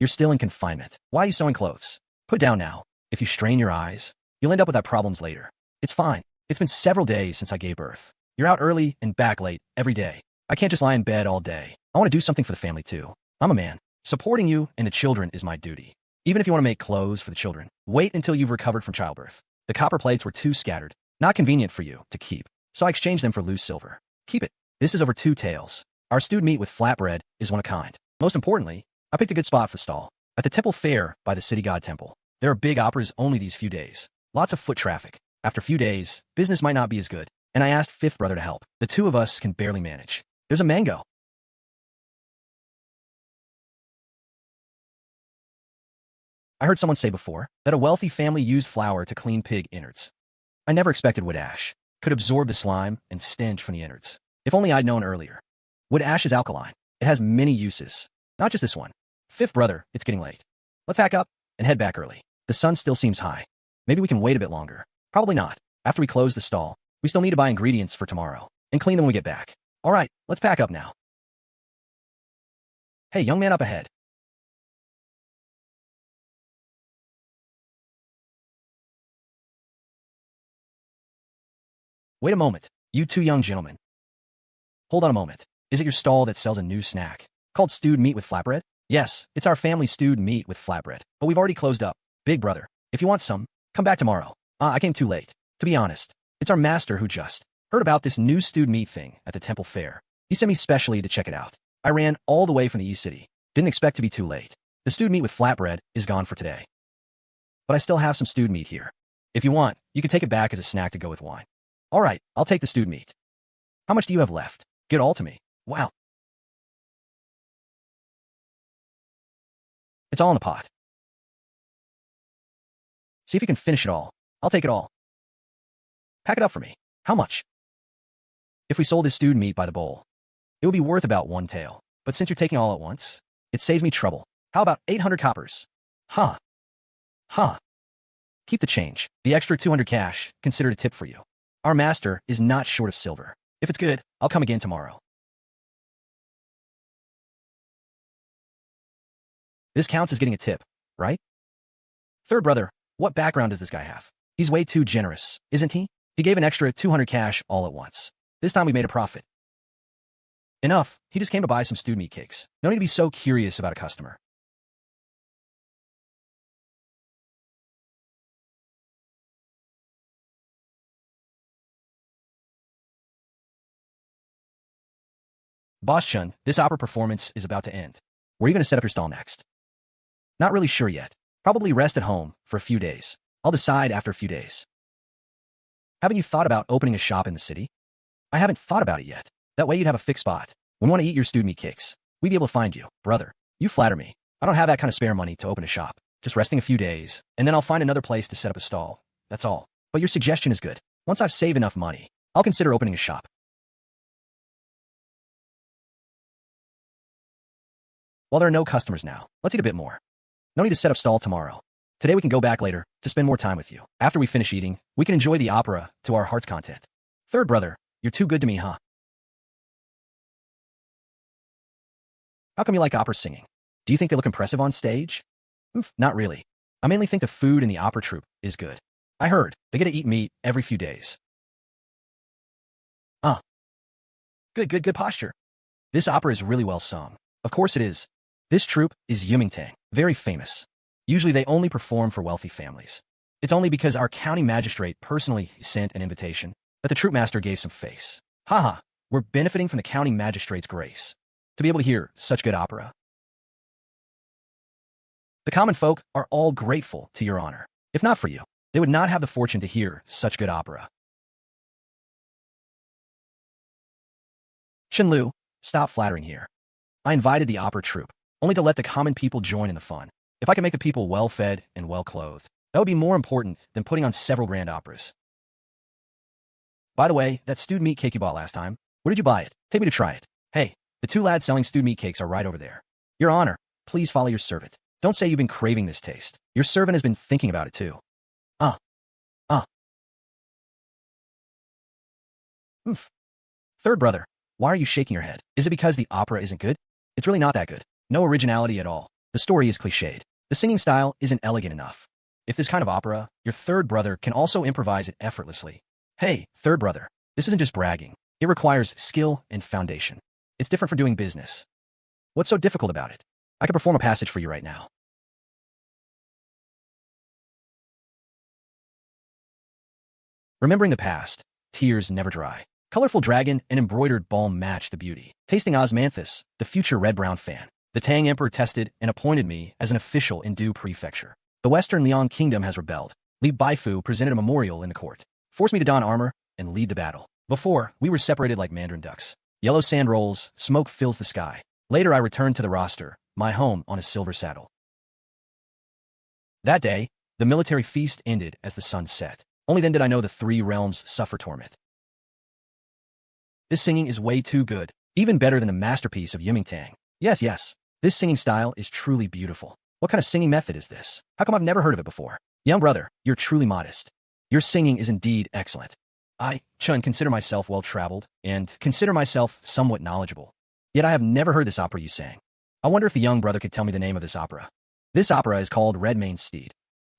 Speaker 1: You're still in confinement. Why are you sewing clothes? Put down now. If you strain your eyes, you'll end up without problems later. It's fine. It's been several days since I gave birth. You're out early and back late every day. I can't just lie in bed all day. I want to do something for the family too. I'm a man. Supporting you and the children is my duty. Even if you want to make clothes for the children, wait until you've recovered from childbirth. The copper plates were too scattered, not convenient for you to keep, so I exchanged them for loose silver. Keep it. This is over 2 taels. Our stewed meat with flatbread is one of a kind. Most importantly, I picked a good spot for the stall. At the temple fair by the city god temple. There are big operas only these few days. Lots of foot traffic. After a few days, business might not be as good. And I asked fifth brother to help. The 2 of us can barely manage. There's a mango. I heard someone say before that a wealthy family used flour to clean pig innards. I never expected wood ash could absorb the slime and stench from the innards. If only I'd known earlier. Wood ash is alkaline. It has many uses. Not just this one. Fifth brother, it's getting late. Let's pack up and head back early. The sun still seems high. Maybe we can wait a bit longer. Probably not. After we close the stall, we still need to buy ingredients for tomorrow and clean them when we get back. All right, let's pack up now. Hey, young man up ahead. Wait a moment, you 2 young gentlemen. Hold on a moment. Is it your stall that sells a new snack called stewed meat with flatbread? Yes, it's our family stewed meat with flatbread, but we've already closed up. Big brother, if you want some, come back tomorrow. I came too late. To be honest, it's our master who just heard about this new stewed meat thing at the temple fair. He sent me specially to check it out. I ran all the way from the East City. Didn't expect to be too late. The stewed meat with flatbread is gone for today. But I still have some stewed meat here. If you want, you can take it back as a snack to go with wine. All right, I'll take the stewed meat. How much do you have left? Get all to me. Wow. It's all in the pot. See if you can finish it all. I'll take it all. Pack it up for me. How much? If we sold this stewed meat by the bowl, it would be worth about 1 tael. But since you're taking all at once, it saves me trouble. How about 800 coppers? Huh. Keep the change. The extra 200 cash, considered a tip for you. Our master is not short of silver. If it's good, I'll come again tomorrow. This counts as getting a tip, right? Third brother, what background does this guy have? He's way too generous, isn't he? He gave an extra 200 cash all at once. This time we made a profit. Enough, he just came to buy some stewed meat cakes. No need to be so curious about a customer. Boss Chun, this opera performance is about to end. Where are you going to set up your stall next? Not really sure yet. Probably rest at home for a few days. I'll decide after a few days. Haven't you thought about opening a shop in the city? I haven't thought about it yet. That way you'd have a fixed spot. When we want to eat your stewed meat cakes, we'd be able to find you. Brother, you flatter me. I don't have that kind of spare money to open a shop. Just resting a few days, and then I'll find another place to set up a stall. That's all. But your suggestion is good. Once I've saved enough money, I'll consider opening a shop. Well, there are no customers now. Let's eat a bit more. No need to set up stall tomorrow. Today we can go back later to spend more time with you. After we finish eating, we can enjoy the opera to our heart's content. Third brother, you're too good to me, huh? How come you like opera singing? Do you think they look impressive on stage? Not really. I mainly think the food in the opera troupe is good. I heard they get to eat meat every few days. Good posture. This opera is really well sung. Of course it is. This troupe is Yumingtang, very famous. Usually they only perform for wealthy families. It's only because our county magistrate personally sent an invitation that the troupe master gave some face. Haha, we're benefiting from the county magistrate's grace to be able to hear such good opera. The common folk are all grateful to your honor. If not for you, they would not have the fortune to hear such good opera. Chenlu, stop flattering here. I invited the opera troupe, only to let the common people join in the fun. If I can make the people well-fed and well-clothed, that would be more important than putting on several grand operas. By the way, that stewed meat cake you bought last time, where did you buy it? Take me to try it. Hey, the two lads selling stewed meat cakes are right over there. Your honor, please follow your servant. Don't say you've been craving this taste. Your servant has been thinking about it too. Third brother, why are you shaking your head? Is it because the opera isn't good? It's really not that good. No originality at all. The story is cliched. The singing style isn't elegant enough. If this kind of opera, your third brother can also improvise it effortlessly. Hey, third brother, this isn't just bragging. It requires skill and foundation. It's different for doing business. What's so difficult about it? I can perform a passage for you right now. Remembering the past, tears never dry. Colorful dragon and embroidered balm match the beauty. Tasting osmanthus, the future red-brown fan. The Tang Emperor tested and appointed me as an official in Du Prefecture. The Western Liang Kingdom has rebelled. Li Baifu presented a memorial in the court. Forced me to don armor and lead the battle. Before, we were separated like mandarin ducks. Yellow sand rolls, smoke fills the sky. Later I returned to the roster, my home on a silver saddle. That day, the military feast ended as the sun set. Only then did I know the three realms suffer torment. This singing is way too good, even better than the masterpiece of Yumingtang. Yes, this singing style is truly beautiful. What kind of singing method is this? How come I've never heard of it before? Young brother, you're truly modest. Your singing is indeed excellent. I, Chun, consider myself well-traveled and consider myself somewhat knowledgeable. Yet I have never heard this opera you sang. I wonder if the young brother could tell me the name of this opera. This opera is called Red Maned Steed.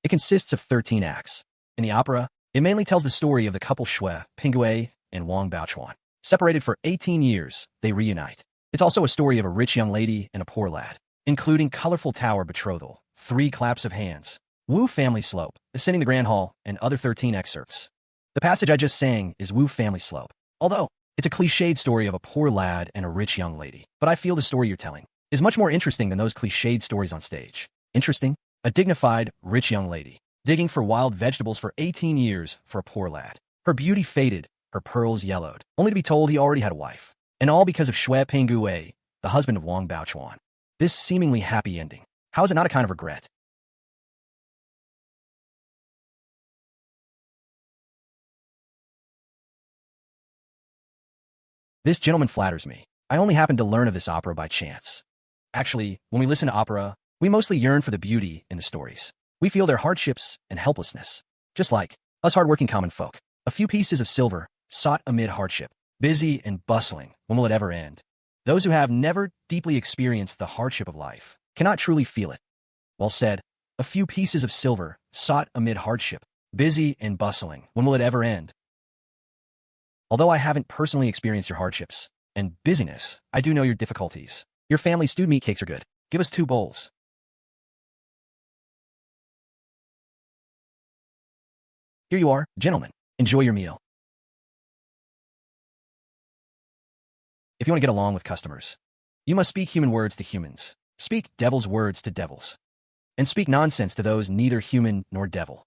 Speaker 1: It consists of 13 acts. In the opera, it mainly tells the story of the couple Shui, Pingue, and Wang Baochuan. Separated for 18 years, they reunite. It's also a story of a rich young lady and a poor lad, including colorful tower betrothal, 3 claps of hands, Wu family slope, ascending the grand hall, and other 13 excerpts. The passage I just sang is Wu family slope, although it's a cliched story of a poor lad and a rich young lady. But I feel the story you're telling is much more interesting than those cliched stories on stage. Interesting? A dignified, rich young lady, digging for wild vegetables for 18 years for a poor lad. Her beauty faded, her pearls yellowed, only to be told he already had a wife. And all because of Shui Pingue, the husband of Wang Baochuan. This seemingly happy ending, how is it not a kind of regret? This gentleman flatters me. I only happened to learn of this opera by chance. Actually, when we listen to opera, we mostly yearn for the beauty in the stories. We feel their hardships and helplessness. Just like us hardworking common folk. A few pieces of silver, sought amid hardship, busy and bustling, when will it ever end? Those who have never deeply experienced the hardship of life cannot truly feel it. Well said, a few pieces of silver, sought amid hardship, busy and bustling, when will it ever end? Although I haven't personally experienced your hardships and busyness, I do know your difficulties. Your family's stewed meat cakes are good. Give us 2 bowls. Here you are, gentlemen. Enjoy your meal. If you want to get along with customers, you must speak human words to humans, speak devil's words to devils, and speak nonsense to those neither human nor devil.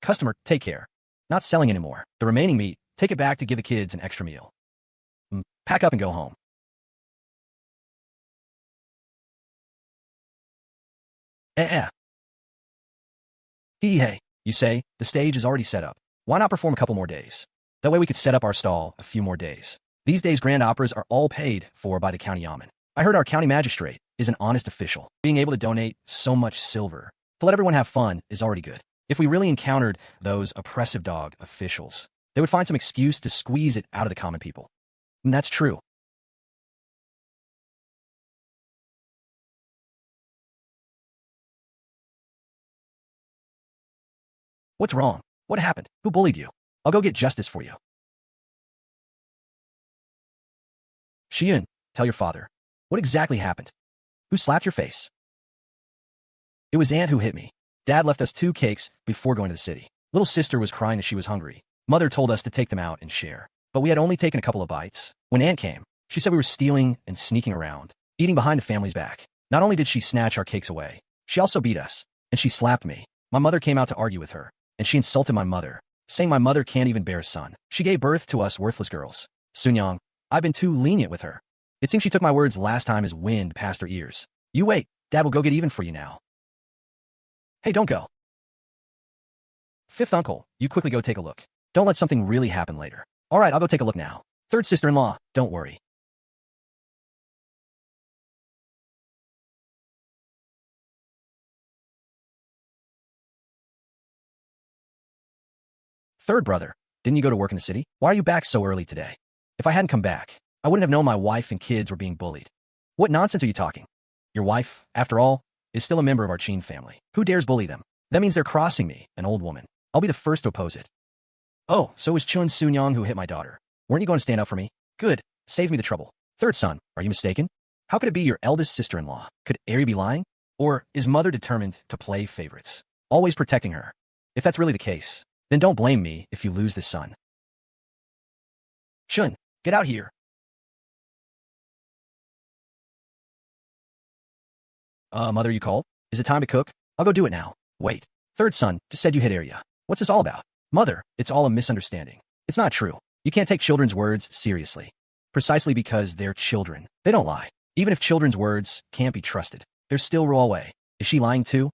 Speaker 1: Customer, take care. Not selling anymore. The remaining meat, Take it back to give the kids an extra meal. Pack up and go home. Eh. Hey, you say, the stage is already set up. Why not perform a couple more days? That way we could set up our stall a few more days. These days grand operas are all paid for by the county yamen. I heard our county magistrate is an honest official. Being able to donate so much silver to let everyone have fun is already good. If we really encountered those oppressive dog officials, they would find some excuse to squeeze it out of the common people. And that's true. What's wrong? What happened? Who bullied you? I'll go get justice for you. Xian, tell your father. What exactly happened? Who slapped your face? It was Aunt who hit me. Dad left us 2 cakes before going to the city. Little sister was crying as she was hungry. Mother told us to take them out and share. But we had only taken a couple of bites. When Aunt came, she said we were stealing and sneaking around, eating behind the family's back. Not only did she snatch our cakes away, she also beat us, and she slapped me. My mother came out to argue with her, and she insulted my mother, saying my mother can't even bear a son. She gave birth to us worthless girls. Sunyang, I've been too lenient with her. It seems she took my words last time as wind past her ears. You wait, Dad will go get even for you now. Hey, don't go. Fifth uncle, you quickly go take a look. Don't let something really happen later. All right, I'll go take a look now. Third sister-in-law, don't worry. Third brother, didn't you go to work in the city? Why are you back so early today? If I hadn't come back, I wouldn't have known my wife and kids were being bullied. What nonsense are you talking? Your wife, after all, is still a member of our Qin family. Who dares bully them? That means they're crossing me, an old woman. I'll be the first to oppose it. Oh, so it was Chun Sunyang who hit my daughter. Weren't you going to stand up for me? Good. Save me the trouble. Third son, are you mistaken? How could it be your eldest sister-in-law? Could Ari be lying? Or is mother determined to play favorites, always protecting her? If that's really the case, then don't blame me if you lose this son. Chun, get out here. Mother, you called? Is it time to cook? I'll go do it now. Wait. Third son just said you hit Arya. What's this all about? Mother, it's all a misunderstanding. It's not true. You can't take children's words seriously. Precisely because they're children. They don't lie. Even if children's words can't be trusted, they're still raw away. Is she lying too?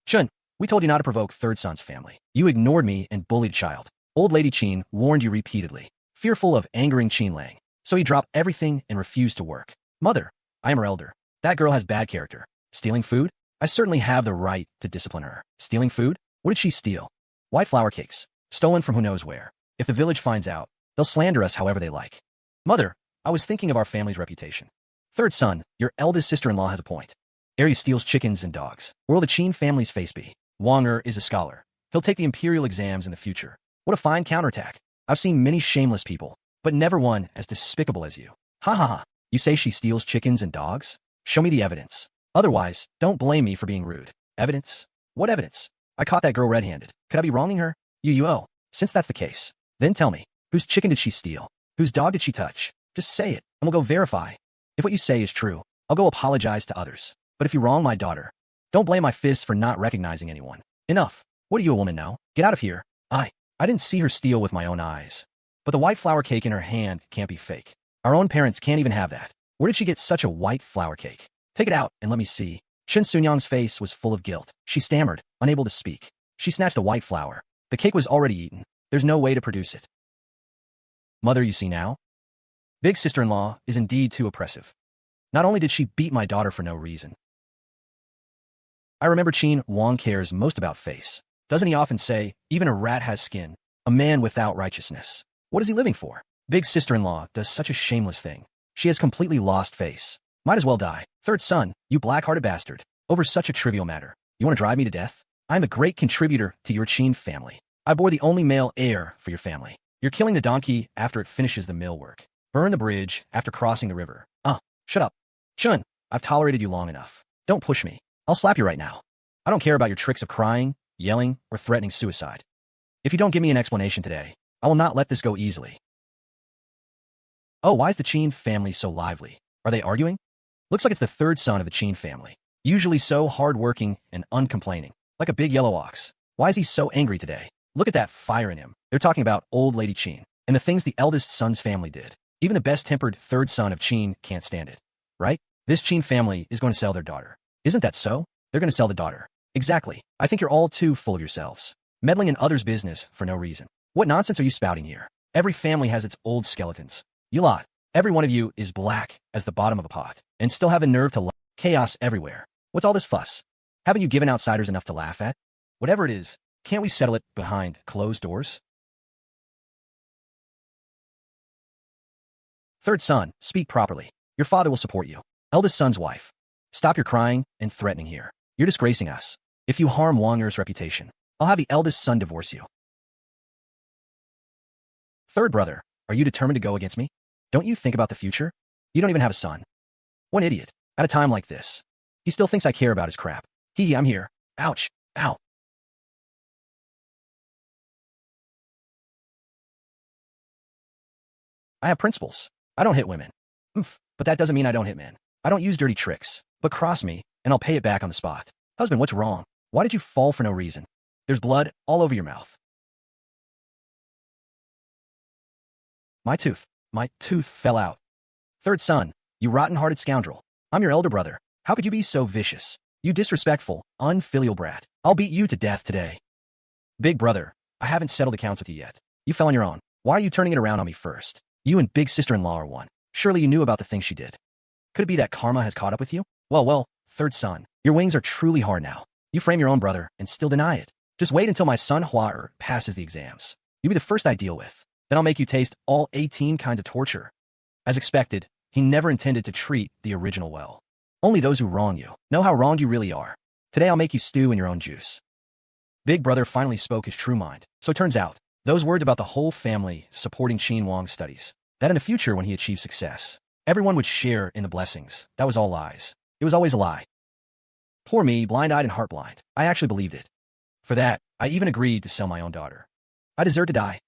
Speaker 1: Chun, we told you not to provoke third son's family. You ignored me and bullied child. Old Lady Qin warned you repeatedly, fearful of angering Qin Wang. So he dropped everything and refused to work. Mother, I am her elder. That girl has bad character. Stealing food? I certainly have the right to discipline her. Stealing food? What did she steal? White flour cakes, stolen from who knows where. If the village finds out, they'll slander us however they like. Mother, I was thinking of our family's reputation. Third son, your eldest sister-in-law has a point. Ari steals chickens and dogs. Where will the Qin family's face be? Wanger is a scholar. He'll take the imperial exams in the future. What a fine counterattack. I've seen many shameless people, but never one as despicable as you. Ha ha ha. You say she steals chickens and dogs? Show me the evidence. Otherwise, don't blame me for being rude. Evidence? What evidence? I caught that girl red-handed. Could I be wronging her? Oh. Since that's the case, then tell me, whose chicken did she steal? Whose dog did she touch? Just say it, and we'll go verify. If what you say is true, I'll go apologize to others. But if you wrong my daughter, don't blame my fist for not recognizing anyone. Enough. What do you a woman know? Get out of here. I didn't see her steal with my own eyes. But the white flour cake in her hand can't be fake. Our own parents can't even have that. Where did she get such a white flour cake? Take it out and let me see. Chen Sunyang's face was full of guilt. She stammered, unable to speak. She snatched the white flour. The cake was already eaten. There's no way to produce it. Mother, you see now? Big sister-in-law is indeed too oppressive. Not only did she beat my daughter for no reason. I remember Qin Wang cares most about face. Doesn't he often say, even a rat has skin, a man without righteousness? What is he living for? Big sister-in-law does such a shameless thing. She has completely lost face. Might as well die. Third son, you black-hearted bastard. Over such a trivial matter. You want to drive me to death? I'm a great contributor to your Qin family. I bore the only male heir for your family. You're killing the donkey after it finishes the mill work. Burn the bridge after crossing the river. Shut up. Chun, I've tolerated you long enough. Don't push me. I'll slap you right now. I don't care about your tricks of crying, yelling, or threatening suicide. If you don't give me an explanation today, I will not let this go easily. Oh, why is the Qin family so lively? Are they arguing? Looks like it's the third son of the Qin family. Usually so hard-working and uncomplaining, like a big yellow ox. Why is he so angry today? Look at that fire in him. They're talking about old Lady Qin. And the things the eldest son's family did. Even the best-tempered third son of Qin can't stand it. Right? This Qin family is going to sell their daughter. Isn't that so? They're going to sell the daughter. Exactly. I think you're all too full of yourselves. Meddling in others' business for no reason. What nonsense are you spouting here? Every family has its old skeletons. You lot. Every one of you is black as the bottom of a pot, and still have a nerve to lie. Chaos everywhere. What's all this fuss? Haven't you given outsiders enough to laugh at? Whatever it is, can't we settle it behind closed doors? Third son, speak properly. Your father will support you. Eldest son's wife. Stop your crying and threatening here. You're disgracing us. If you harm Wang Er's reputation, I'll have the eldest son divorce you. Third brother, are you determined to go against me? Don't you think about the future? You don't even have a son. What idiot. At a time like this. He still thinks I care about his crap. I'm here. Ouch. Ow. I have principles. I don't hit women. But that doesn't mean I don't hit men. I don't use dirty tricks. But cross me, and I'll pay it back on the spot. Husband, what's wrong? Why did you fall for no reason? There's blood all over your mouth. My tooth fell out. Third son, you rotten-hearted scoundrel. I'm your elder brother. How could you be so vicious? You disrespectful, unfilial brat. I'll beat you to death today. Big brother, I haven't settled accounts with you yet. You fell on your own. Why are you turning it around on me first? You and big sister-in-law are one. Surely you knew about the things she did. Could it be that karma has caught up with you? Well, third son, your wings are truly hard now. You frame your own brother and still deny it. Just wait until my son Hua passes the exams. You'll be the first I deal with. Then I'll make you taste all 18 kinds of torture. As expected, he never intended to treat the original well. Only those who wrong you know how wronged you really are. Today I'll make you stew in your own juice. Big brother finally spoke his true mind. So it turns out, those words about the whole family supporting Qin Wang's studies, that in the future when he achieved success, everyone would share in the blessings, that was all lies. It was always a lie. Poor me, blind-eyed and heart-blind. I actually believed it. For that, I even agreed to sell my own daughter. I deserve to die.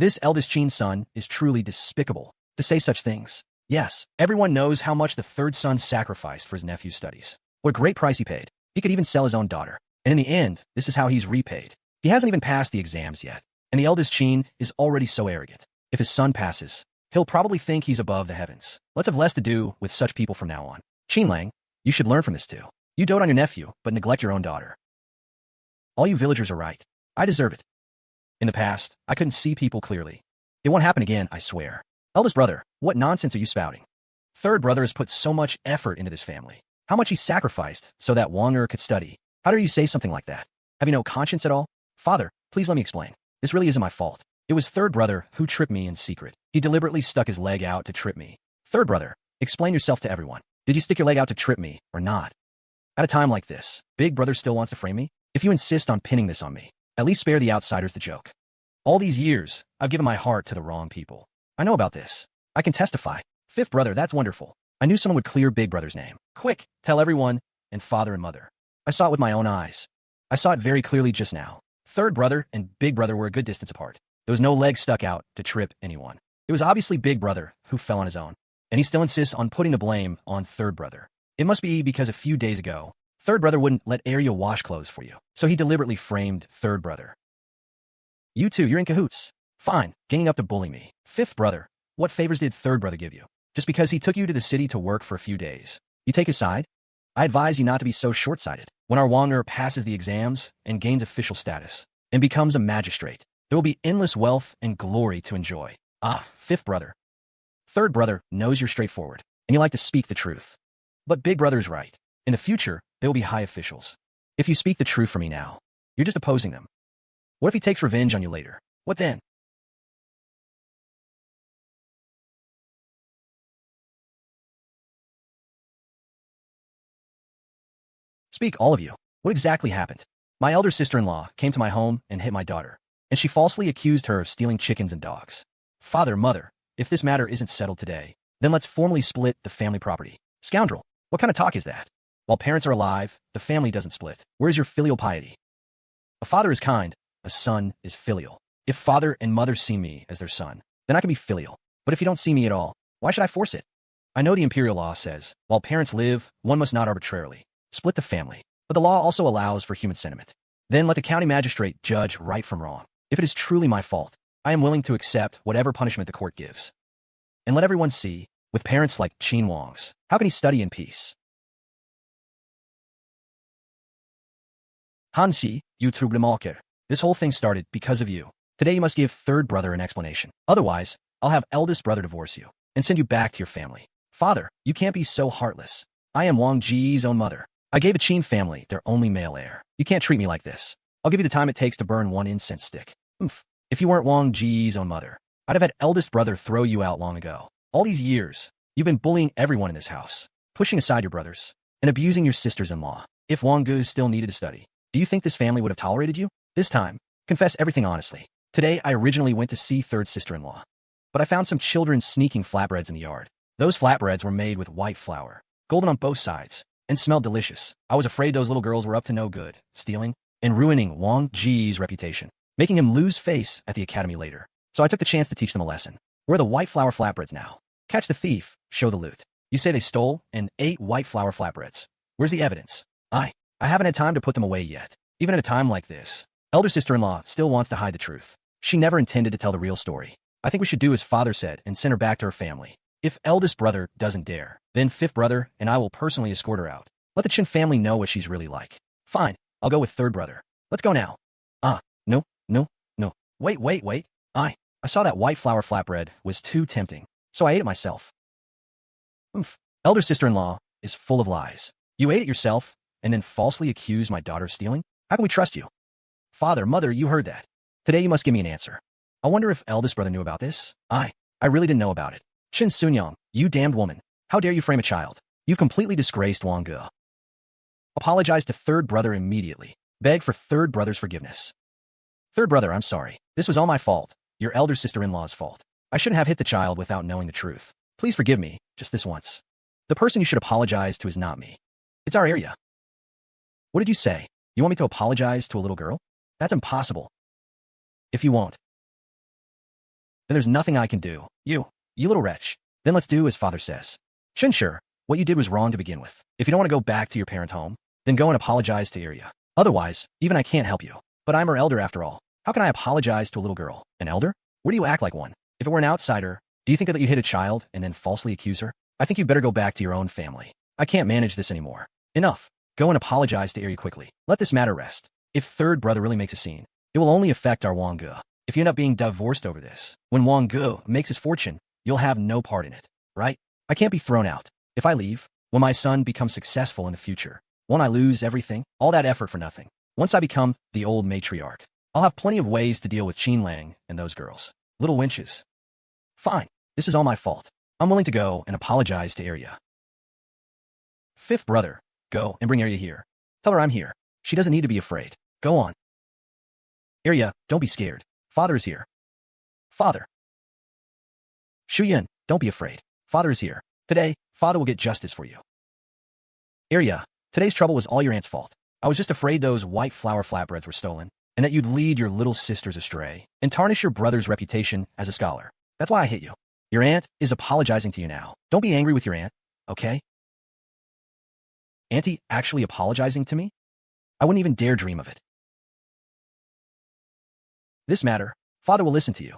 Speaker 1: This eldest Qin son is truly despicable to say such things. Yes, everyone knows how much the third son sacrificed for his nephew's studies. What a great price he paid. He could even sell his own daughter. And in the end, this is how he's repaid. He hasn't even passed the exams yet. And the eldest Qin is already so arrogant. If his son passes, he'll probably think he's above the heavens. Let's have less to do with such people from now on. Qin Wang, you should learn from this too. You dote on your nephew, but neglect your own daughter. All you villagers are right. I deserve it. In the past, I couldn't see people clearly. It won't happen again, I swear. Eldest brother, what nonsense are you spouting? Third brother has put so much effort into this family. How much he sacrificed so that Wang Er could study. How dare you say something like that? Have you no conscience at all? Father, please let me explain. This really isn't my fault. It was third brother who tripped me in secret. He deliberately stuck his leg out to trip me. Third brother, explain yourself to everyone. Did you stick your leg out to trip me or not? At a time like this, big brother still wants to frame me? If you insist on pinning this on me, at least spare the outsiders the joke. All these years, I've given my heart to the wrong people. I know about this. I can testify. Fifth brother, that's wonderful. I knew someone would clear big brother's name. Quick, tell everyone, and father and mother. I saw it with my own eyes. I saw it very clearly just now. Third brother and big brother were a good distance apart. There was no leg stuck out to trip anyone. It was obviously big brother who fell on his own. And he still insists on putting the blame on third brother. It must be because a few days ago, third brother wouldn't let Ariel wash clothes for you. So he deliberately framed third brother. You two, you're in cahoots. Fine, ganging up to bully me. Fifth brother, what favors did third brother give you? Just because he took you to the city to work for a few days. You take his side? I advise you not to be so short-sighted. When our Wang Er passes the exams and gains official status and becomes a magistrate, there will be endless wealth and glory to enjoy. Fifth brother. Third brother knows you're straightforward, and you like to speak the truth. But big brother is right. In the future, there will be high officials. If you speak the truth for me now, you're just opposing them. What if he takes revenge on you later? What then? Speak, all of you. What exactly happened? My elder sister-in-law came to my home and hit my daughter, and she falsely accused her of stealing chickens and dogs. Father, mother, if this matter isn't settled today, then let's formally split the family property. Scoundrel, what kind of talk is that? While parents are alive, the family doesn't split. Where's your filial piety? A father is kind, a son is filial. If father and mother see me as their son, then I can be filial. But if you don't see me at all, why should I force it? I know the imperial law says, while parents live, one must not arbitrarily split the family. But the law also allows for human sentiment. Then let the county magistrate judge right from wrong. If it is truly my fault, I am willing to accept whatever punishment the court gives. And let everyone see, with parents like Qin Wang's, how can he study in peace? Hanxi, you troublemaker. This whole thing started because of you. Today you must give third brother an explanation. Otherwise, I'll have eldest brother divorce you and send you back to your family. Father, you can't be so heartless. I am Wang Ji's own mother. I gave a Qin family their only male heir. You can't treat me like this. I'll give you the time it takes to burn one incense stick. If you weren't Wang Ji's own mother, I'd have had eldest brother throw you out long ago. All these years, you've been bullying everyone in this house, pushing aside your brothers, and abusing your sisters-in-law. If Wang Gu still needed to study, do you think this family would have tolerated you? This time, confess everything honestly. Today, I originally went to see third sister-in-law, but I found some children sneaking flatbreads in the yard. Those flatbreads were made with white flour, golden on both sides, and smelled delicious. I was afraid those little girls were up to no good, stealing and ruining Wang Ji's reputation, making him lose face at the academy later. So I took the chance to teach them a lesson. Where are the white flour flatbreads now? Catch the thief, show the loot. You say they stole and ate white flour flatbreads. Where's the evidence? I haven't had time to put them away yet. Even at a time like this, elder sister-in-law still wants to hide the truth. She never intended to tell the real story. I think we should do as father said and send her back to her family. If eldest brother doesn't dare, then fifth brother and I will personally escort her out. Let the Qin family know what she's really like. Fine, I'll go with third brother. Let's go now. No. Wait. I saw that white flour flatbread was too tempting, so I ate it myself. Elder sister-in-law is full of lies. You ate it yourself and then falsely accused my daughter of stealing? How can we trust you? Father, mother, you heard that. Today you must give me an answer. I wonder if eldest brother knew about this? I really didn't know about it. Qin Sunyang, you damned woman. How dare you frame a child? You've completely disgraced Wang Gu. Apologize to third brother immediately. Beg for third brother's forgiveness. Third brother, I'm sorry. This was all my fault. Your elder sister-in-law's fault. I shouldn't have hit the child without knowing the truth. Please forgive me, just this once. The person you should apologize to is not me. It's our area. What did you say? You want me to apologize to a little girl? That's impossible. If you won't, then there's nothing I can do. You little wretch. Then let's do as father says. Sure, what you did was wrong to begin with. If you don't want to go back to your parent home, then go and apologize to Arya. Otherwise, even I can't help you. But I'm her elder after all. How can I apologize to a little girl? An elder? Where do you act like one? If it were an outsider, do you think that you hit a child and then falsely accuse her? I think you better go back to your own family. I can't manage this anymore. Enough. Go and apologize to Arya quickly. Let this matter rest. If third brother really makes a scene, it will only affect our Wang Gu. If you end up being divorced over this, when Wang Gu makes his fortune, you'll have no part in it, right? I can't be thrown out. If I leave, when my son becomes successful in the future, won't I lose everything? All that effort for nothing. Once I become the old matriarch, I'll have plenty of ways to deal with Qin Wang and those girls. Little wenches. Fine. This is all my fault. I'm willing to go and apologize to Arya. Fifth brother, go and bring Arya here. Tell her I'm here. She doesn't need to be afraid. Go on. Arya, don't be scared. Father is here. Father. Shuyan, don't be afraid. Father is here. Today, father will get justice for you. Arya, today's trouble was all your aunt's fault. I was just afraid those white flour flatbreads were stolen, and that you'd lead your little sisters astray, and tarnish your brother's reputation as a scholar. That's why I hit you. Your aunt is apologizing to you now. Don't be angry with your aunt, okay? Auntie actually apologizing to me? I wouldn't even dare dream of it. This matter, father will listen to you.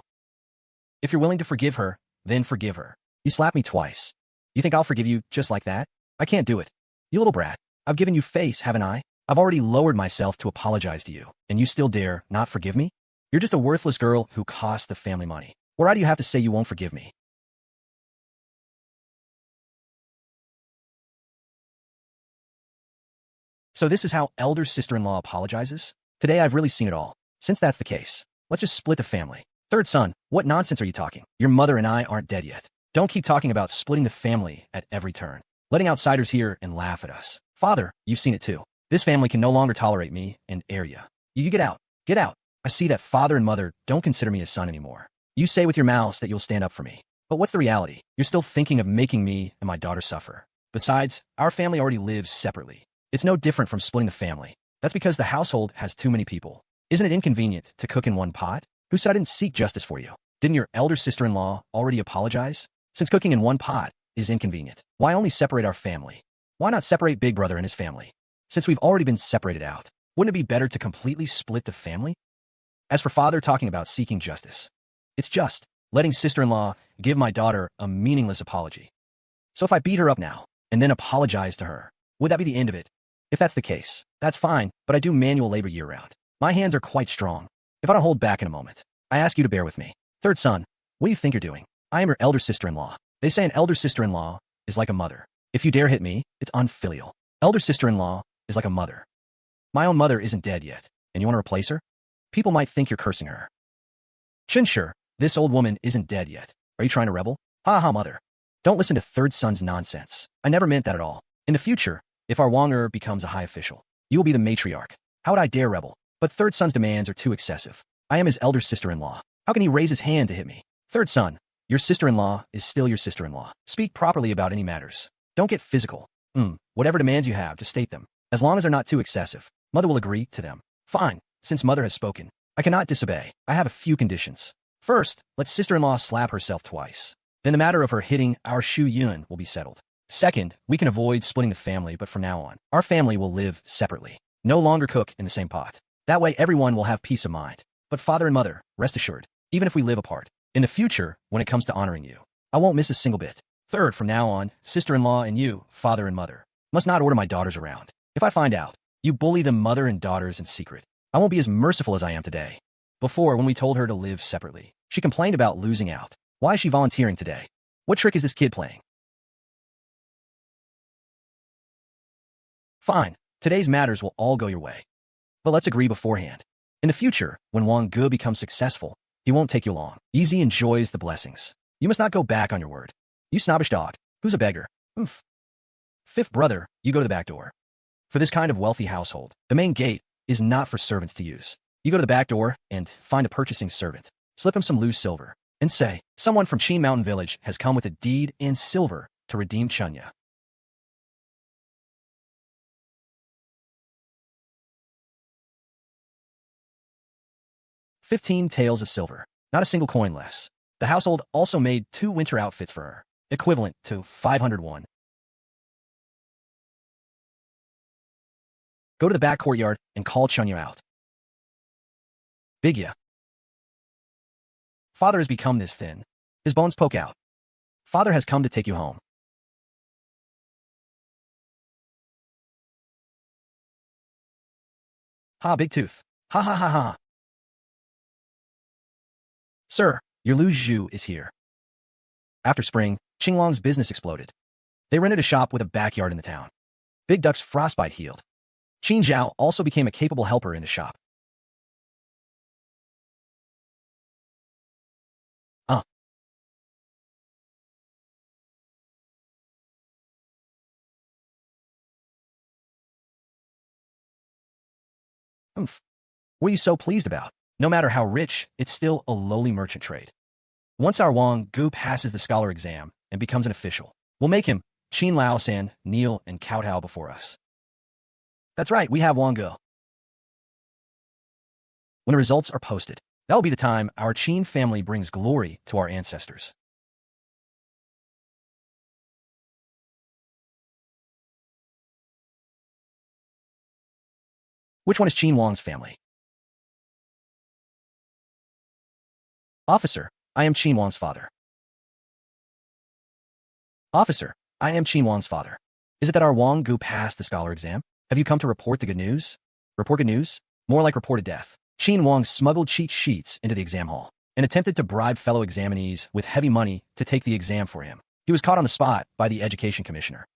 Speaker 1: If you're willing to forgive her, then forgive her. You slapped me twice. You think I'll forgive you just like that? I can't do it. You little brat. I've given you face, haven't I? I've already lowered myself to apologize to you, and you still dare not forgive me? You're just a worthless girl who cost the family money. Why do you have to say you won't forgive me? So this is how elder sister-in-law apologizes? Today I've really seen it all. Since that's the case, let's just split the family. Third son, what nonsense are you talking? Your mother and I aren't dead yet. Don't keep talking about splitting the family at every turn, letting outsiders hear and laugh at us. Father, you've seen it too. This family can no longer tolerate me and Arya. You get out. Get out. I see that father and mother don't consider me a son anymore. You say with your mouths that you'll stand up for me. But what's the reality? You're still thinking of making me and my daughter suffer. Besides, our family already lives separately. It's no different from splitting the family. That's because the household has too many people. Isn't it inconvenient to cook in one pot? Who said I didn't seek justice for you? Didn't your elder sister-in-law already apologize? Since cooking in one pot is inconvenient, why only separate our family? Why not separate Big Brother and his family? Since we've already been separated out, Wouldn't it be better to completely split the family? As for father talking about seeking justice, it's just letting sister-in-law give my daughter a meaningless apology. So if I beat her up now and then apologize to her, would that be the end of it? If that's the case, that's fine, but I do manual labor year-round. My hands are quite strong. If I don't hold back in a moment, I ask you to bear with me. Third son, what do you think you're doing? I am your elder sister-in-law. They say an elder sister-in-law is like a mother. If you dare hit me, it's unfilial. Elder sister-in-law is like a mother. My own mother isn't dead yet, and you want to replace her? People might think you're cursing her. Qin, sure, this old woman isn't dead yet. Are you trying to rebel? Ha ha, mother. Don't listen to third son's nonsense. I never meant that at all. In the future, if our Wanger becomes a high official, you will be the matriarch. How would I dare rebel? But third son's demands are too excessive. I am his elder sister-in-law. How can he raise his hand to hit me? Third son, your sister-in-law is still your sister-in-law. Speak properly about any matters. Don't get physical. Whatever demands you have, just state them. As long as they're not too excessive, mother will agree to them. Fine, since mother has spoken. I cannot disobey. I have a few conditions. First, let sister-in-law slap herself twice. Then the matter of her hitting our Shu Yun will be settled. Second, we can avoid splitting the family, but from now on, our family will live separately. No longer cook in the same pot. That way everyone will have peace of mind. But father and mother, rest assured, even if we live apart, in the future, when it comes to honoring you, I won't miss a single bit. Third, from now on, sister-in-law and you, father and mother, must not order my daughters around. If I find out, you bully them mother and daughters in secret, I won't be as merciful as I am today. Before, when we told her to live separately, she complained about losing out. Why is she volunteering today? What trick is this kid playing? Fine, today's matters will all go your way. But let's agree beforehand. In the future, when Wang Ge becomes successful, he won't take you long. Easy enjoys the blessings. You must not go back on your word. You snobbish dog. Who's a beggar? Oof. Fifth brother, you go to the back door. For this kind of wealthy household, the main gate is not for servants to use. You go to the back door and find a purchasing servant. Slip him some loose silver and say, someone from Qin Mountain Village has come with a deed and silver to redeem Chunya. $15 taels of silver, not a single coin less. The household also made 2 winter outfits for her, equivalent to 501. Go to the back courtyard and call Chunya out. Bigya. Father has become this thin. His bones poke out. Father has come to take you home. Ha, big tooth. Ha ha ha ha. Sir, your Lu Zhu is here. After spring, Qin Wang's business exploded. They rented a shop with a backyard in the town. Big Duck's frostbite healed. Qin Zhao also became a capable helper in the shop. What are you so pleased about? No matter how rich, it's still a lowly merchant trade. Once our Wang Gu passes the scholar exam and becomes an official, we'll make him Qin Lao San, kneel and kowtow before us. That's right, we have Wang Gu. When the results are posted, that will be the time our Qin family brings glory to our ancestors. Which one is Qin Wang's family? Officer, I am Qin Wang's father. Officer, I am Qin Wang's father. Is it that our Wang Gu passed the scholar exam? Have you come to report the good news? Report good news? More like report a death. Qin Wang smuggled cheat sheets into the exam hall and attempted to bribe fellow examinees with heavy money to take the exam for him. He was caught on the spot by the education commissioner.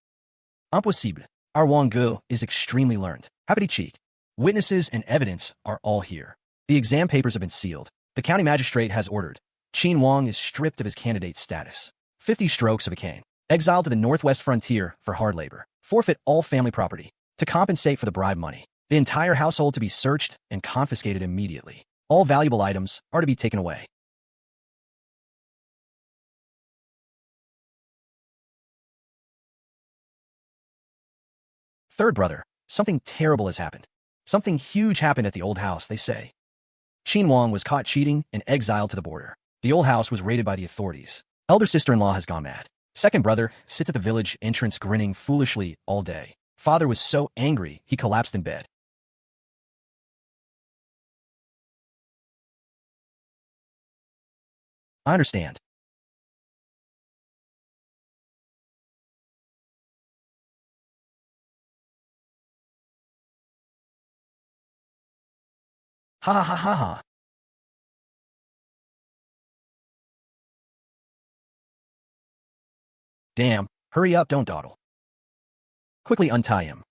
Speaker 1: Impossible. Our Wang Gu is extremely learned. How could he cheat? Witnesses and evidence are all here. The exam papers have been sealed. The county magistrate has ordered. Qin Wang is stripped of his candidate status. 50 strokes of a cane. Exiled to the northwest frontier for hard labor. Forfeit all family property. To compensate for the bribe money. The entire household to be searched and confiscated immediately. All valuable items are to be taken away. Third brother, something terrible has happened. Something huge happened at the old house, they say. Qin Wang was caught cheating and exiled to the border. The old house was raided by the authorities. Elder sister-in-law has gone mad. Second brother sits at the village entrance grinning foolishly all day. Father was so angry he collapsed in bed. I understand. Ha ha ha ha ha. Damn, hurry up, don't dawdle. Quickly untie him.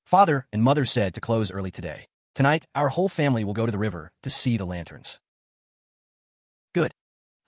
Speaker 1: Father and mother said to close early today. Tonight, our whole family will go to the river to see the lanterns. Good.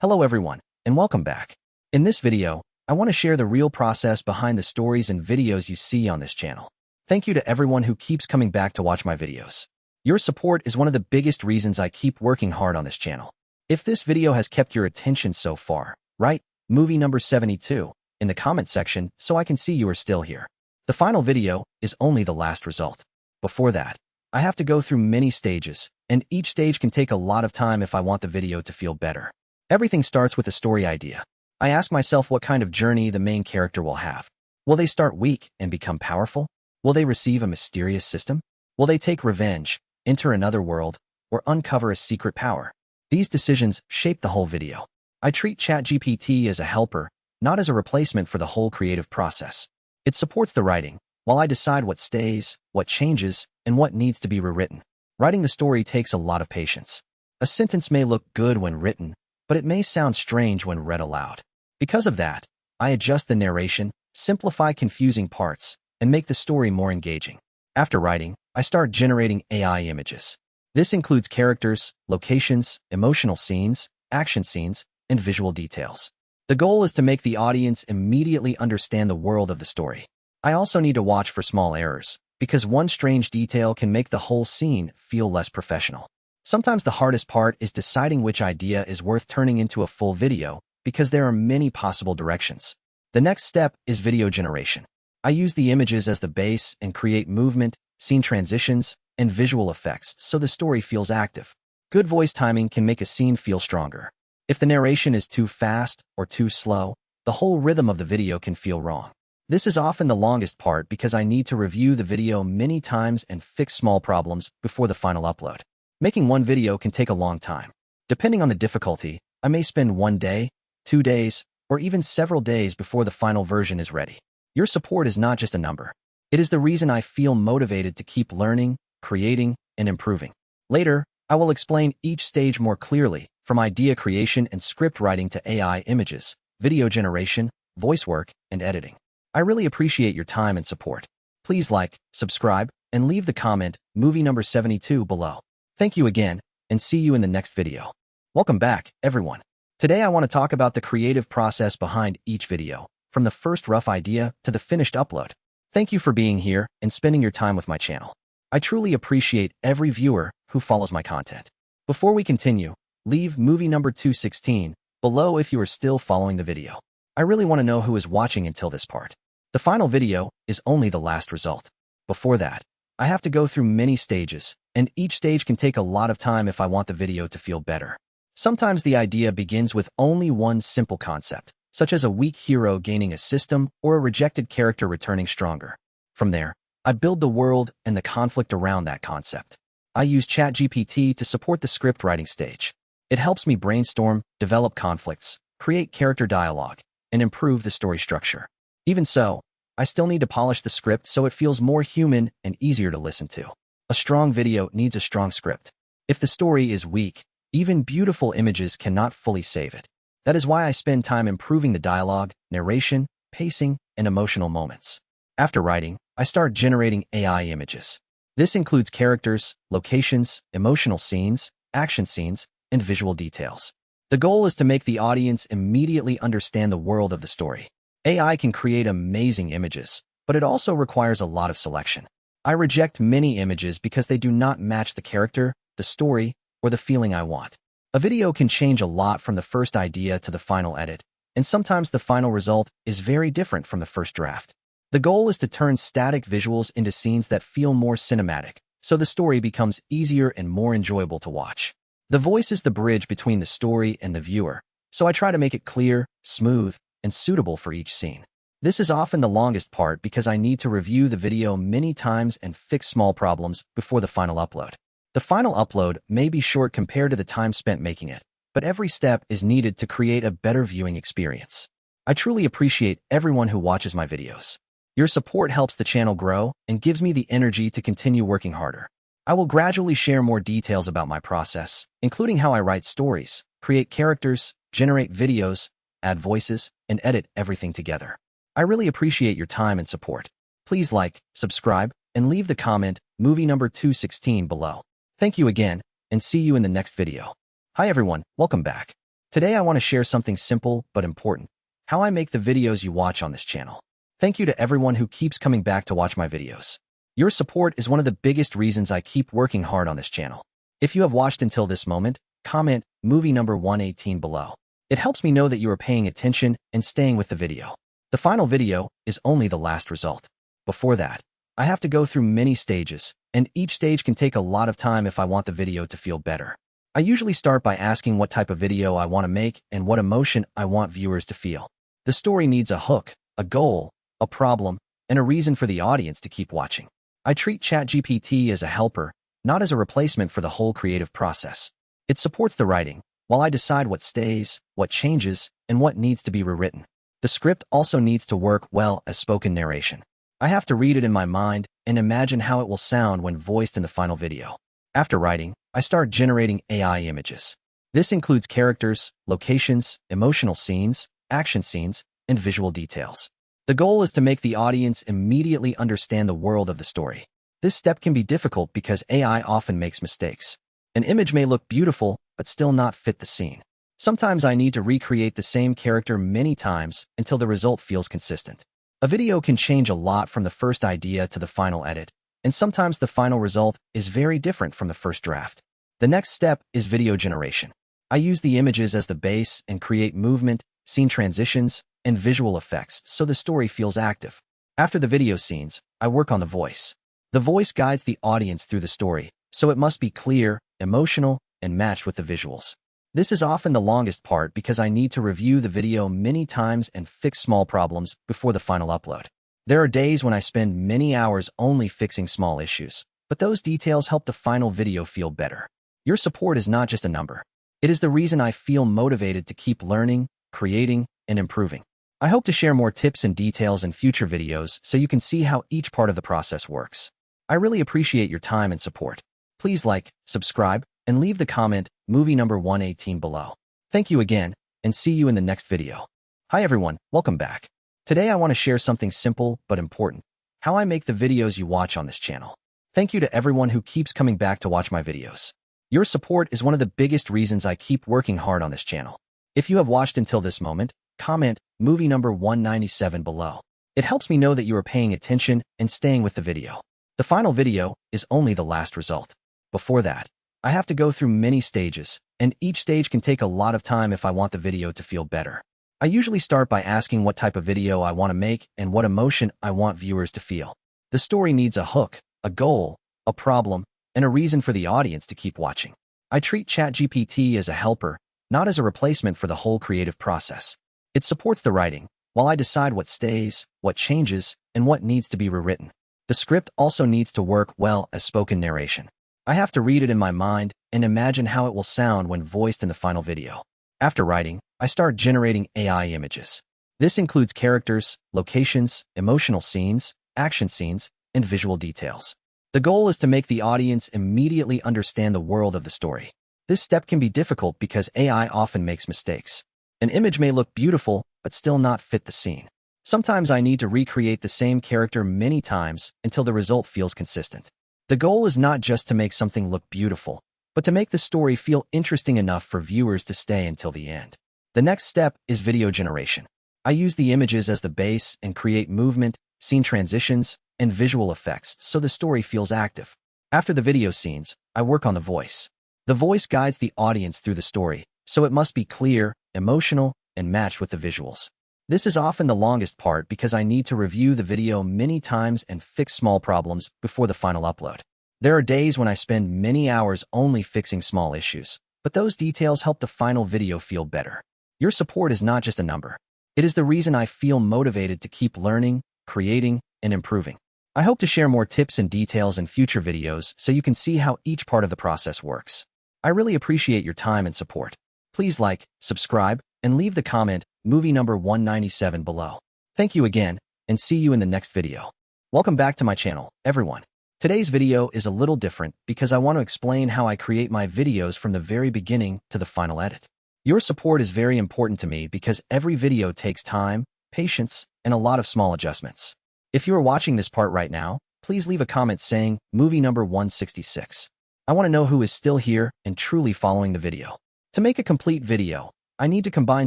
Speaker 1: Hello everyone, and welcome back. In this video, I want to share the real process behind the stories and videos you see on this channel. Thank you to everyone who keeps coming back to watch my videos. Your support is one of the biggest reasons I keep working hard on this channel. If this video has kept your attention so far, write movie number 72 in the comment section so I can see you are still here. The final video is only the last result. Before that, I have to go through many stages, and each stage can take a lot of time if I want the video to feel better. Everything starts with a story idea. I ask myself what kind of journey the main character will have. Will they start weak and become powerful? Will they receive a mysterious system? Will they take revenge, enter another world, or uncover a secret power? These decisions shape the whole video. I treat ChatGPT as a helper, not as a replacement for the whole creative process. It supports the writing, while I decide what stays, what changes, and what needs to be rewritten. Writing the story takes a lot of patience. A sentence may look good when written, but it may sound strange when read aloud. Because of that, I adjust the narration, simplify confusing parts, and make the story more engaging. After writing, I start generating AI images. This includes characters, locations, emotional scenes, action scenes, and visual details. The goal is to make the audience immediately understand the world of the story. I also need to watch for small errors, because one strange detail can make the whole scene feel less professional. Sometimes the hardest part is deciding which idea is worth turning into a full video, because there are many possible directions. The next step is video generation. I use the images as the base and create movement, scene transitions, and visual effects so the story feels active. Good voice timing can make a scene feel stronger. If the narration is too fast or too slow, the whole rhythm of the video can feel wrong. This is often the longest part because I need to review the video many times and fix small problems before the final upload. Making one video can take a long time. Depending on the difficulty, I may spend 1 day, 2 days, or even several days before the final version is ready. Your support is not just a number. It is the reason I feel motivated to keep learning, creating, and improving. Later, I will explain each stage more clearly, from idea creation and script writing to AI images, video generation, voice work, and editing. I really appreciate your time and support. Please like, subscribe, and leave the comment movie number 72 below. Thank you again, and see you in the next video. Welcome back, everyone. Today I want to talk about the creative process behind each video, from the first rough idea to the finished upload. Thank you for being here and spending your time with my channel. I truly appreciate every viewer who follows my content. Before we continue, leave movie number 216 below if you are still following the video. I really want to know who is watching until this part. The final video is only the last result. Before that, I have to go through many stages, and each stage can take a lot of time if I want the video to feel better. Sometimes the idea begins with only one simple concept, such as a weak hero gaining a system or a rejected character returning stronger. From there, I build the world and the conflict around that concept. I use ChatGPT to support the script writing stage. It helps me brainstorm, develop conflicts, create character dialogue, and improve the story structure. Even so, I still need to polish the script so it feels more human and easier to listen to. A strong video needs a strong script. If the story is weak, even beautiful images cannot fully save it. That is why I spend time improving the dialogue, narration, pacing, and emotional moments. After writing, I start generating AI images. This includes characters, locations, emotional scenes, action scenes, and visual details. The goal is to make the audience immediately understand the world of the story. AI can create amazing images, but it also requires a lot of selection. I reject many images because they do not match the character, the story, or the feeling I want. A video can change a lot from the first idea to the final edit, and sometimes the final result is very different from the first draft. The goal is to turn static visuals into scenes that feel more cinematic, so the story becomes easier and more enjoyable to watch. The voice is the bridge between the story and the viewer, so I try to make it clear, smooth, and suitable for each scene. This is often the longest part because I need to review the video many times and fix small problems before the final upload. The final upload may be short compared to the time spent making it, but every step is needed to create a better viewing experience. I truly appreciate everyone who watches my videos. Your support helps the channel grow and gives me the energy to continue working harder. I will gradually share more details about my process, including how I write stories, create characters, generate videos, add voices, and edit everything together. I really appreciate your time and support. Please like, subscribe, and leave the comment movie number 216 below. Thank you again, and see you in the next video. Hi everyone, welcome back. Today I want to share something simple but important: how I make the videos you watch on this channel. Thank you to everyone who keeps coming back to watch my videos. Your support is one of the biggest reasons I keep working hard on this channel. If you have watched until this moment, comment movie number 118 below. It helps me know that you are paying attention and staying with the video. The final video is only the last result. Before that, I have to go through many stages, and each stage can take a lot of time if I want the video to feel better. I usually start by asking what type of video I want to make and what emotion I want viewers to feel. The story needs a hook, a goal, a problem, and a reason for the audience to keep watching. I treat ChatGPT as a helper, not as a replacement for the whole creative process. It supports the writing, while I decide what stays, what changes, and what needs to be rewritten. The script also needs to work well as spoken narration. I have to read it in my mind and imagine how it will sound when voiced in the final video. After writing, I start generating AI images. This includes characters, locations, emotional scenes, action scenes, and visual details. The goal is to make the audience immediately understand the world of the story. This step can be difficult because AI often makes mistakes. An image may look beautiful, but still not fit the scene. Sometimes I need to recreate the same character many times until the result feels consistent. A video can change a lot from the first idea to the final edit, and sometimes the final result is very different from the first draft. The next step is video generation. I use the images as the base and create movement, scene transitions, and visual effects so the story feels active. After the video scenes, I work on the voice. The voice guides the audience through the story, so it must be clear, emotional, and matched with the visuals. This is often the longest part because I need to review the video many times and fix small problems before the final upload. There are days when I spend many hours only fixing small issues, but those details help the final video feel better. Your support is not just a number. It is the reason I feel motivated to keep learning, creating, and improving. I hope to share more tips and details in future videos so you can see how each part of the process works. I really appreciate your time and support. Please like, subscribe, and leave the comment movie number 118 below. Thank you again, and see you in the next video. Hi everyone, welcome back. Today I want to share something simple but important: how I make the videos you watch on this channel. Thank you to everyone who keeps coming back to watch my videos. Your support is one of the biggest reasons I keep working hard on this channel. If you have watched until this moment, comment movie number 197 below. It helps me know that you are paying attention and staying with the video. The final video is only the last result. Before that, I have to go through many stages, and each stage can take a lot of time if I want the video to feel better. I usually start by asking what type of video I want to make and what emotion I want viewers to feel. The story needs a hook, a goal, a problem, and a reason for the audience to keep watching. I treat ChatGPT as a helper, not as a replacement for the whole creative process. It supports the writing, while I decide what stays, what changes, and what needs to be rewritten. The script also needs to work well as spoken narration. I have to read it in my mind and imagine how it will sound when voiced in the final video. After writing, I start generating AI images. This includes characters, locations, emotional scenes, action scenes, and visual details. The goal is to make the audience immediately understand the world of the story. This step can be difficult because AI often makes mistakes. An image may look beautiful, but still not fit the scene. Sometimes I need to recreate the same character many times until the result feels consistent. The goal is not just to make something look beautiful, but to make the story feel interesting enough for viewers to stay until the end. The next step is video generation. I use the images as the base and create movement, scene transitions, and visual effects so the story feels active. After the video scenes, I work on the voice. The voice guides the audience through the story, so it must be clear, emotional, and matched with the visuals. This is often the longest part because I need to review the video many times and fix small problems before the final upload. There are days when I spend many hours only fixing small issues, but those details help the final video feel better. Your support is not just a number. It is the reason I feel motivated to keep learning, creating, and improving. I hope to share more tips and details in future videos so you can see how each part of the process works. I really appreciate your time and support. Please like, subscribe, and leave the comment movie number 197 below. Thank you again, and see you in the next video. Welcome back to my channel, everyone. Today's video is a little different because I want to explain how I create my videos from the very beginning to the final edit. Your support is very important to me because every video takes time, patience, and a lot of small adjustments. If you are watching this part right now, please leave a comment saying movie number 166. I want to know who is still here and truly following the video. To make a complete video, I need to combine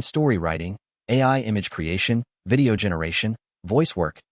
Speaker 1: story writing, AI image creation, video generation, voice work,